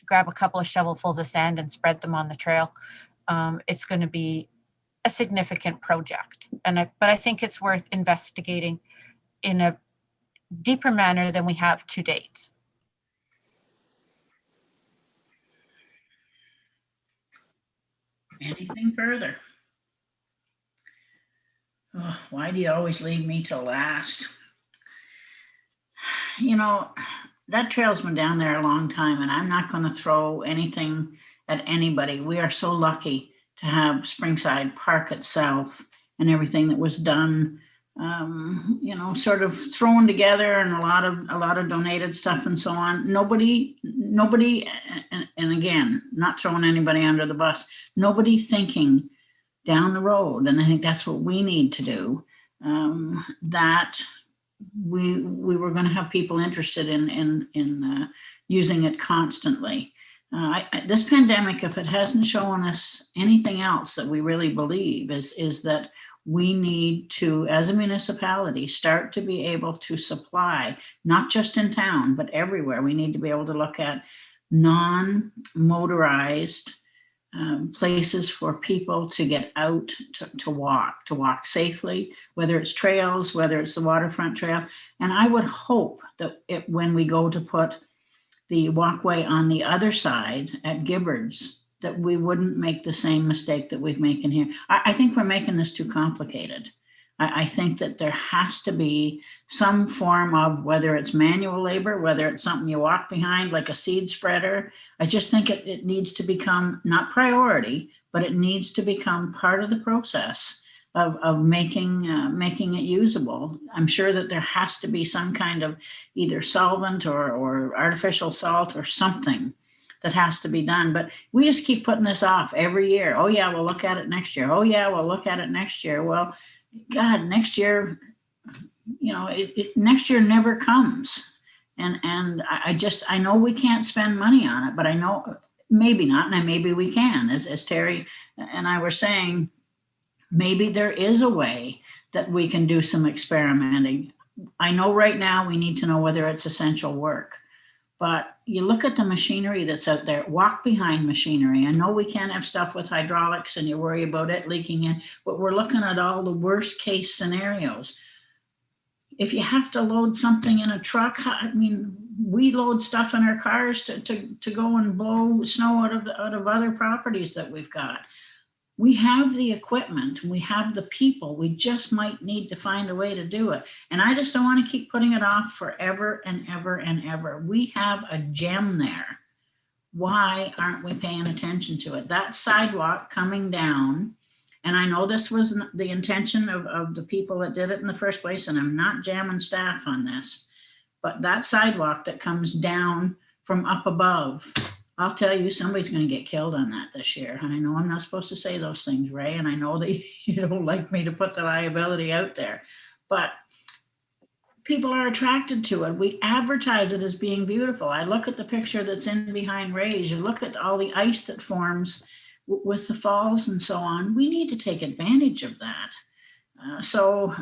grab a couple of shovelfuls of sand and spread them on the trail. It's going to be a significant project. But I think it's worth investigating in a deeper manner than we have to date. Anything further? Oh, why do you always leave me till last? You know, that trail's been down there a long time, and I'm not going to throw anything at anybody. We are so lucky to have Springside Park itself and everything that was done, you know, sort of thrown together, and a lot of donated stuff and so on. Nobody, and again, not throwing anybody under the bus, nobody thinking down the road, and I think that's what we need to do, that we were going to have people interested in using it constantly. This pandemic, if it hasn't shown us anything else that we really believe, is that we need to, as a municipality, start to be able to supply, not just in town, but everywhere. We need to be able to look at non-motorized places for people to get out to walk safely, whether it's trails, whether it's the waterfront trail. And I would hope that when we go to put the walkway on the other side at Gibbard's, that we wouldn't make the same mistake that we've making here. I think we're making this too complicated. I think that there has to be some form of, whether it's manual labor, whether it's something you walk behind like a seed spreader. I just think it needs to become not priority, but it needs to become part of the process of making it usable. I'm sure that there has to be some kind of either solvent or artificial salt or something that has to be done. But we just keep putting this off every year. Oh yeah, we'll look at it next year. Oh yeah, we'll look at it next year. Well, God, next year, you know, next year never comes. And I know we can't spend money on it, but I know maybe not, and maybe we can, as Terry and I were saying. Maybe there is a way that we can do some experimenting. I know right now we need to know whether it's essential work, but you look at the machinery that's out there, walk behind machinery. I know we can't have stuff with hydraulics and you worry about it leaking in, but we're looking at all the worst case scenarios. If you have to load something in a truck, I mean, we load stuff in our cars to go and blow snow out of other properties that we've got. We have the equipment, we have the people, we just might need to find a way to do it. And I just don't want to keep putting it off forever and ever and ever. We have a gem there. Why aren't we paying attention to it? That sidewalk coming down, and I know this was the intention of the people that did it in the first place, and I'm not jamming staff on this, but that sidewalk that comes down from up above, I'll tell you, somebody's going to get killed on that this year. And I know I'm not supposed to say those things, Ray, and I know that you don't like me to put the liability out there, but people are attracted to it. We advertise it as being beautiful. I look at the picture that's in behind Ray's. You look at all the ice that forms with the falls and so on. We need to take advantage of that. So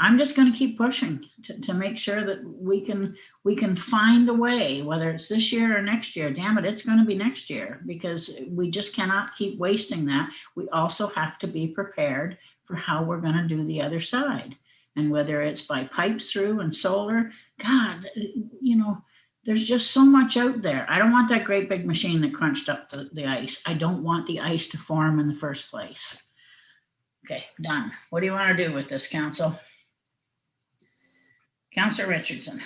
I'm just going to keep pushing to make sure that we can find a way, whether it's this year or next year. Damn it, it's going to be next year, because we just cannot keep wasting that. We also have to be prepared for how we're going to do the other side. And whether it's by pipes through and solar, God, you know, there's just so much out there. I don't want that great big machine that crunched up the ice. I don't want the ice to form in the first place. Okay, done. What do you want to do with this, Council? Councillor Richardson.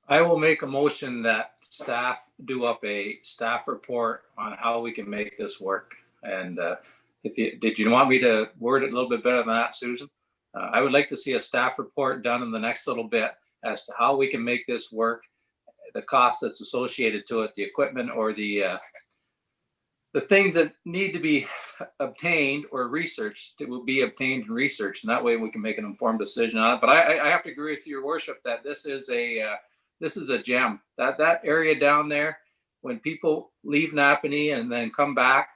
I will make a motion that staff do up a staff report on how we can make this work. And did you want me to word it a little bit better than that, Susan? I would like to see a staff report done in the next little bit as to how we can make this work, the cost that's associated to it, the equipment or the things that need to be obtained or researched, it will be obtained and researched, and that way we can make an informed decision on it. But I have to agree with your worship that this is a gem. That area down there, when people leave Napanee and then come back,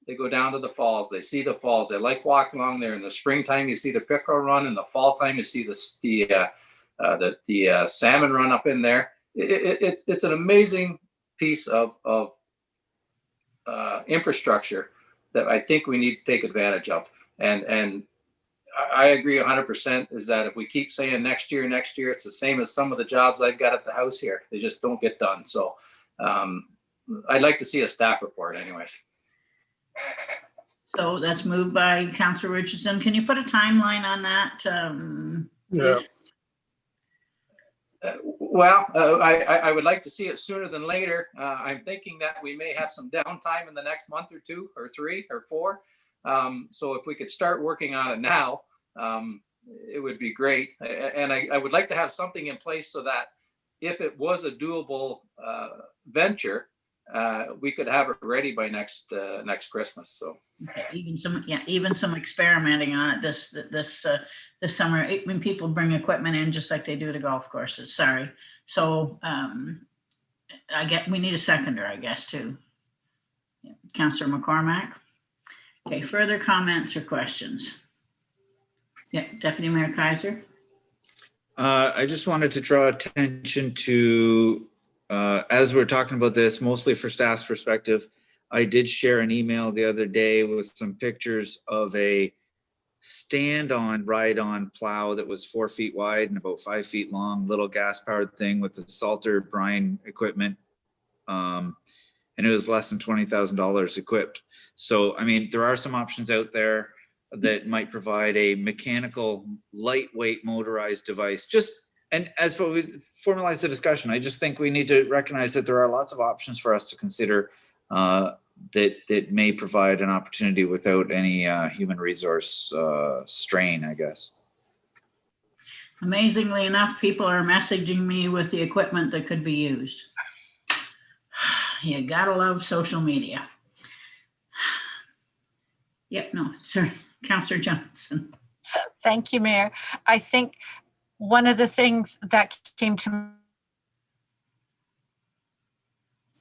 they go down to the falls. They see the falls. They like walking along there. In the springtime, you see the pickerel run. In the fall time, you see the salmon run up in there. It's an amazing piece of infrastructure that I think we need to take advantage of. And I agree 100% is that if we keep saying next year, it's the same as some of the jobs I've got at the house here. They just don't get done. So I'd like to see a staff report anyways. So that's moved by Councillor Richardson. Can you put a timeline on that? Yeah. I would like to see it sooner than later. I'm thinking that we may have some downtime in the next month or 2 or 3 or 4. So if we could start working on it now, it would be great. And I would like to have something in place so that if it was a doable venture, we could have it ready by next Christmas. So even some experimenting on it this summer when people bring equipment in, just like they do to golf courses. Sorry. So we need a seconder, I guess, too. Yeah. Councillor McCormack. Okay, further comments or questions? Yeah, Deputy Mayor Kaiser. I just wanted to draw attention to, as we're talking about this, mostly for staff's perspective, I did share an email the other day with some pictures of a stand-on, ride-on plow that was 4 feet wide and about 5 feet long, little gas-powered thing with the salter brine equipment. And it was less than $20,000 equipped. So, I mean, there are some options out there that might provide a mechanical, lightweight motorized device. And as we formalize the discussion, I just think we need to recognize that there are lots of options for us to consider that may provide an opportunity without any human resource strain, I guess. Amazingly enough, people are messaging me with the equipment that could be used. You gotta love social media. Yep, no, sir. Councillor Johnson. Thank you, Mayor. I think one of the things that came to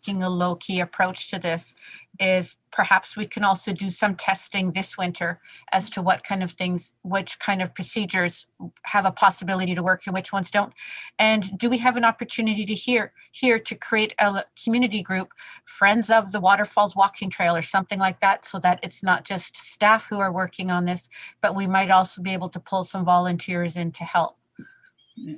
taking a low-key approach to this is perhaps we can also do some testing this winter as to what kind of things, which kind of procedures have a possibility to work and which ones don't. And do we have an opportunity to here to create a community group, Friends of the Waterfalls Walking Trail or something like that, so that it's not just staff who are working on this, but we might also be able to pull some volunteers in to help.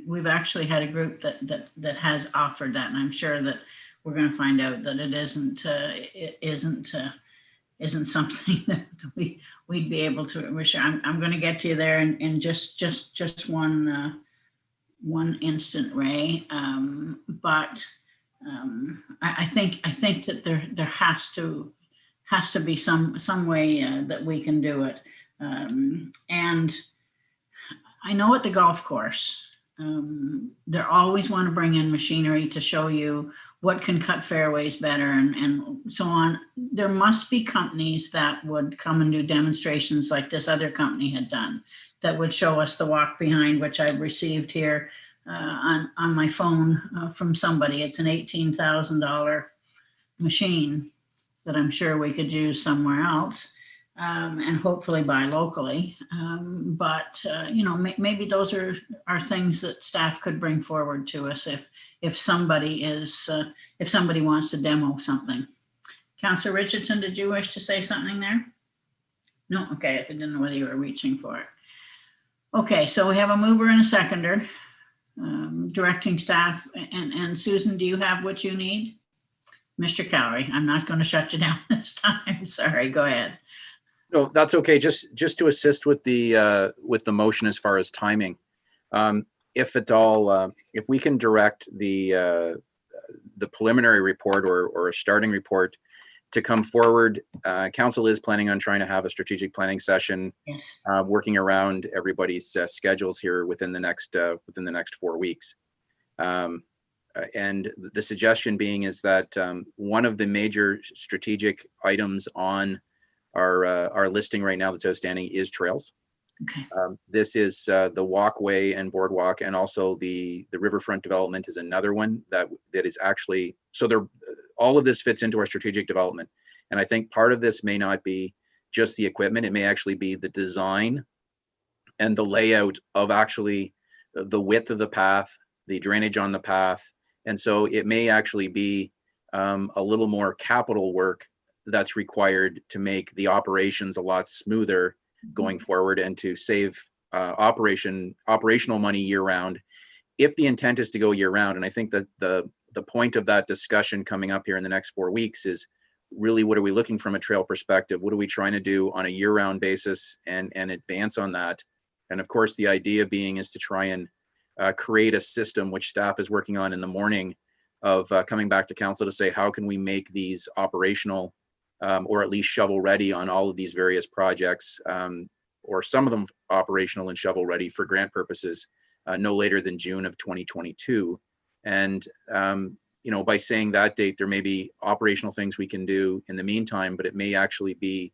We've actually had a group that has offered that, and I'm sure that we're going to find out that it isn't something that we'd be able to. I'm going to get to you there in just one instant, Ray. But I think that there has to be some way that we can do it. And I know at the golf course, they always want to bring in machinery to show you what can cut fairways better and so on. There must be companies that would come and do demonstrations like this other company had done that would show us the walk behind, which I've received here on my phone from somebody. It's an $18,000 machine that I'm sure we could use somewhere else. and hopefully buy locally. But you know, maybe those are things that staff could bring forward to us if somebody wants to demo something. Councillor Richardson, did you wish to say something there? No, okay, I didn't know whether you were reaching for it. Okay, so we have a mover and a seconder, directing staff. And Susan, do you have what you need? Mr. Cowrie, I'm not going to shut you down this time. Sorry, go ahead. No, that's okay. Just to assist with the motion as far as timing, if at all, if we can direct the preliminary report or a starting report to come forward. Council is planning on trying to have a strategic planning session, yes, working around everybody's schedules here within the next 4 weeks. And the suggestion being is that one of the major strategic items on our listing right now that's outstanding is trails. okay, This is the walkway and boardwalk, and also the riverfront development is another one that is actually, so all of this fits into our strategic development. And I think part of this may not be just the equipment, it may actually be the design and the layout of actually the width of the path, the drainage on the path. And so it may actually be a little more capital work that's required to make the operations a lot smoother going forward and to save operational money year round, if the intent is to go year round. And I think that the point of that discussion coming up here in the next 4 weeks is really, what are we looking from a trail perspective? What are we trying to do on a year round basis and advance on that? And of course, the idea being is to try and create a system, which staff is working on in the morning, of coming back to council to say, how can we make these operational or at least shovel ready on all of these various projects, or some of them operational and shovel ready for grant purposes, no later than June of 2022. And you know, by saying that date, there may be operational things we can do in the meantime, but it may actually be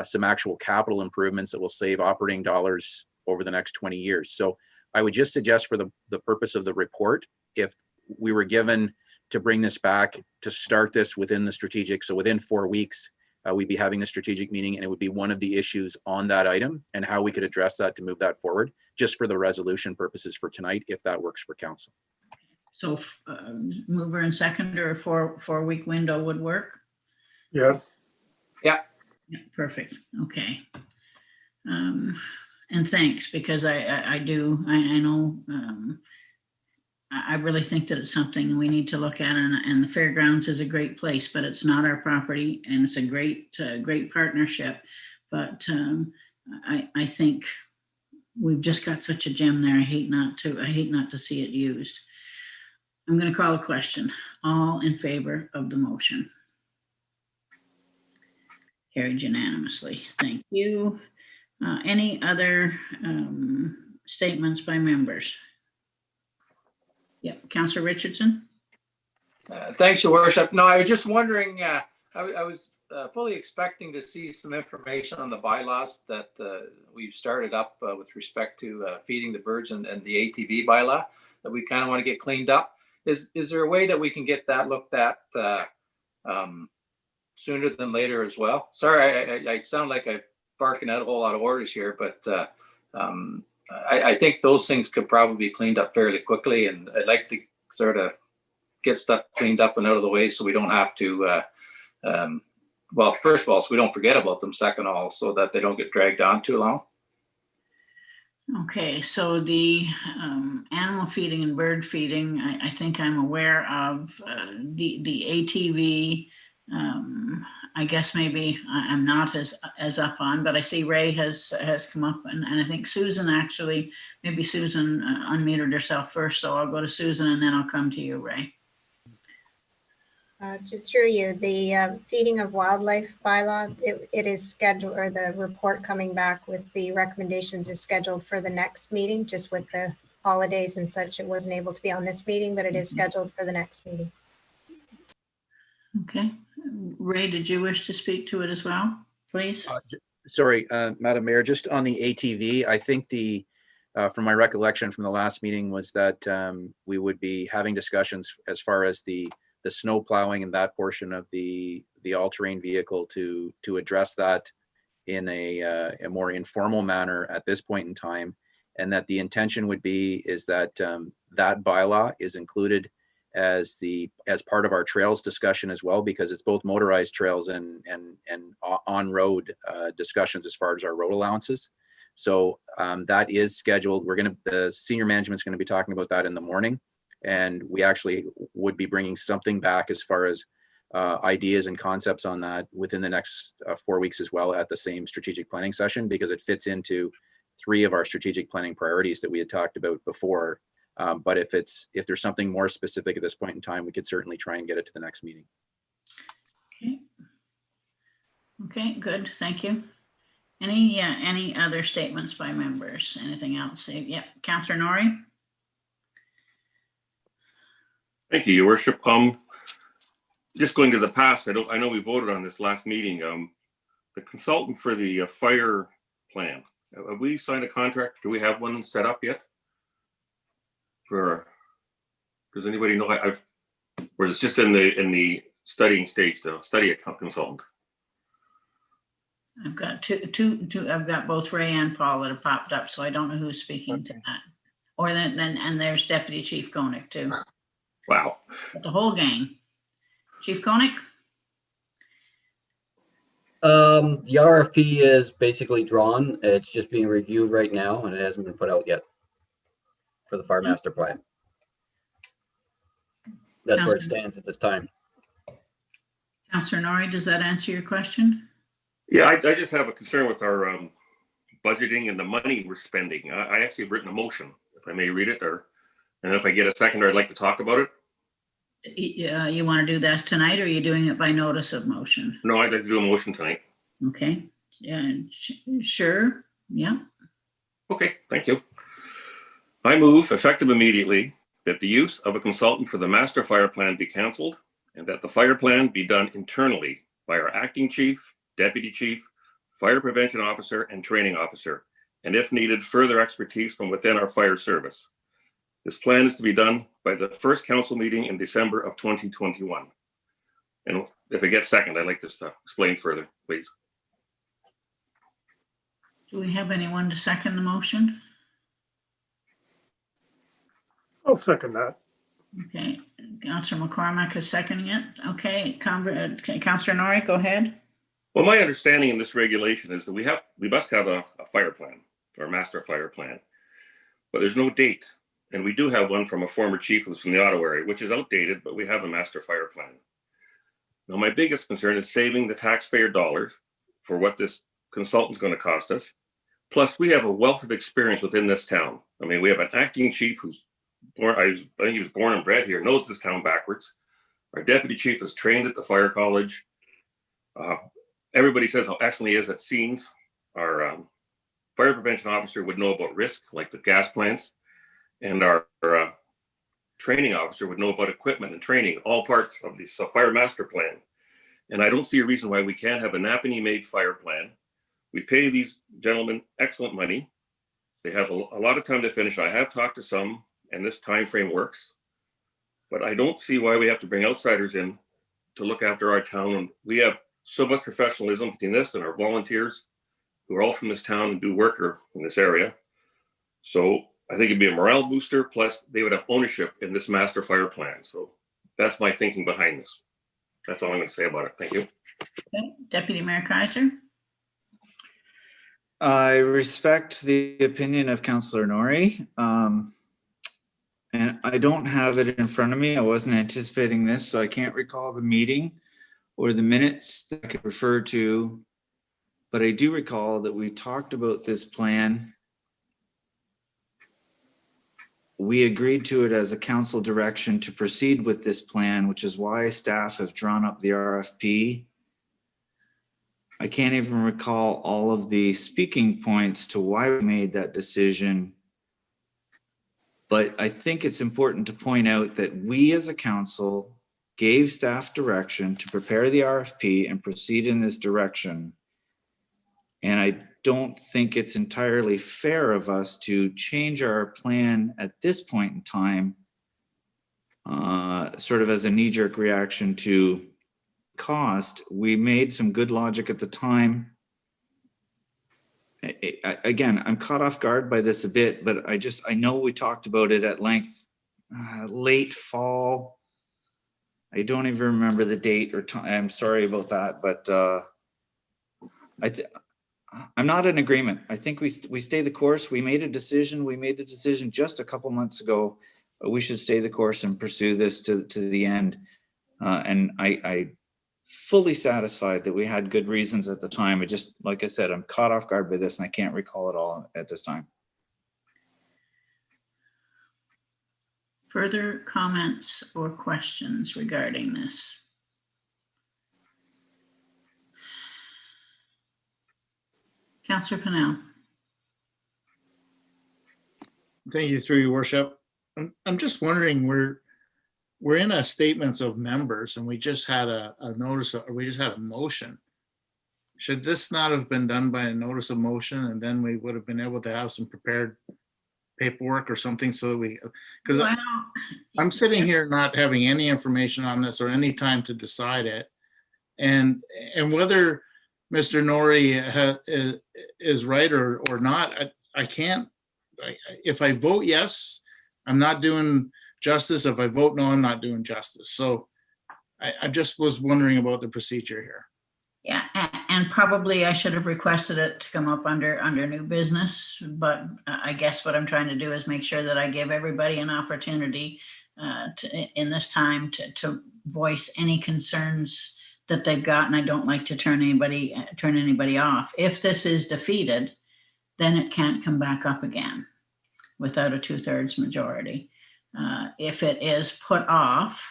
some actual capital improvements that will save operating dollars over the next 20 years. So I would just suggest, for the purpose of the report, if we were given to bring this back to start this within the strategic, so within 4 weeks, we'd be having the strategic meeting, and it would be one of the issues on that item and how we could address that to move that forward, just for the resolution purposes for tonight, if that works for council. so mover and seconder, a 4 week window would work? Yes. Yeah, perfect, okay. And thanks, because I know, I really think that it's something we need to look at, and the fairgrounds is a great place, but it's not our property, and it's a great partnership. But I think we've just got such a gem there. I hate not to see it used. I'm going to call a question. All in favor of the motion? Carried unanimously. Thank you. Any other statements by members? Yep, Councillor Richardson. Thanks, Your Worship. No, I was just wondering, I was fully expecting to see some information on the bylaws that we've started up with respect to feeding the birds and the ATV bylaw that we kind of want to get cleaned up. Is there a way that we can get that looked at sooner than later as well? Sorry, I sound like I'm barking out a whole lot of orders here, but I think those things could probably be cleaned up fairly quickly, and I'd like to sort of get stuff cleaned up and out of the way so we don't have to, well, first of all, so we don't forget about them, second of all, so that they don't get dragged on too long. Okay, so the animal feeding and bird feeding, I think I'm aware of. The ATV, I guess maybe I'm not as up on, but I see Ray has come up, and I think Susan actually, maybe Susan unmuted herself first, so I'll go to Susan and then I'll come to you, Ray. Just through you, the feeding of wildlife bylaw, it is scheduled, or the report coming back with the recommendations is scheduled for the next meeting. Just with the holidays and such, it wasn't able to be on this meeting, but it is scheduled for the next meeting. Okay. Ray, did you wish to speak to it as well, please? Sorry, Madam Mayor, just on the ATV, I think from my recollection from the last meeting was that we would be having discussions as far as the snow plowing and that portion of the all-terrain vehicle to address that in a more informal manner at this point in time, and that the intention would be is that that bylaw is included as part of our trails discussion as well, because it's both motorized trails and on-road discussions as far as our road allowances. So that is scheduled. The senior management's going to be talking about that in the morning, and we actually would be bringing something back as far as ideas and concepts on that within the next 4 weeks as well at the same strategic planning session, because it fits into 3 of our strategic planning priorities that we had talked about before. But if there's something more specific at this point in time, we could certainly try and get it to the next meeting. Okay, good, thank you. Any other statements by members? Anything else? Yeah, Councillor Norrie. Thank you, Your Worship. Just going to the past, I know we voted on this last meeting. The consultant for the fire plan, have we signed a contract? Do we have one set up yet? Does anybody know? Or it's just in the studying stage to study a consultant? I've got two. I've got both Ray and Paul that have popped up, so I don't know who's speaking to that. Or then and there's Deputy Chief Koenig too. Wow. But the whole gang. Chief Koenig? The RFP is basically drawn. It's just being reviewed right now, and it hasn't been put out yet for the fire master plan. That's where it stands at this time. Councillor Norrie, does that answer your question? Yeah, I just have a concern with our budgeting and the money we're spending. I actually have written a motion, if I may read it, and if I get a second, I'd like to talk about it. You want to do that tonight, or are you doing it by notice of motion? No, I'd like to do a motion tonight. Okay, yeah, sure, yeah. Okay, thank you. I move, effective immediately, that the use of a consultant for the master fire plan be canceled, and that the fire plan be done internally by our acting chief, deputy chief, fire prevention officer, and training officer, and if needed, further expertise from within our fire service. This plan is to be done by the first council meeting in December of 2021. And if it gets second, I'd like to explain further, please. Do we have anyone to second the motion? I'll second that. Okay, Councillor McCormack is seconding it. Okay, Councillor Norrie, go ahead. Well, my understanding in this regulation is that we must have a fire plan, or a master fire plan, but there's no date. And we do have one from a former chief who's from the Ottawa area, which is outdated, but we have a master fire plan. Now, my biggest concern is saving the taxpayer dollars for what this consultant's going to cost us. Plus, we have a wealth of experience within this town. I mean, we have an acting chief who's born, I think he was born and bred here, knows this town backwards. Our deputy chief is trained at the fire college. Everybody says how excellent he is at scenes. Our fire prevention officer would know about risk, like the gas plants. And our training officer would know about equipment and training, all parts of the fire master plan. And I don't see a reason why we can't have a Napanee-made fire plan. We pay these gentlemen excellent money. They have a lot of time to finish. I have talked to some, and this time frame works. But I don't see why we have to bring outsiders in to look after our town. And we have so much professionalism between this and our volunteers who are all from this town and do work in this area. So I think it'd be a morale booster, plus they would have ownership in this master fire plan. So that's my thinking behind this. That's all I'm going to say about it. Thank you. Okay. Deputy Mayor Kaiser. I respect the opinion of Councillor Norrie. And I don't have it in front of me. I wasn't anticipating this, so I can't recall the meeting or the minutes that I could refer to. But I do recall that we talked about this plan. We agreed to it as a council direction to proceed with this plan, which is why staff have drawn up the RFP. I can't even recall all of the speaking points to why we made that decision. But I think it's important to point out that we as a council gave staff direction to prepare the RFP and proceed in this direction. And I don't think it's entirely fair of us to change our plan at this point in time, sort of as a knee-jerk reaction to cost. We made some good logic at the time. again, I'm caught off guard by this a bit, but I know we talked about it at length, late fall. I don't even remember the date or time. I'm sorry about that, but I'm not in agreement. I think we stay the course. We made a decision. We made the decision just a couple months ago. We should stay the course and pursue this to the end. And I fully satisfied that we had good reasons at the time. It just, like I said, I'm caught off guard by this and I can't recall it all at this time. Further comments or questions regarding this? Councillor Pennell. Thank you, through your worship. I'm just wondering, we're in a statements of members and we just had a notice, or we just had a motion. Should this not have been done by a notice of motion, and then we would have been able to have some prepared paperwork or something so that we, because Well, I'm sitting here not having any information on this or any time to decide it. And whether Mr. Norrie is right or not, I can't, if I vote yes, I'm not doing justice. If I vote no, I'm not doing justice. So I just was wondering about the procedure here. yeah, and probably I should have requested it to come up under new business, but I guess what I'm trying to do is make sure that I give everybody an opportunity in this time to voice any concerns that they've got, and I don't like to turn anybody off. If this is defeated, then it can't come back up again without a 2/3 majority. If it is put off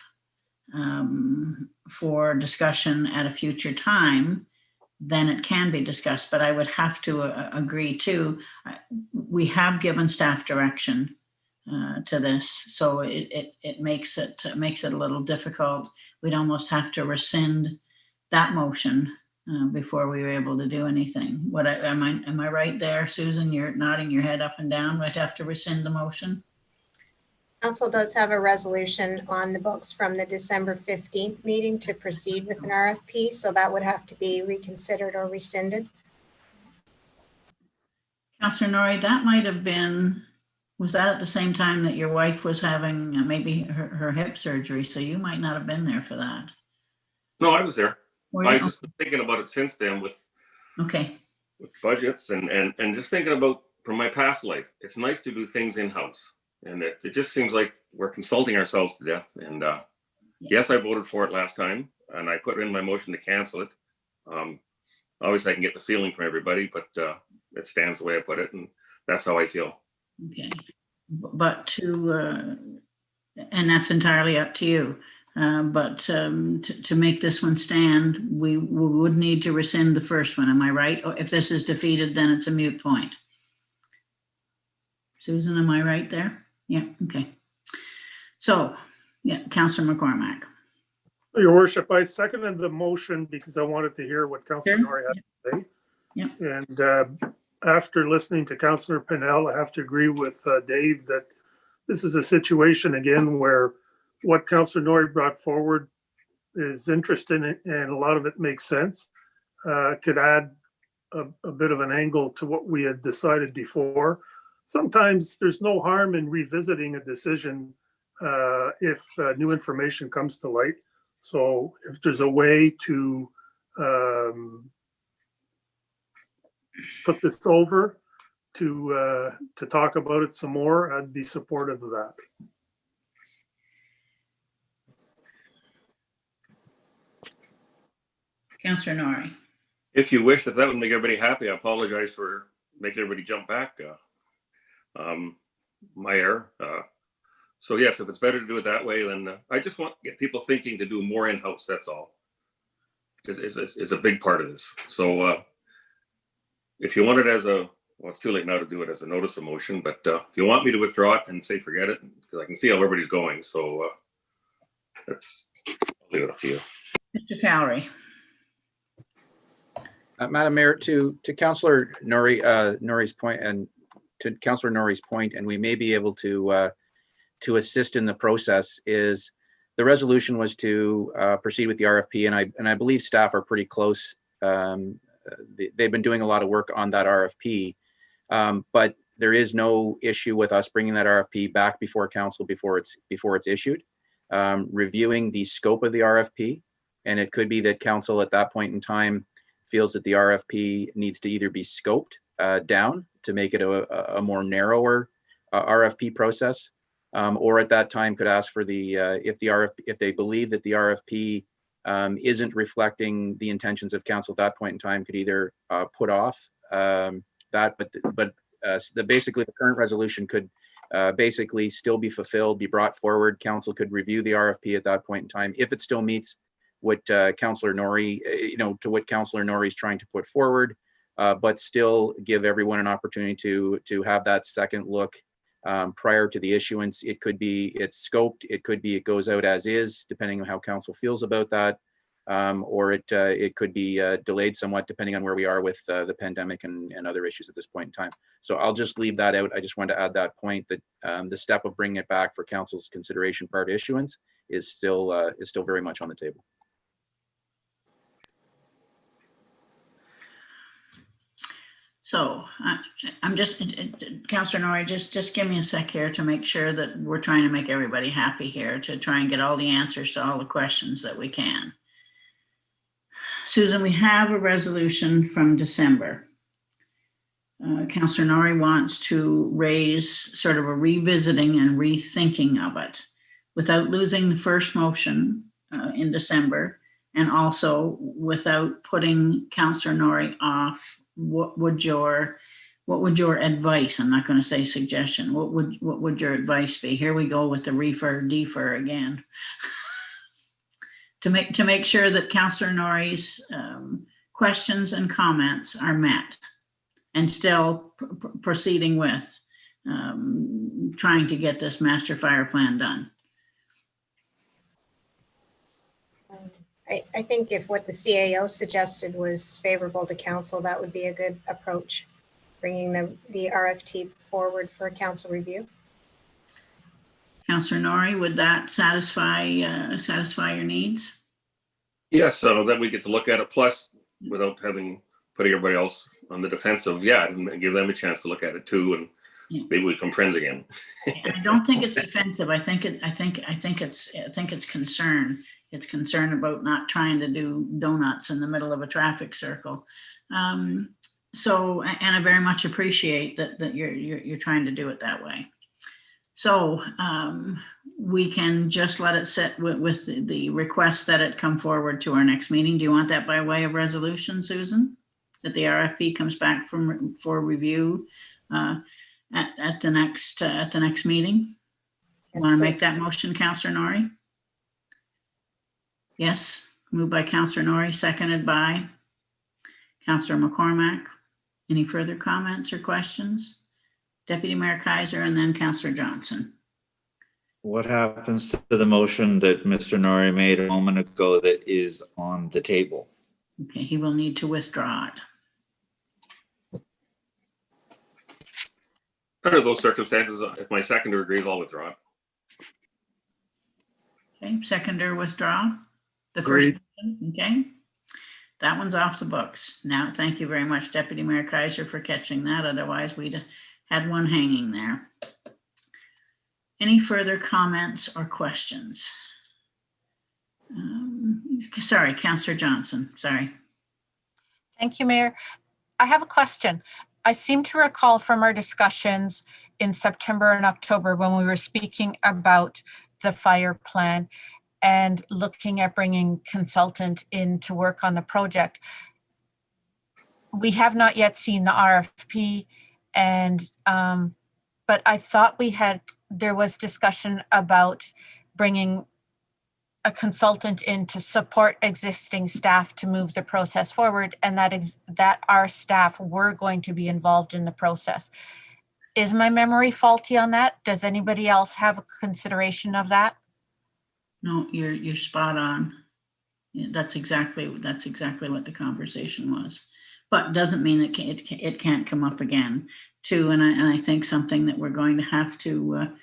for discussion at a future time, then it can be discussed, but I would have to agree too. We have given staff direction to this, so it makes it a little difficult. We'd almost have to rescind that motion before we were able to do anything. Am I right there, Susan? You're nodding your head up and down. We'd have to rescind the motion. Council does have a resolution on the books from the December 15th meeting to proceed with an RFP, so that would have to be reconsidered or rescinded. Councillor Norrie, that might have been, was that at the same time that your wife was having maybe her hip surgery? So you might not have been there for that. No, I was there. I just been thinking about it since then with budgets and just thinking about from my past life. It's nice to do things in-house, and it just seems like we're consulting ourselves to death. And yes, I voted for it last time, and I put in my motion to cancel it. Obviously, I can get the feeling from everybody, but it stands the way I put it, and that's how I feel. Okay, but and that's entirely up to you. But to make this one stand, we would need to rescind the first one. Am I right? Or if this is defeated, then it's a moot point. Susan, am I right there? Yeah, okay. So, yeah, Councillor McCormack. Your worship, I seconded the motion because I wanted to hear what Councillor Norrie had to say. Yeah. And after listening to Councillor Pennell, I have to agree with Dave that this is a situation again where what Councillor Norrie brought forward is interesting and a lot of it makes sense. Could add a bit of an angle to what we had decided before. Sometimes there's no harm in revisiting a decision if new information comes to light. So if there's a way to put this over to talk about it some more, I'd be supportive of that. Councillor Norrie. If you wish, if that would make everybody happy, I apologize for making everybody jump back. My error. So yes, if it's better to do it that way, then I just want to get people thinking to do more in-house. That's all. Is a big part of this. So if you want it as a, well, it's too late now to do it as a notice of motion, but if you want me to withdraw it and say forget it, because I can see how everybody's going. So I'll leave it up to you. Mr. Cowrie. Madam Mayor, to Councillor Norrie's point, and to Councillor Norrie's point, and we may be able to assist in the process, is the resolution was to proceed with the RFP, and I believe staff are pretty close they've been doing a lot of work on that RFP. But there is no issue with us bringing that RFP back before council before it's issued, reviewing the scope of the RFP. And it could be that council at that point in time feels that the RFP needs to either be scoped down to make it a more narrower RFP process, or at that time could ask for if they believe that the RFP isn't reflecting the intentions of council at that point in time, could either put off that, but basically the current resolution could basically still be fulfilled, be brought forward. Council could review the RFP at that point in time if it still meets what Councillor Norrie, to what Councillor Norrie is trying to put forward, but still give everyone an opportunity to have that second look prior to the issuance. It could be it's scoped, it could be it goes out as is, depending on how council feels about that, or it could be delayed somewhat depending on where we are with the pandemic and other issues at this point in time. So I'll just leave that out. I just wanted to add that point that the step of bringing it back for council's consideration prior to issuance is still very much on the table. So I'm just, Councillor Norrie, just give me a sec here to make sure that we're trying to make everybody happy here, to try and get all the answers to all the questions that we can. Susan, we have a resolution from December. Councillor Norrie wants to raise sort of a revisiting and rethinking of it without losing the first motion in December, and also without putting Councillor Norrie off. What would your advice? I'm not going to say suggestion. What would your advice be? Here we go with the defer again. to make sure that Councillor Norrie's questions and comments are met, and still proceeding with trying to get this master fire plan done. I think if what the CAO suggested was favorable to council, that would be a good approach, bringing the RFT forward for council review. Councillor Norrie, would that satisfy your needs? Yes, so that we get to look at it, plus without putting everybody else on the defensive, and give them a chance to look at it too, and maybe we become friends again. I don't think it's defensive. I think it's concern. It's concern about not trying to do donuts in the middle of a traffic circle. So, and I very much appreciate that you're trying to do it that way. So we can just let it sit with the request that it come forward to our next meeting. Do you want that by way of resolution, Susan? That the RFP comes back for review at the next meeting? Yes, Want to make that motion, Councillor Norrie? Yes, moved by Councillor Norrie, seconded by Councillor McCormack. Any further comments or questions? Deputy Mayor Kaiser and then Councillor Johnson. What happens to the motion that Mr. Norrie made a moment ago that is on the table? Okay, he will need to withdraw it. Under those circumstances, if my seconder agrees, I'll withdraw it. Okay, seconder withdraw. The Agreed. first motion, okay. That one's off the books. Now, thank you very much, Deputy Mayor Kaiser, for catching that. Otherwise, we'd had one hanging there. Any further comments or questions? Sorry, Councillor Johnson, sorry. Thank you, Mayor. I have a question. I seem to recall from our discussions in September and October when we were speaking about the fire plan and looking at bringing consultant in to work on the project. We have not yet seen the RFP, and but I thought there was discussion about bringing a consultant in to support existing staff to move the process forward, and that our staff were going to be involved in the process. Is my memory faulty on that? Does anybody else have a consideration of that? No, you're spot on. Yeah, that's exactly what the conversation was. But doesn't mean it can't come up again too. And I think something that we're going to have to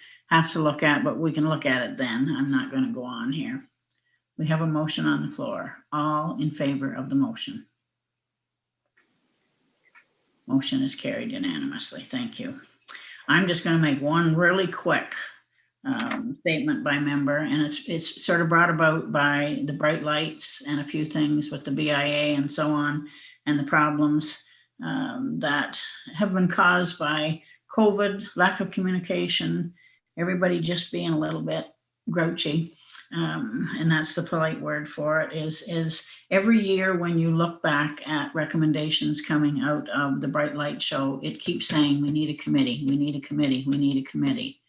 look at, but we can look at it then. I'm not going to go on here. We have a motion on the floor. All in favor of the motion? Motion is carried unanimously. Thank you. I'm just going to make one really quick statement by member, and it's sort of brought about by the bright lights and a few things with the BIA and so on, and the problems that have been caused by COVID, lack of communication, everybody just being a little bit grouchy. And that's the polite word for it, is every year when you look back at recommendations coming out of the Bright Light Show, it keeps saying, we need a committee, we need a committee, we need a committee.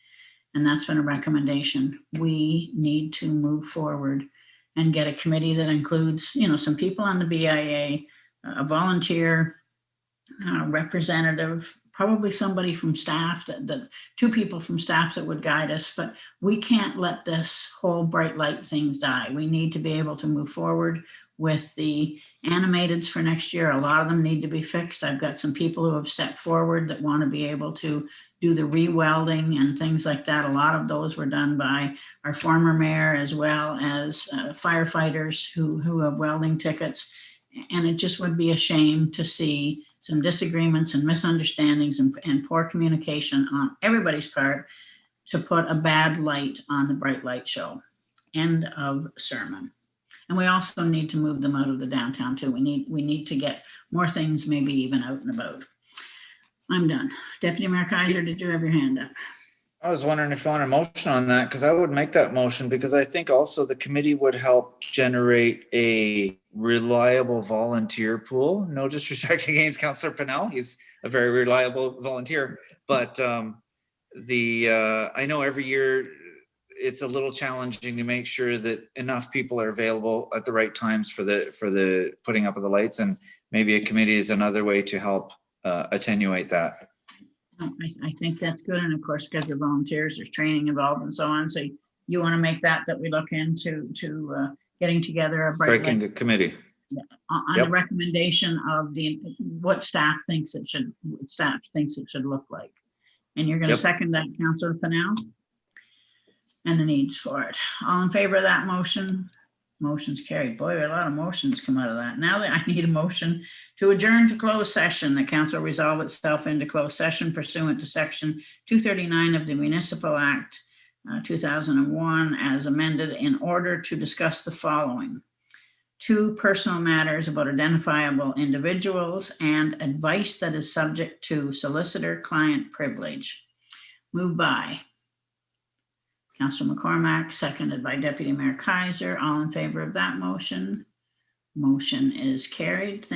And that's been a recommendation. We need to move forward and get a committee that includes, you know, some people on the BIA, a volunteer representative, probably somebody from staff, that two people from staff that would guide us, but we can't let this whole bright light things die. We need to be able to move forward with the animateds for next year. A lot of them need to be fixed. I've got some people who have stepped forward that want to be able to do the re-welding and things like that. A lot of those were done by our former mayor, as well as firefighters who have welding tickets. And it just would be a shame to see some disagreements and misunderstandings and poor communication on everybody's part to put a bad light on the Bright Light Show. End of sermon. And we also need to move them out of the downtown too. We need to get more things maybe even out and about. I'm done. Deputy Mayor Kaiser, did you have your hand up? I was wondering if you want a motion on that, because I would make that motion, because I think also the committee would help generate a reliable volunteer pool. No disrespect against Councillor Pennell, he's a very reliable volunteer, but I know every year it's a little challenging to make sure that enough people are available at the right times for the putting up of the lights, and maybe a committee is another way to help attenuate that. I think that's good. And of course, because you're volunteers, there's training involved and so on. So you want to make that we look into getting together a Breaking a committee. On the recommendation of what staff thinks it should look like. And you're going to second that, Councillor Pennell? And the needs for it. All in favor of that motion? Motion's carried. Boy, a lot of motions come out of that. Now that I need a motion to adjourn to closed session, the council resolve itself into closed session pursuant to section 239 of the Municipal Act 2001 as amended, in order to discuss the following: 2 personal matters about identifiable individuals and advice that is subject to solicitor-client privilege. Moved by Councillor McCormack, seconded by Deputy Mayor Kaiser. All in favor of that motion? Motion is carried.